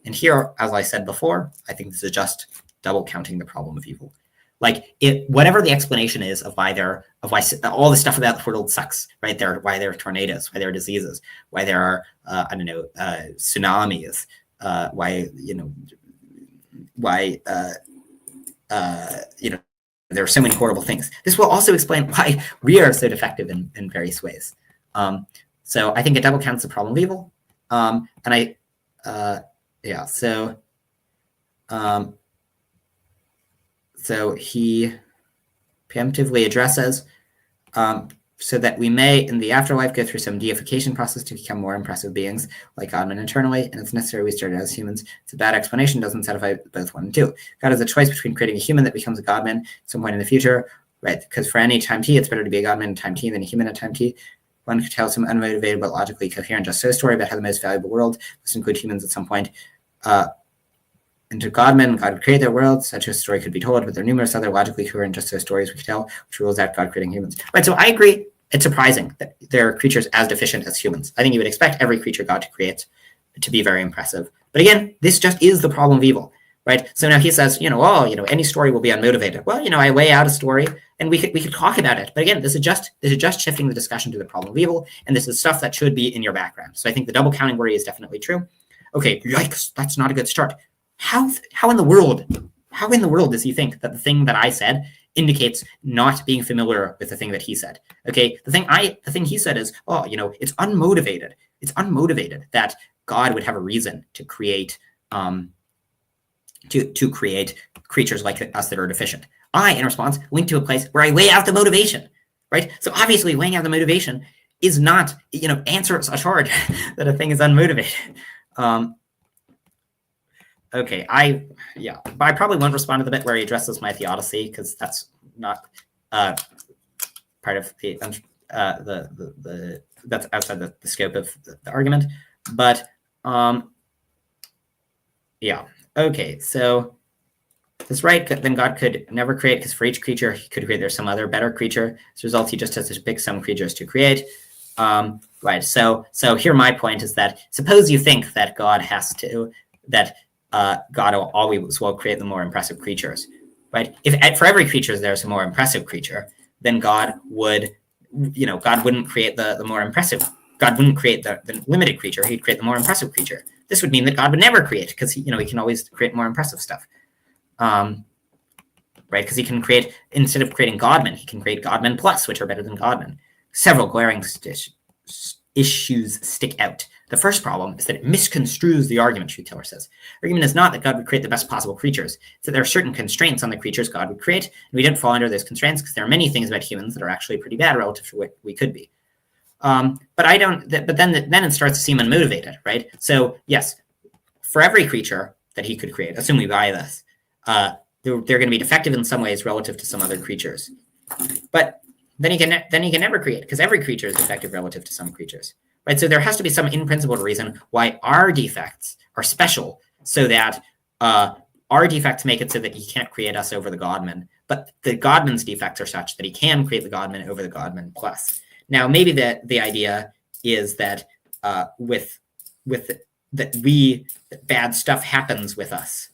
And here, as I said before, I think this is just double counting the problem of evil. Whatever the explanation is of why all the stuff about the world sucks, right? Why there are tornadoes, why there are diseases, why there are tsunamis, why there are so many horrible things. This will also explain why we are so defective in various ways. So I think it double counts the problem of evil. So he preemptively addresses so that we may in the afterlife go through some deification process to become more impressive beings like Godman internally, and it's necessary we start as humans. It's a bad explanation, doesn't satisfy both 1 and 2. God has a choice between creating a human that becomes a Godman at some point in the future, right? Because for any time t, it's better to be a Godman at time t than a human at time t. One could tell some unmotivated but logically coherent just so story about how the most valuable world must include humans at some point. Into Godman, God would create their world. Such a story could be told, but there are numerous other logically coherent just so stories we could tell, which rules out God creating humans. Right, so I agree. It's surprising that there are creatures as deficient as humans. I think you would expect every creature God to create to be very impressive. But again, this just is the problem of evil, right? So now he says, any story will be unmotivated. Well, I lay out a story and we could talk about it. But again, this is just shifting the discussion to the problem of evil, and this is stuff that should be in your background. So I think the double counting worry is definitely true. Okay, yikes, that's not a good start. How in the world does he think that the thing that I said indicates not being familiar with the thing that he said? Okay, the thing he said is, it's unmotivated. It's unmotivated that God would have a reason to create to create creatures like us that are deficient. I, in response, link to a place where I lay out the motivation, right? So obviously, laying out the motivation is not, answers a charge that a thing is unmotivated. Okay, I probably won't respond to the bit where he addresses my theodicy because that's not part of the that's outside the scope of the argument. But okay, so that's right. Then God could never create because for each creature he could create there's some other better creature. As a result, he just has to pick some creatures to create. Right. So here my point is that suppose you think that God will always create the more impressive creatures, right? If for every creature there's a more impressive creature, then God wouldn't create the more impressive. God wouldn't create the limited creature. He'd create the more impressive creature. This would mean that God would never create because he can always create more impressive stuff, right? Because he can create, instead of creating Godman, he can create Godman Plus, which are better than Godman. Several glaring issues stick out. The first problem is that it misconstrues the argument, Truth Teller says. The argument is not that God would create the best possible creatures. It's that there are certain constraints on the creatures God would create, and we didn't fall under those constraints because there are many things about humans that are actually pretty bad relative to what we could be. But then it starts to seem unmotivated, right? So yes, for every creature that he could create, assume we buy this, they're going to be defective in some ways relative to some other creatures. But then he can never create because every creature is defective relative to some creatures. Right, so there has to be some in-principle reason why our defects are special, so that our defects make it so that he can't create us over the Godman, but the Godman's defects are such that he can create the Godman over the Godman Plus. Now, maybe the idea is that that bad stuff happens with us,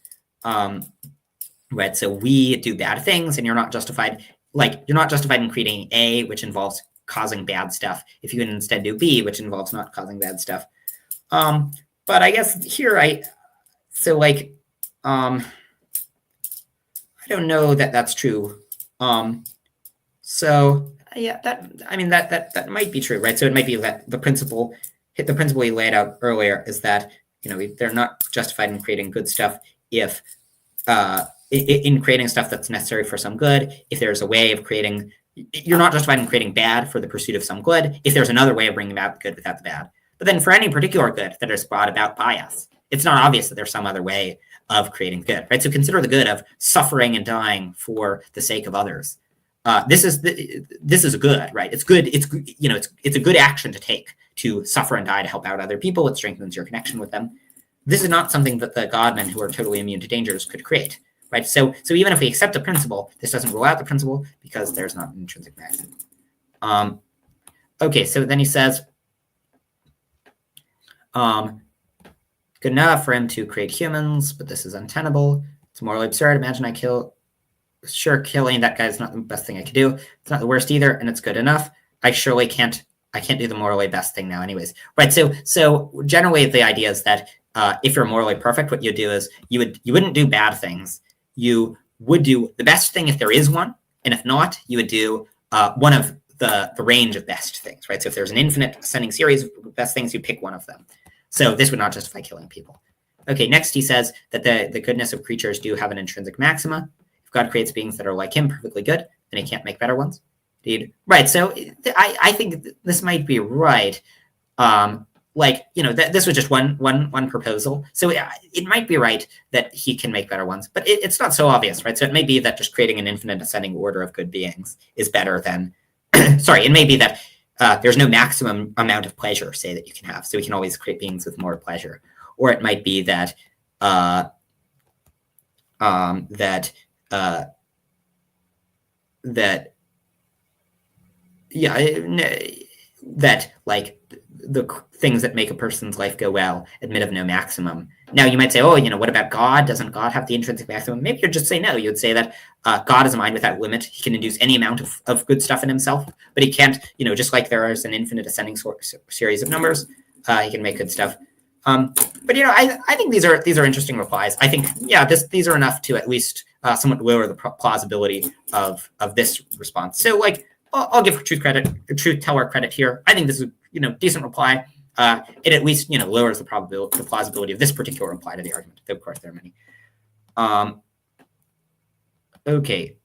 right? So we do bad things, and you're not justified like you're not justified in creating A, which involves causing bad stuff, if you can instead do B, which involves not causing bad stuff. But I guess here I don't know that that's true. So yeah, that might be true, right? So it might be that the principle we laid out earlier is that they're not justified in creating good stuff if in creating stuff that's necessary for some good. If there's a way of creating, you're not justified in creating bad for the pursuit of some good if there's another way of bringing about the good without the bad. But then for any particular good that is brought about by us, it's not obvious that there's some other way of creating good, right? So consider the good of suffering and dying for the sake of others. This is a good, right? It's good. It's a good action to take, to suffer and die to help out other people. It strengthens your connection with them. This is not something that the godmen who are totally immune to dangers could create, right? So even if we accept the principle, this doesn't rule out the principle because there's not an intrinsic maximum. Okay, so then he says, good enough for him to create humans, but this is untenable. It's morally absurd. Imagine killing that guy is not the best thing I could do. It's not the worst either, and it's good enough. I surely can't do the morally best thing now anyways. Right, so generally the idea is that if you're morally perfect, what you do is you wouldn't do bad things. You would do the best thing if there is one, and if not, you would do one of the range of best things, right? So if there's an infinite ascending series of best things, you pick one of them. So this would not justify killing people. Okay, next he says that the goodness of creatures do have an intrinsic maxima. If God creates beings that are like him, perfectly good, then he can't make better ones. Indeed. Right, so I think this might be right. This was just one proposal. So it might be right that he can make better ones, but it's not so obvious, right? So it may be that just creating an infinite ascending order of good beings is better than, sorry, it may be that there's no maximum amount of pleasure, say, that you can have. So we can always create beings with more pleasure. Or it might be that like the things that make a person's life go well admit of no maximum. Now you might say, what about God? Doesn't God have the intrinsic maximum? Maybe you'd just say no. You'd say that God is a mind without limit. He can induce any amount of good stuff in himself, but he can't, just like there is an infinite ascending series of numbers, he can make good stuff. But I think these are interesting replies. I think, these are enough to at least somewhat lower the plausibility of this response. So I'll give truth teller credit here. I think this is decent reply. It at least lowers the plausibility of this particular reply to the argument. Though of course there are many. Okay.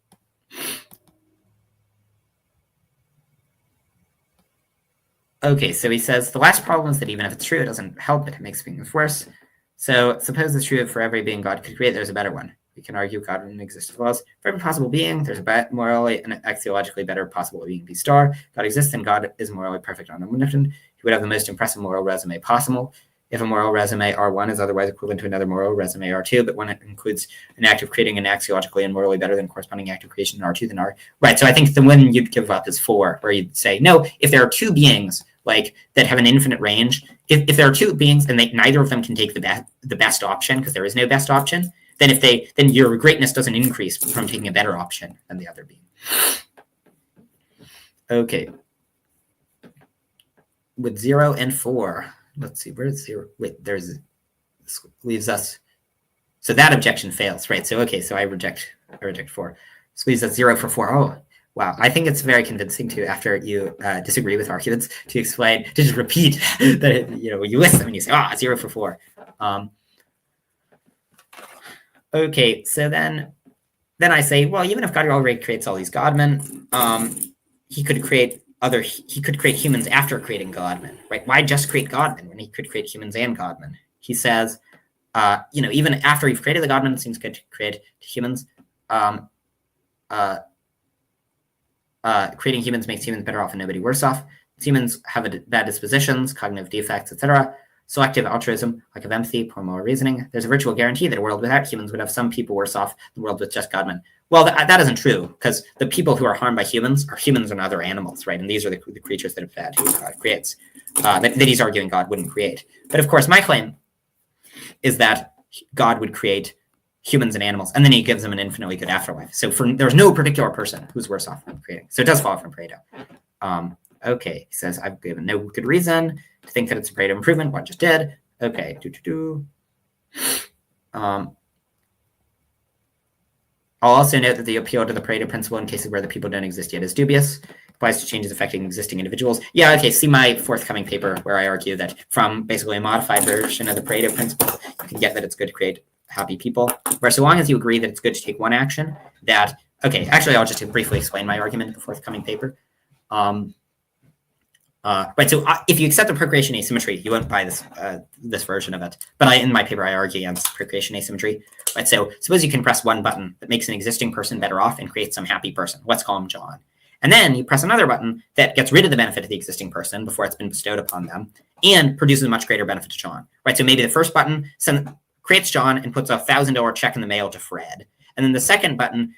Okay, so he says the last problem is that even if it's true, it doesn't help. It makes things worse. So suppose it's true for every being God could create, there's a better one. We can argue God wouldn't exist as well as for every possible being. There's a morally and axiologically better possible being B star. God exists and God is morally perfect and omnipotent. He would have the most impressive moral resume possible. If a moral resume R1 is otherwise equivalent to another moral resume R2, but when it includes an act of creating an axiologically and morally better than corresponding act of creation in R2, then R. Right, so I think the one you'd give up is 4, where you'd say, no, if there are two beings that have an infinite range, if there are two beings and neither of them can take the best option, because there is no best option, then your greatness doesn't increase from taking a better option than the other being. Okay. With 0 and 4, let's see, where's 0? Wait, this leaves us. So that objection fails, right? So okay, so I reject 4. This leaves us 0 for 4. Oh, wow. I think it's very convincing to, after you disagree with arguments, to explain, to just repeat that, you list them and you say, 0 for 4. Okay, so then I say, well, even if God already creates all these godmen, he could create humans after creating godmen, right? Why just create godmen when he could create humans and godmen? He says, even after you've created the godmen, it seems good to create humans. Creating humans makes humans better off and nobody worse off. Humans have bad dispositions, cognitive defects, etc. Selective altruism, lack of empathy, poor moral reasoning. There's a virtual guarantee that a world without humans would have some people worse off than a world with just godmen. Well, that isn't true, because the people who are harmed by humans are humans and other animals, right? And these are the creatures that are bad, who God creates, that he's arguing God wouldn't create. But of course, my claim is that God would create humans and animals, and then he gives them an infinitely good afterlife. So there's no particular person who's worse off than creating. So it does fall from Pareto. Okay, he says, I've given no good reason to think that it's a Pareto improvement. One just did. Okay, I'll also note that the appeal to the Pareto principle in cases where the people don't exist yet is dubious. Applies to changes affecting existing individuals. Yeah, okay, see my forthcoming paper where I argue that from basically a modified version of the Pareto principle, you can get that it's good to create happy people. Where so long as you agree that it's good to take one action, that, okay, actually I'll just briefly explain my argument in the forthcoming paper. Right, so if you accept the procreation asymmetry, you won't buy this version of it. But in my paper, I argue against procreation asymmetry. Right, so suppose you can press one button that makes an existing person better off and creates some happy person. Let's call him John. And then you press another button that gets rid of the benefit of the existing person before it's been bestowed upon them and produces a much greater benefit to John. Right, so maybe the first button creates John and puts a $1,000 check in the mail to Fred. And then the second button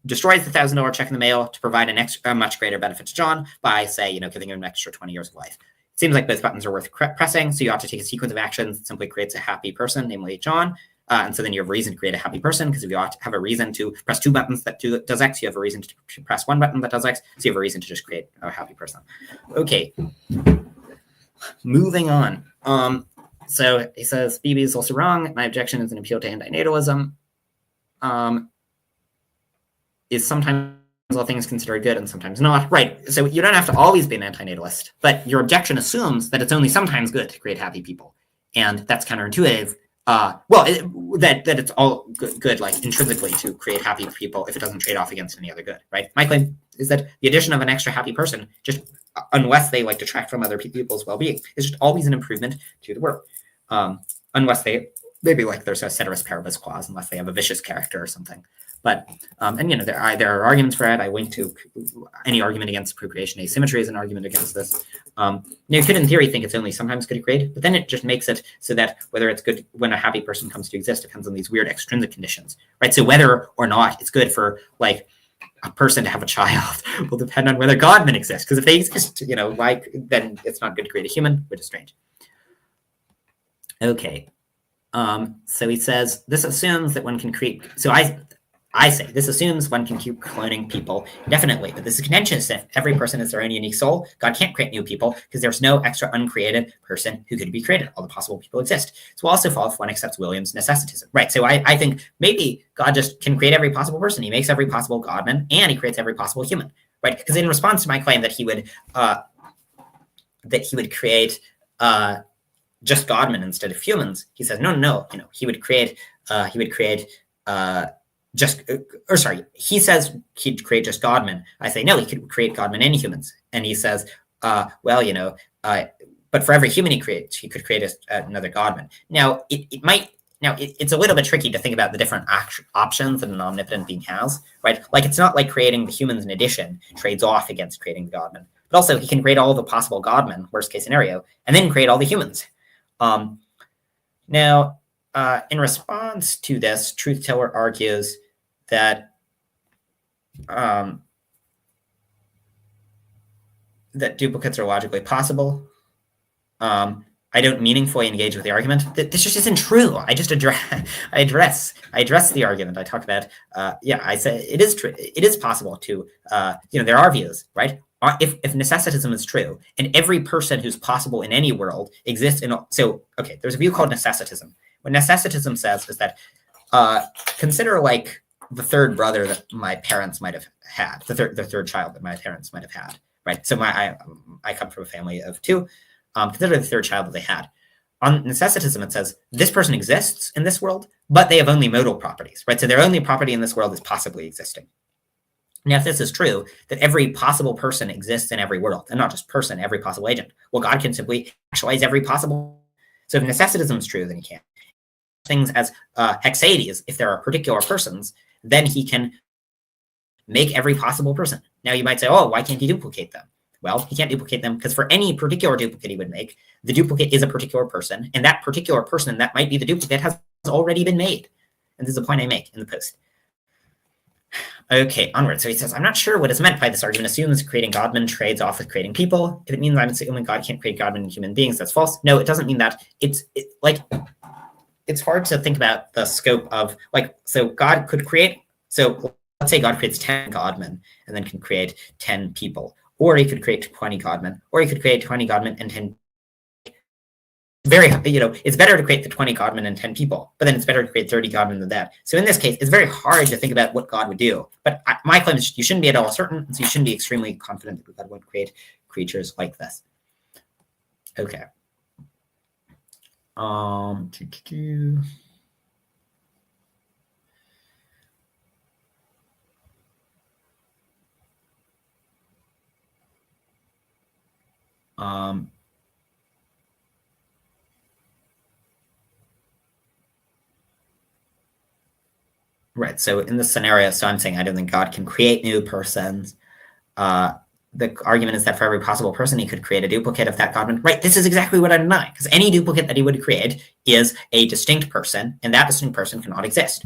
destroys the $1,000 check in the mail to provide a much greater benefit to John by, say, giving him an extra 20 years of life. It seems like both buttons are worth pressing, so you ought to take a sequence of actions that simply creates a happy person, namely John. And so then you have a reason to create a happy person, because if you ought to have a reason to press two buttons that does X, you have a reason to press one button that does X, so you have a reason to just create a happy person. Okay, moving on. So he says, BB is also wrong. My objection is an appeal to antinatalism. Is sometimes all things considered good and sometimes not. Right, so you don't have to always be an antinatalist, but your objection assumes that it's only sometimes good to create happy people. And that's counterintuitive. That it's all good, like intrinsically, to create happy people if it doesn't trade off against any other good, right? My claim is that the addition of an extra happy person, just unless they like detract from other people's well-being, is just always an improvement to the world. Unless maybe like there's a ceteris paribus clause, unless they have a vicious character or something. But there are arguments for it. I link to any argument against procreation asymmetry as an argument against this. You could, in theory, think it's only sometimes good to create, but then it just makes it so that whether it's good when a happy person comes to exist depends on these weird extrinsic conditions, right? So whether or not it's good for like a person to have a child will depend on whether Godmen exist. Because if they exist, then it's not good to create a human, which is strange. Okay. So he says this assumes that one can create. So I say this assumes one can keep cloning people indefinitely, but this is contentious. If every person is their own unique soul, God can't create new people because there's no extra uncreated person who could be created. All the possible people exist. So we'll also fall if one accepts William's necessitism. Right. So I think maybe God just can create every possible person. He makes every possible Godman and he creates every possible human. Right. Because in response to my claim that he would create just Godmen instead of humans, he says no. He would create he says he'd create just Godmen. I say, no, he could create Godmen and humans. And he says, but for every human he creates, he could create another Godman. Now, it's a little bit tricky to think about the different options that an omnipotent being has, right? Like, it's not like creating the humans in addition trades off against creating the Godmen. But also, he can create all the possible Godmen, worst case scenario, and then create all the humans. In response to this, Truth Teller argues that that duplicates are logically possible. I don't meaningfully engage with the argument. This just isn't true. I just address the argument. I talk about I say it is true. It is possible to there are views, right? If necessitism is true and every person who's possible in any world exists there's a view called necessitism. What necessitism says is that consider like the third brother that my parents might have had, the third child that my parents might have had, right? So I come from a family of two. Consider the third child that they had. On necessitism, it says this person exists in this world, but they have only modal properties, right? So their only property in this world is possibly existing. Now, if this is true, that every possible person exists in every world, and not just person, every possible agent, well, God can simply actualize every possible. So if necessitism is true, then he can. Things as hexades, if there are particular persons, then he can make every possible person. Now, you might say, oh, why can't he duplicate them? Well, he can't duplicate them because for any particular duplicate he would make, the duplicate is a particular person, and that particular person that might be the duplicate has already been made. And this is a point I make in the post. Okay, onward. So he says, I'm not sure what is meant by this argument. Assumes creating Godmen trades off with creating people. If it means I'm assuming God can't create Godmen and human beings, that's false. No, it doesn't mean that. It's like it's hard to think about the scope of, like, so God could create, so let's say God creates 10 godmen and then can create 10 people, or he could create 20 godmen, or he could create 20 godmen and 10. Very, it's better to create the 20 godmen and 10 people, but then it's better to create 30 godmen than that. So in this case, it's very hard to think about what God would do. But my claim is you shouldn't be at all certain, so you shouldn't be extremely confident that God would create creatures like this. Okay. Right. So in this scenario, so I'm saying I don't think God can create new persons. The argument is that for every possible person, he could create a duplicate of that godman. Right. This is exactly what I deny, because any duplicate that he would create is a distinct person, and that distinct person cannot exist.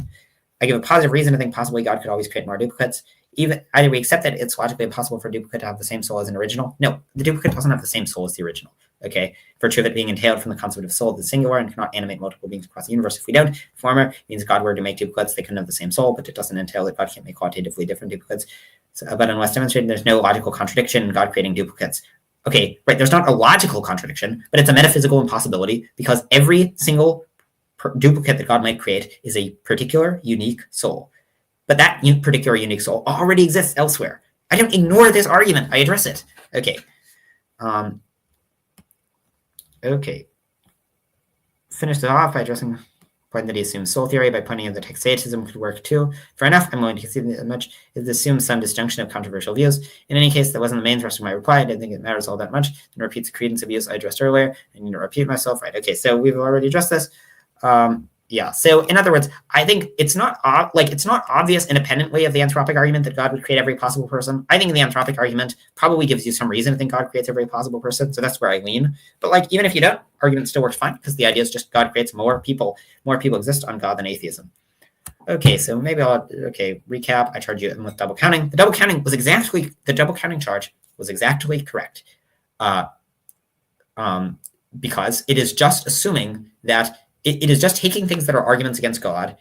I give a positive reason to think possibly God could always create more duplicates. Either we accept that it's logically impossible for a duplicate to have the same soul as an original. No, the duplicate doesn't have the same soul as the original. Okay, virtue of it being entailed from the concept of soul, the singular, and cannot animate multiple beings across the universe. If we don't, the former means God were to make duplicates, they couldn't have the same soul, but it doesn't entail that God can't make quantitatively different duplicates. So, but unless demonstrated, there's no logical contradiction in God creating duplicates. Okay, right, there's not a logical contradiction, but it's a metaphysical impossibility, because every single duplicate that God might create is a particular, unique soul. But that particular unique soul already exists elsewhere. I don't ignore this argument. I address it. Okay. Okay. Finish it off by addressing the point that he assumes soul theory by pointing out that hexatheism could work too. Fair enough. I'm willing to concede that much. It assumes some disjunction of controversial views. In any case, that wasn't the main thrust of my reply. I didn't think it matters all that much. It repeats the credence of views I addressed earlier. I need to repeat myself. Right. Okay. So we've already addressed this. Yeah. So in other words, I think it's not obvious independently of the anthropic argument that God would create every possible person. I think the anthropic argument probably gives you some reason to think God creates every possible person. So that's where I lean. But like, even if you don't, argument still works fine, because the idea is just God creates more people. More people exist on God than atheism. Okay. So maybe recap. I charge you with double counting. The double counting charge was exactly correct. Because it is just assuming that it is just taking things that are arguments against God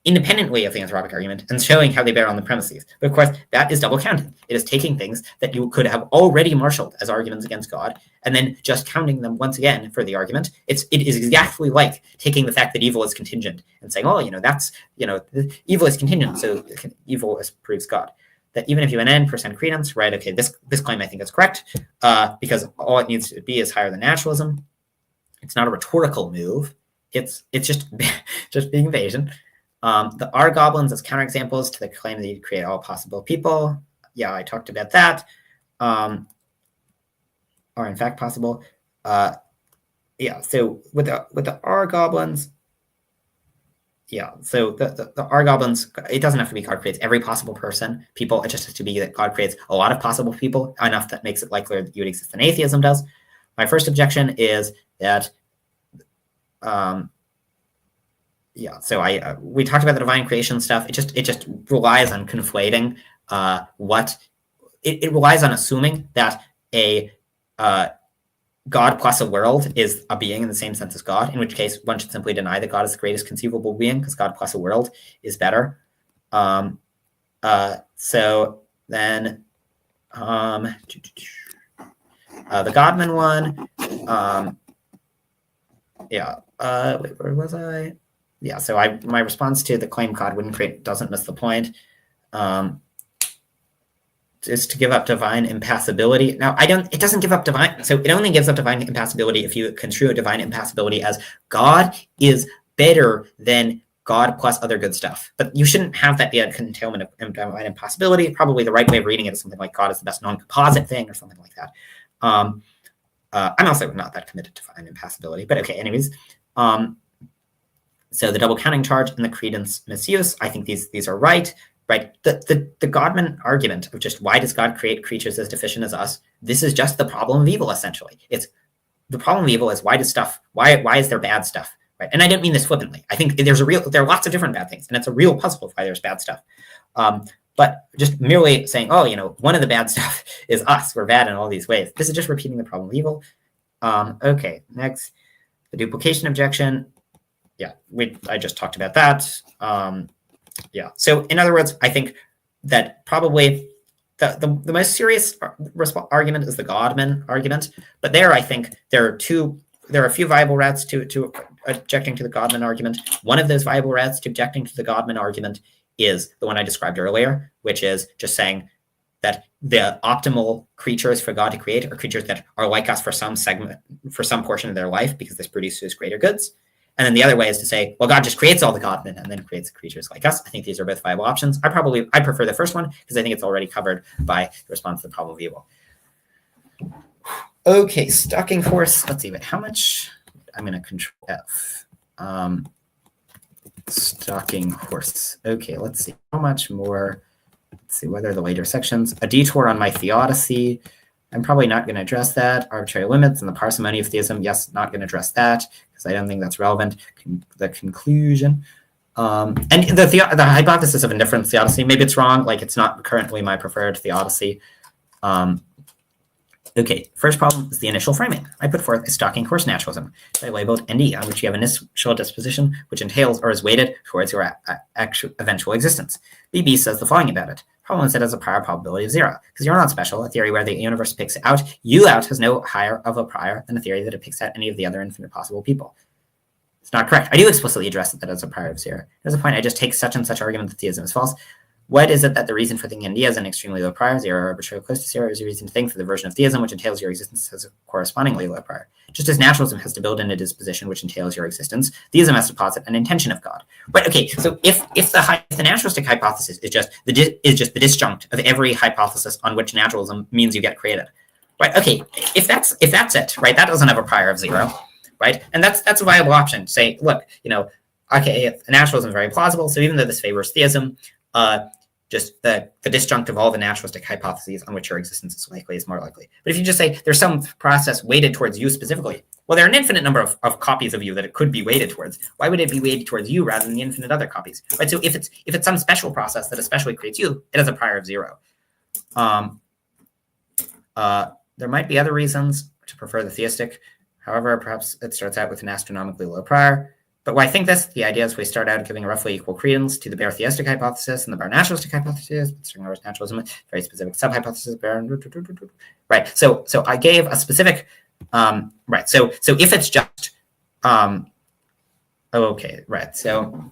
independently of the anthropic argument and showing how they bear on the premises. But of course, that is double counting. It is taking things that you could have already marshaled as arguments against God and then just counting them once again for the argument. It is exactly like taking the fact that evil is contingent and saying, oh, evil is contingent, so evil proves God. That even if you n% credence, right? Okay, this claim I think is correct, because all it needs to be is higher than naturalism. It's not a rhetorical move. It's just being Bayesian. The R goblins as counterexamples to the claim that you create all possible people. Yeah, I talked about that. Are in fact possible. Yeah. So with the R goblins. Yeah. So the R goblins, it doesn't have to be God creates every possible people. It just has to be that God creates a lot of possible people, enough that makes it likelier that you would exist than atheism does. My first objection is that. Yeah, so we talked about the divine creation stuff. It just relies on conflating it relies on assuming that a God plus a world is a being in the same sense as God, in which case one should simply deny that God is the greatest conceivable being, because God plus a world is better. So then the Godman one, yeah. Wait, where was I? Yeah, so my response to the claim God wouldn't create doesn't miss the point. Is to give up divine impassibility. Now, it doesn't give up divine, so it only gives up divine impassibility if you construe divine impassibility as God is better than God plus other good stuff. But you shouldn't have that be a containment of divine impassibility. Probably the right way of reading it is something like God is the best non-composite thing, or something like that. I'm also not that committed to divine impassibility, but okay, anyways. So the double counting charge and the credence misuse, I think these are right. Right. The Godman argument of just why does God create creatures as deficient as us? This is just the problem of evil, essentially. It's the problem of evil is why is there bad stuff? Right. And I don't mean this flippantly. I think there are lots of different bad things, and it's a real puzzle of why there's bad stuff. But just merely saying, oh, one of the bad stuff is us. We're bad in all these ways. This is just repeating the problem of evil. Okay, next, the duplication objection. I just talked about that. Yeah. So in other words, I think that probably the most serious argument is the Godman argument. But there, I think there are a few viable routes to objecting to the Godman argument. One of those viable routes to objecting to the Godman argument is the one I described earlier, which is just saying that the optimal creatures for God to create are creatures that are like us for some portion of their life, because this produces greater goods. And then the other way is to say, well, God just creates all the Godmen and then creates creatures like us. I think these are both viable options. I prefer the first one because I think it's already covered by the response to the problem of evil. Okay, stalking horse. Let's see, but how much? I'm going to control F. Stalking horse. Okay, let's see. How much more? Let's see, what are the later sections? A detour on my theodicy. I'm probably not going to address that. Arbitrary limits and the parsimony of theism. Yes, not going to address that because I don't think that's relevant. The conclusion. And the hypothesis of indifferent theodicy, maybe it's wrong. Like, it's not currently my preferred theodicy. Okay, first problem is the initial framing. I put forth a stalking horse naturalism that I labeled ND, on which you have initial disposition, which entails or is weighted towards your eventual existence. BB says the following about it. Problem is it has a prior probability of 0, because you're not special. A theory where the universe picks out you out has no higher of a prior than a theory that it picks out any of the other infinite possible people. It's not correct. I do explicitly address it that as a prior of 0. There's a point I just take such and such argument that theism is false. What is it that the reason for thinking ND has an extremely low prior, 0 or arbitrarily close to 0, is a reason to think for the version of theism which entails your existence has a correspondingly low prior? Just as naturalism has to build in a disposition which entails your existence, theism has to posit an intention of God. Right? Okay. So if the naturalistic hypothesis is just the disjunct of every hypothesis on which naturalism means you get created, right? Okay. If that's it, right? That doesn't have a prior of 0, right? And that's a viable option. Say, look, okay, naturalism is very plausible. So even though this favors theism, just the disjunct of all the naturalistic hypotheses on which your existence is likely is more likely. But if you just say there's some process weighted towards you specifically, well, there are an infinite number of copies of you that it could be weighted towards. Why would it be weighted towards you rather than the infinite other copies? Right. So if it's some special process that especially creates you, it has a prior of 0. There might be other reasons to prefer the theistic. However, perhaps it starts out with an astronomically low prior. But why I think this, the idea is we start out giving roughly equal credence to the bare theistic hypothesis and the bare naturalistic hypothesis. Naturalism, very specific sub-hypothesis. Right. So I gave a specific. Right. So if it's just. Okay. Right. So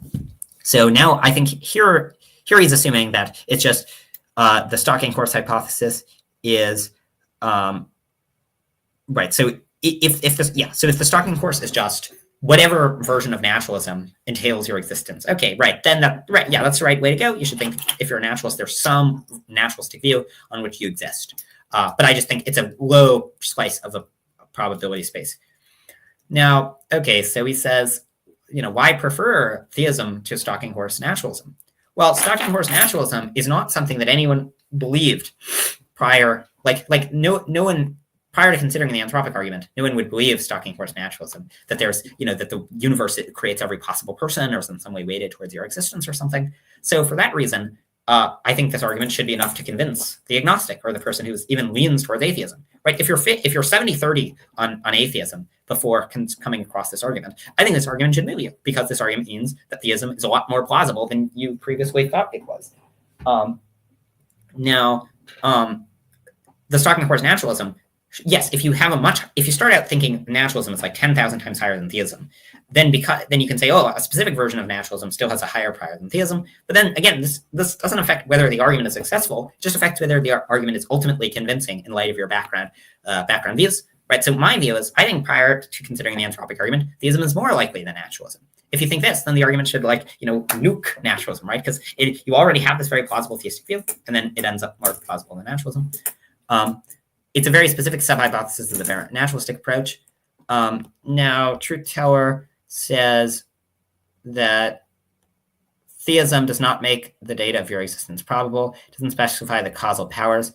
now I think here he's assuming that it's just the stalking horse hypothesis is. Right. So if the stalking horse is just whatever version of naturalism entails your existence. Okay, right. Then that's the right way to go. You should think if you're a naturalist, there's some naturalistic view on which you exist. But I just think it's a low slice of a probability space. Now, okay, so he says, why prefer theism to stalking horse naturalism? Well, stalking horse naturalism is not something that anyone believed prior. Like no one. Prior to considering the anthropic argument, no one would believe stalking horse naturalism, that there's, that the universe creates every possible person or is in some way weighted towards your existence or something. So for that reason, I think this argument should be enough to convince the agnostic or the person who even leans towards atheism, right? If you're 70-30 on atheism before coming across this argument, I think this argument should move you because this argument means that theism is a lot more plausible than you previously thought it was. Now, the stalking horse naturalism, yes, if you start out thinking naturalism is like 10,000 times higher than theism, then you can say, oh, a specific version of naturalism still has a higher prior than theism. But then again, this doesn't affect whether the argument is successful; it just affects whether the argument is ultimately convincing in light of your background views. Right. So my view is, I think prior to considering the anthropic argument, theism is more likely than naturalism. If you think this, then the argument should nuke naturalism, right? Because you already have this very plausible theistic view, and then it ends up more plausible than naturalism. It's a very specific sub-hypothesis of the naturalistic approach. Now, Truth Teller says that theism does not make the data of your existence probable. It doesn't specify the causal powers,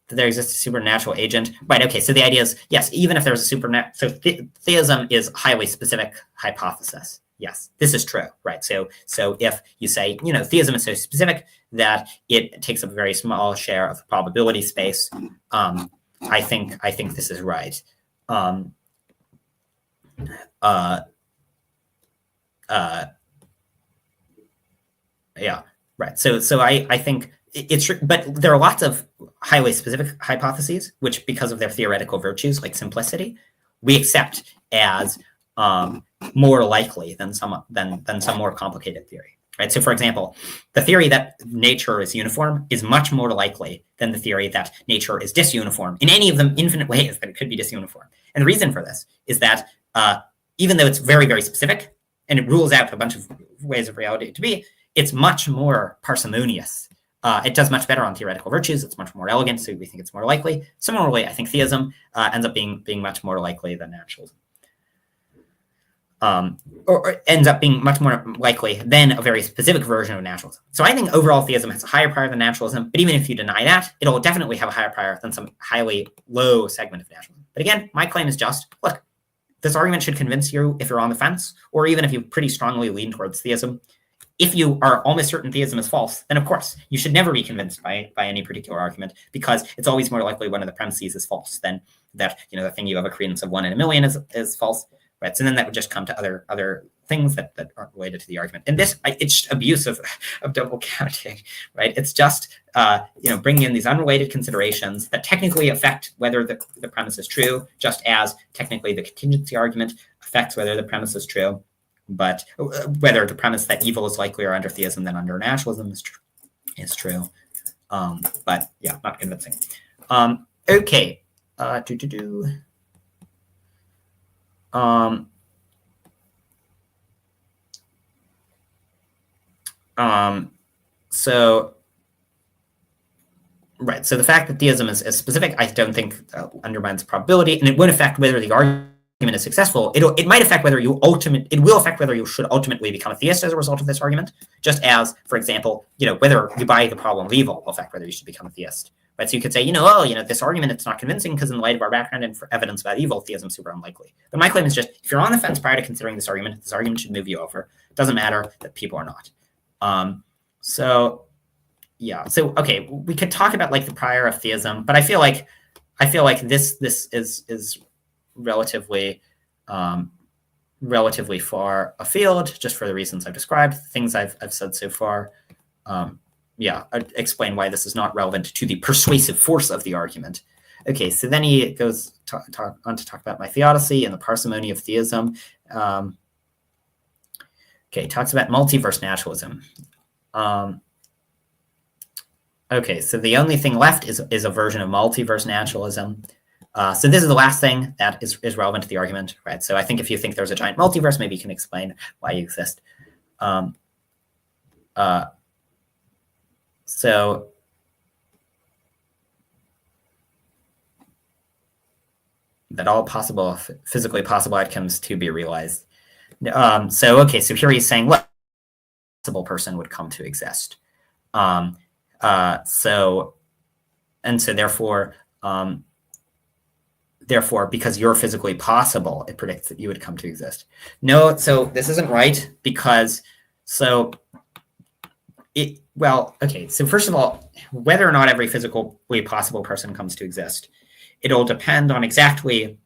that there exists a supernatural agent. Right, okay, so the idea is, yes, even if there's a supernatural... So theism is a highly specific hypothesis. Yes, this is true, right? So if you say, theism is so specific that it takes up a very small share of the probability space, I think this is right. Yeah, right. So I think it's, but there are lots of highly specific hypotheses which, because of their theoretical virtues like simplicity, we accept as more likely than some more complicated theory. Right. So, for example, the theory that nature is uniform is much more likely than the theory that nature is disuniform in any of the infinite ways that it could be disuniform. And the reason for this is that even though it's very, very specific and it rules out a bunch of ways of reality to be, it's much more parsimonious. It does much better on theoretical virtues. It's much more elegant, so we think it's more likely. Similarly, I think theism ends up being much more likely than naturalism. Or ends up being much more likely than a very specific version of naturalism. So I think overall theism has a higher prior than naturalism, but even if you deny that, it'll definitely have a higher prior than some highly low segment of naturalism. But again, my claim is just, look, this argument should convince you if you're on the fence, or even if you pretty strongly lean towards theism. If you are almost certain theism is false, then of course you should never be convinced by any particular argument, because it's always more likely one of the premises is false than that, the thing you have a credence of 1 in a million is false, right? So then that would just come to other things that aren't related to the argument. And this, it's just abuse of double counting, right? It's just bringing in these unrelated considerations that technically affect whether the premise is true, just as technically the contingency argument affects whether the premise is true. But whether the premise that evil is likelier under theism than under naturalism is true. But yeah, not convincing. Okay. So right. So the fact that theism is specific, I don't think undermines probability, and it won't affect whether the argument is successful. It might affect whether it will affect whether you should ultimately become a theist as a result of this argument, just as, for example, whether you buy the problem of evil will affect whether you should become a theist. Right? So you could say, this argument, it's not convincing because in light of our background and for evidence about evil, theism is super unlikely. But my claim is just, if you're on the fence prior to considering this argument should move you over. It doesn't matter that people are not. So yeah. So okay, we could talk about like the prior of theism, but I feel like this is relatively far afield, just for the reasons I've described, things I've said so far. I'd explain why this is not relevant to the persuasive force of the argument. Okay, so then he goes on to talk about my theodicy and the parsimony of theism. Okay, talks about multiverse naturalism. Okay, so the only thing left is a version of multiverse naturalism. So this is the last thing that is relevant to the argument, right? So I think if you think there's a giant multiverse, maybe you can explain why you exist. So that all physically possible outcomes to be realized. So here he's saying what possible person would come to exist. Therefore, because you're physically possible, it predicts that you would come to exist. No, so this isn't right, because so first of all, whether or not every physically possible person comes to exist, it'll depend on exactly,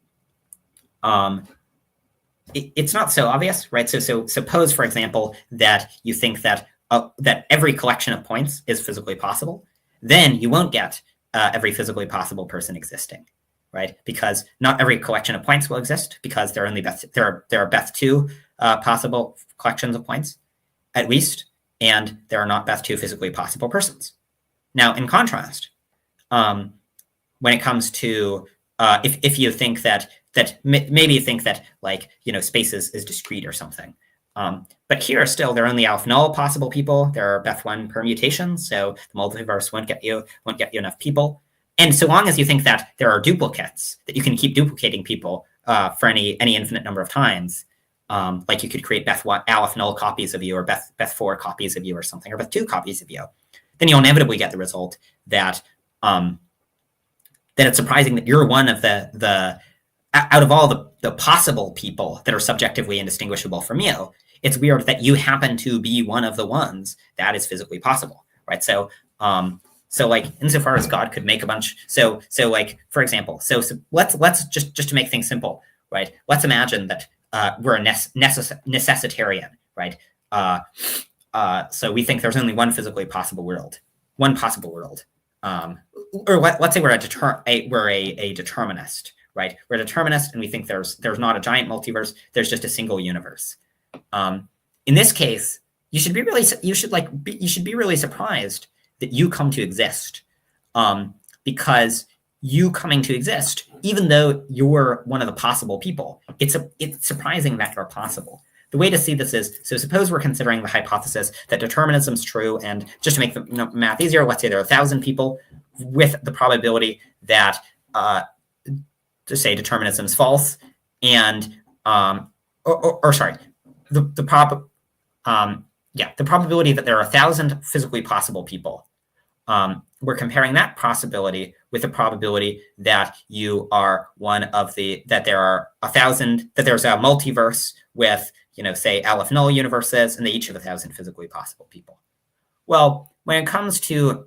it's not so obvious, right? So suppose, for example, that you think that every collection of points is physically possible, then you won't get every physically possible person existing, right? Because not every collection of points will exist, because there are best two possible collections of points, at least, and there are not best two physically possible persons. Now, in contrast, when it comes to if you think that maybe you think that space is discrete or something, but here still there are only alpha null possible people. There are Beth1 permutations, so the multiverse won't get you enough people. And so long as you think that there are duplicates, that you can keep duplicating people for any infinite number of times, like you could create Beth1 alpha null copies of you, or Beth4 copies of you, or something, or Beth2 copies of you, then you'll inevitably get the result that it's surprising that you're one of the out of all the possible people that are subjectively indistinguishable from you. It's weird that you happen to be one of the ones that is physically possible, right? So insofar as God could make a bunch, so for example, so let's just to make things simple, right? Let's imagine that we're a necessitarian, right? So we think there's only one physically possible world, or let's say we're a determinist, right? We're a determinist, and we think there's not a giant multiverse. There's just a single universe. In this case, you should be really surprised that you come to exist, because you coming to exist, even though you're one of the possible people, it's surprising that you're possible. The way to see this is, so suppose we're considering the hypothesis that determinism is true, and just to make the math easier, let's say there are 1,000 people with the probability that, to say determinism is false, and, the probability that there are 1,000 physically possible people. We're comparing that possibility with the probability that you are that there are 1,000, that there's a multiverse with, say Aleph null universes, and they each have 1,000 physically possible people. Well, when it comes to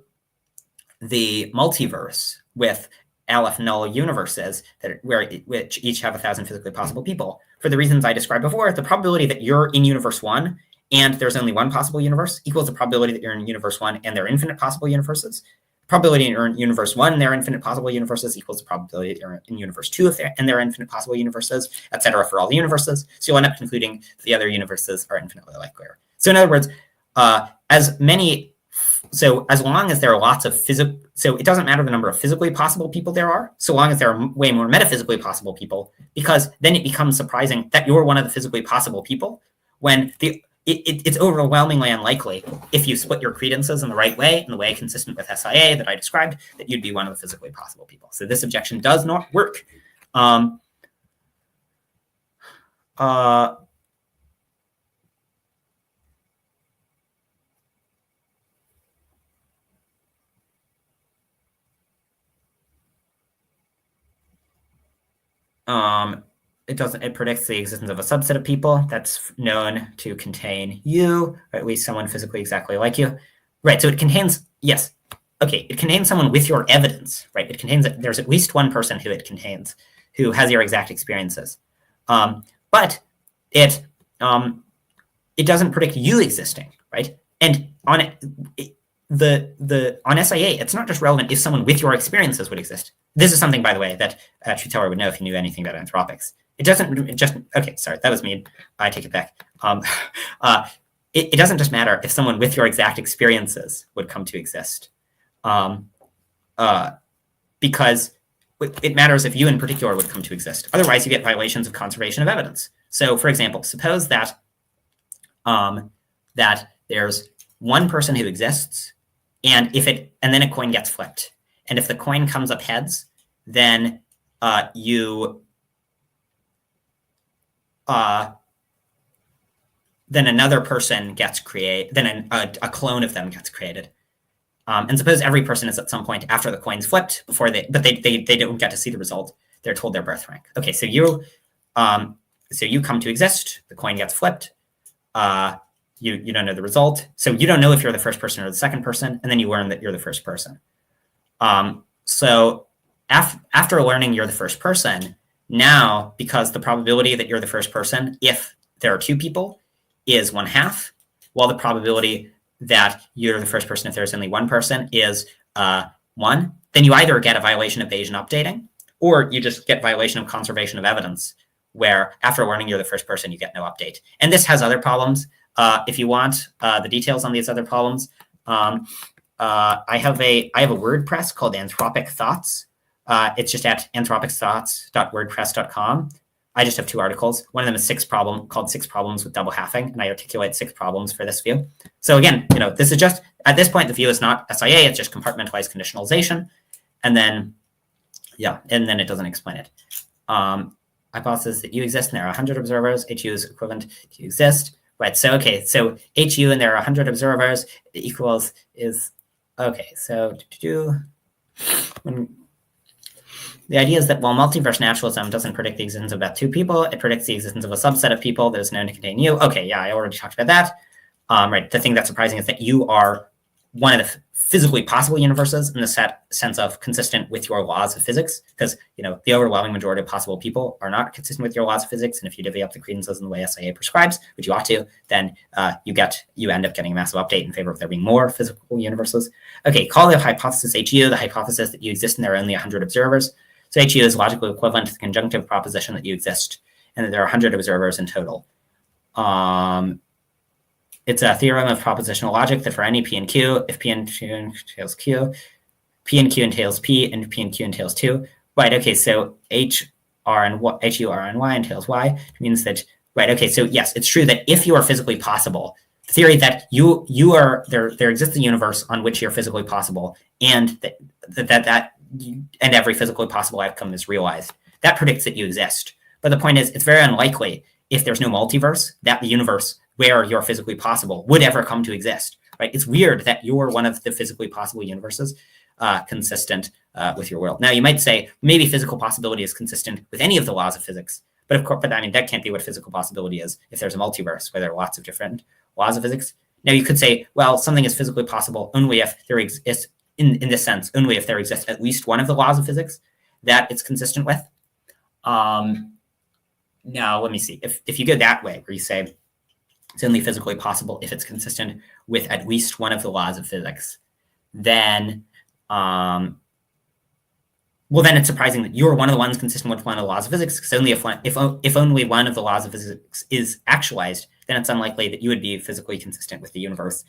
the multiverse with Aleph null universes which each have 1,000 physically possible people, for the reasons I described before, the probability that you're in universe 1 and there's only one possible universe equals the probability that you're in universe 1 and there are infinite possible universes. Probability you're in universe 1 and there are infinite possible universes equals the probability that you're in universe 2 and there are infinite possible universes, etc. for all the universes. So you'll end up concluding the other universes are infinitely likelier. So in other words, as long as there are lots of so it doesn't matter the number of physically possible people there are, so long as there are way more metaphysically possible people, because then it becomes surprising that you're one of the physically possible people when it's overwhelmingly unlikely, if you split your credences in the right way, in the way consistent with SIA that I described, that you'd be one of the physically possible people. So this objection does not work. It predicts the existence of a subset of people that's known to contain you, or at least someone physically exactly like you. Right, so it contains, yes, okay, it contains someone with your evidence, right? There's at least one person who it contains, who has your exact experiences. But it doesn't predict you existing, right? And on on SIA, it's not just relevant if someone with your experiences would exist. This is something, by the way, that Truteller would know if he knew anything about anthropics. Okay, sorry, that was mean. I take it back. It doesn't just matter if someone with your exact experiences would come to exist, because it matters if you in particular would come to exist. Otherwise, you get violations of conservation of evidence. So, for example, suppose that there's one person who exists, and then a coin gets flipped, and if the coin comes up heads, then then another person gets created, then a clone of them gets created. And suppose every person is at some point after the coin's flipped but they don't get to see the result. They're told their birth rank. Okay, so you come to exist, the coin gets flipped, you don't know the result. So you don't know if you're the first person or the second person, and then you learn that you're the first person. So after learning you're the first person, now, because the probability that you're the first person, if there are two people, is 1/2, while the probability that you're the first person if there's only one person is 1, then you either get a violation of Bayesian updating, or you just get violation of conservation of evidence, where after learning you're the first person, you get no update. And this has other problems. If you want the details on these other problems, I have a WordPress called Anthropic Thoughts. It's just at anthropicthoughts.wordpress.com. I just have 2 articles. One of them is called 6 Problems with Double Halving, and I articulate 6 problems for this view. So again, this is just, at this point, the view is not SIA, it's just compartmentalized conditionalization. And then it doesn't explain it. Hypothesis that you exist and there are 100 observers, HU is equivalent to exist. Right, so okay, so HU and there are 100 observers equals is, okay, so the idea is that while multiverse naturalism doesn't predict the existence of about 2 people, it predicts the existence of a subset of people that is known to contain you. Okay, yeah, I already talked about that. Right, the thing that's surprising is that you are one of the physically possible universes in the sense of consistent with your laws of physics, because the overwhelming majority of possible people are not consistent with your laws of physics, and if you divvy up the credences in the way SIA prescribes, which you ought to, then you end up getting a massive update in favor of there being more physical universes. Okay, call the hypothesis HU the hypothesis that you exist and there are only 100 observers. So HU is logically equivalent to the conjunctive proposition that you exist and that there are 100 observers in total. It's a theorem of propositional logic that for any P and Q, if P and Q entails Q, P and Q entails P, and P and Q entails 2. Right, okay, so H, R, and Y, H, U, R, and Y entails Y. It means that, right, okay, so yes, it's true that if you are physically possible, the theory that you are, there exists a universe on which you're physically possible, and that and every physically possible outcome is realized. That predicts that you exist. But the point is, it's very unlikely, if there's no multiverse, that the universe where you're physically possible would ever come to exist, right? It's weird that you're one of the physically possible universes consistent with your world. Now, you might say maybe physical possibility is consistent with any of the laws of physics, but of course, I mean, that can't be what physical possibility is if there's a multiverse where there are lots of different laws of physics. Now, you could say, well, something is physically possible only if there exists, in this sense, only if there exists at least one of the laws of physics that it's consistent with. Now, let me see. If you go that way, where you say it's only physically possible if it's consistent with at least one of the laws of physics, then, well, then it's surprising that you're one of the ones consistent with one of the laws of physics, because only if only one of the laws of physics is actualized, then it's unlikely that you would be physically consistent with the universe,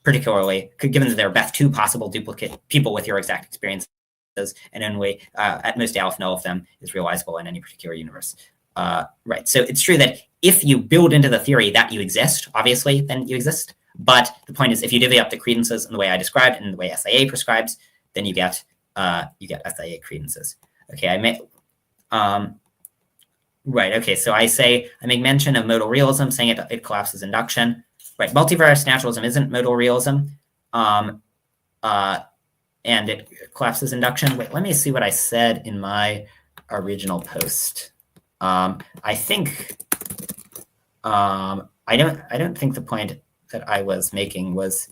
particularly given that there are two possible duplicate people with your exact experiences, and only at most alpha null of them is realizable in any particular universe. Right. So it's true that if you build into the theory that you exist, obviously, then you exist. But the point is, if you divvy up the credences in the way I described and the way SIA prescribes, then you get SIA credences. Okay, right. Okay, so I make mention of modal realism, saying it collapses induction. Right. Multivariate naturalism isn't modal realism, and it collapses induction. Wait, let me see what I said in my original post. I think I don't think the point that I was making was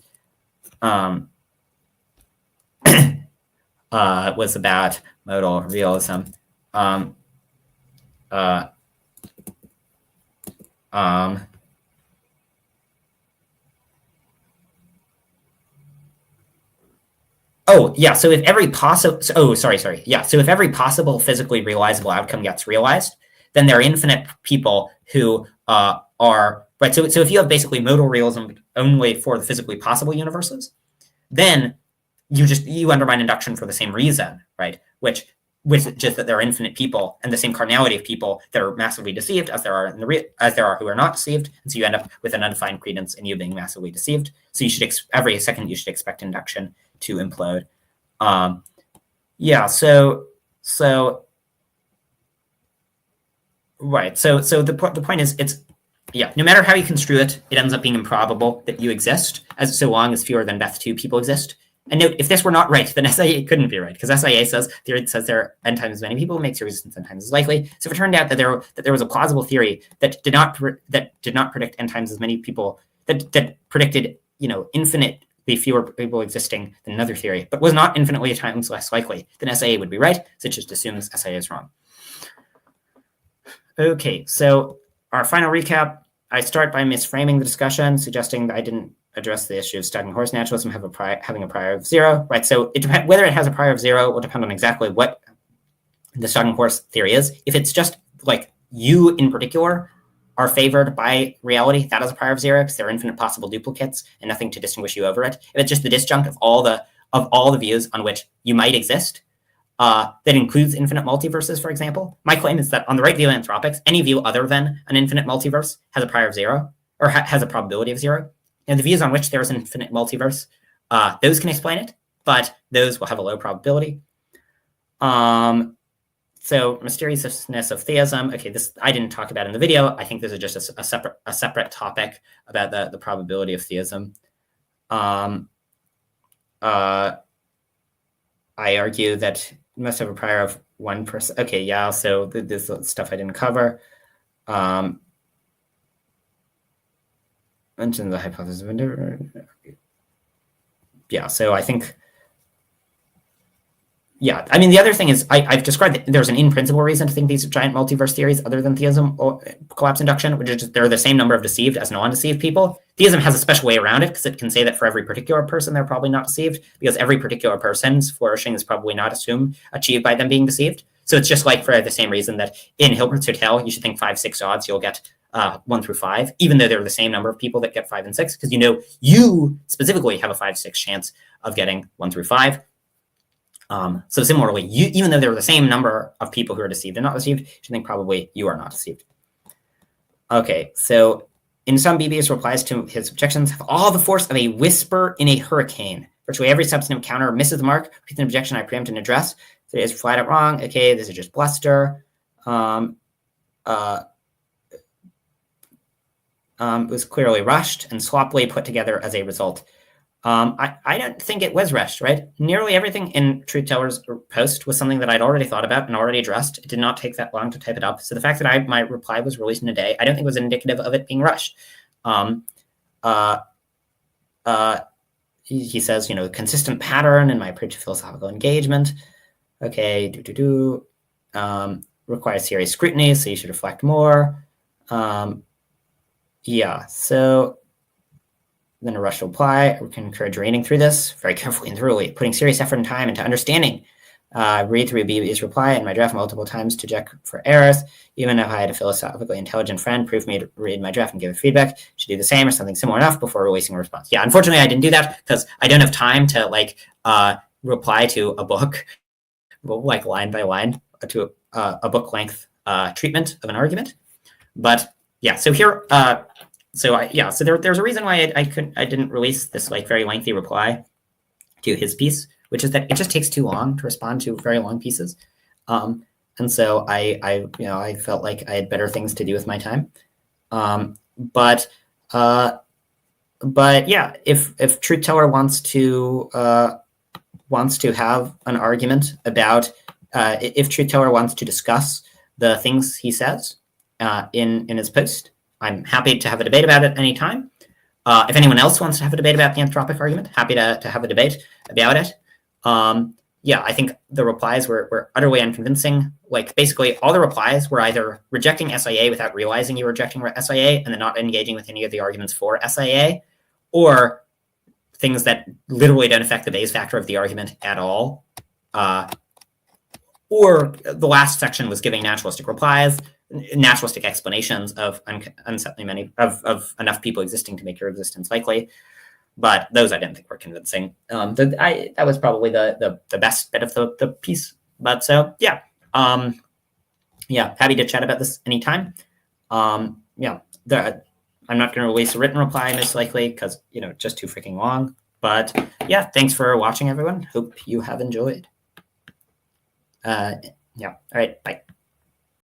was about modal realism. Oh, yeah. So if every possible, Yeah. So if every possible physically realizable outcome gets realized, then there are infinite people who are right. So if you have basically modal realism only for the physically possible universes, then you undermine induction for the same reason, right? Which just that there are infinite people and the same cardinality of people that are massively deceived as there are who are not deceived, and so you end up with an undefined credence in you being massively deceived. So you should every second you should expect induction to implode. Yeah. So right. So the point is, it's no matter how you construe it, it ends up being improbable that you exist, as so long as fewer than Beth2 people exist. And note, if this were not right, then SIA couldn't be right, because SIA says there are n times as many people, makes your resistance n times as likely. So if it turned out that there was a plausible theory that did not predict n times as many people, that predicted infinitely fewer people existing than another theory, but was not infinitely times less likely, then SIA would be right. So it just assumes SIA is wrong. Okay, so our final recap. I start by misframing the discussion, suggesting that I didn't address the issue of stagnant horse naturalism having a prior of 0, right? So whether it has a prior of 0 will depend on exactly what the stagnant horse theory is. If it's just like you in particular are favored by reality, that is a prior of 0, because there are infinite possible duplicates and nothing to distinguish you over it. If it's just the disjunct of all the views on which you might exist, that includes infinite multiverses, for example. My claim is that on the right view of anthropics, any view other than an infinite multiverse has a prior of 0, or has a probability of 0. And the views on which there is an infinite multiverse, those can explain it, but those will have a low probability. So mysteriousness of theism. Okay, this I didn't talk about in the video. I think this is just a separate topic about the probability of theism. I argue that you must have a prior of 1%. Okay, yeah. So this stuff I didn't cover. Mention the hypothesis of yeah, so I think, yeah, I mean, the other thing is I've described that there's an in-principle reason to think these are giant multiverse theories other than theism or collapse induction, which is just there are the same number of deceived as non-deceived people. Theism has a special way around it because it can say that for every particular person, they're probably not deceived, because every particular person's flourishing is probably not achieved by them being deceived. So it's just like for the same reason that in Hilbert's Hotel, you should think 5-6 odds you'll get 1 through 5, even though they're the same number of people that get 5 and 6, because you specifically have a 5-6 chance of getting 1 through 5. So similarly, even though there are the same number of people who are deceived and not deceived, you should think probably you are not deceived. Okay, so in sum, BB's replies to his objections have all the force of a whisper in a hurricane. Virtually every substantive counter misses the mark. Repeat an objection I preempt and address. So it is flat out wrong. Okay, this is just bluster. It was clearly rushed and sloppily put together as a result. I don't think it was rushed, right? Nearly everything in Truth Teller's post was something that I'd already thought about and already addressed. It did not take that long to type it up. So the fact that my reply was released in a day, I don't think was indicative of it being rushed. He says, consistent pattern in my approach to philosophical engagement. Okay, requires serious scrutiny, so you should reflect more. Yeah, so then a rushed reply. We can encourage reading through this very carefully and thoroughly, putting serious effort and time into understanding. Read through BB's reply and my draft multiple times to check for errors. Even if I had a philosophically intelligent friend prove me to read my draft and give it feedback, should do the same or something similar enough before releasing a response. Yeah, unfortunately, I didn't do that because I don't have time to reply to a book, like line by line, to a book length treatment of an argument. But yeah, so here. So there's a reason why I didn't release this very lengthy reply to his piece, which is that it just takes too long to respond to very long pieces, and so I felt like I had better things to do with my time. But yeah, if Truth Teller wants to have an argument about if Truth Teller wants to discuss the things he says in his post, I'm happy to have a debate about it anytime. If anyone else wants to have a debate about the Anthropic argument, happy to have a debate about it. Yeah, I think the replies were utterly unconvincing. Basically, all the replies were either rejecting SIA without realizing you were rejecting SIA and then not engaging with any of the arguments for SIA, or things that literally don't affect the Bayes factor of the argument at all. Or the last section was giving naturalistic replies, naturalistic explanations of unsettling many of enough people existing to make your existence likely, but those I didn't think were convincing. That was probably the best bit of the piece. But so yeah, happy to chat about this anytime. I'm not going to release a written reply most likely because just too freaking long. But yeah, thanks for watching, everyone. Hope you have enjoyed. All right, bye.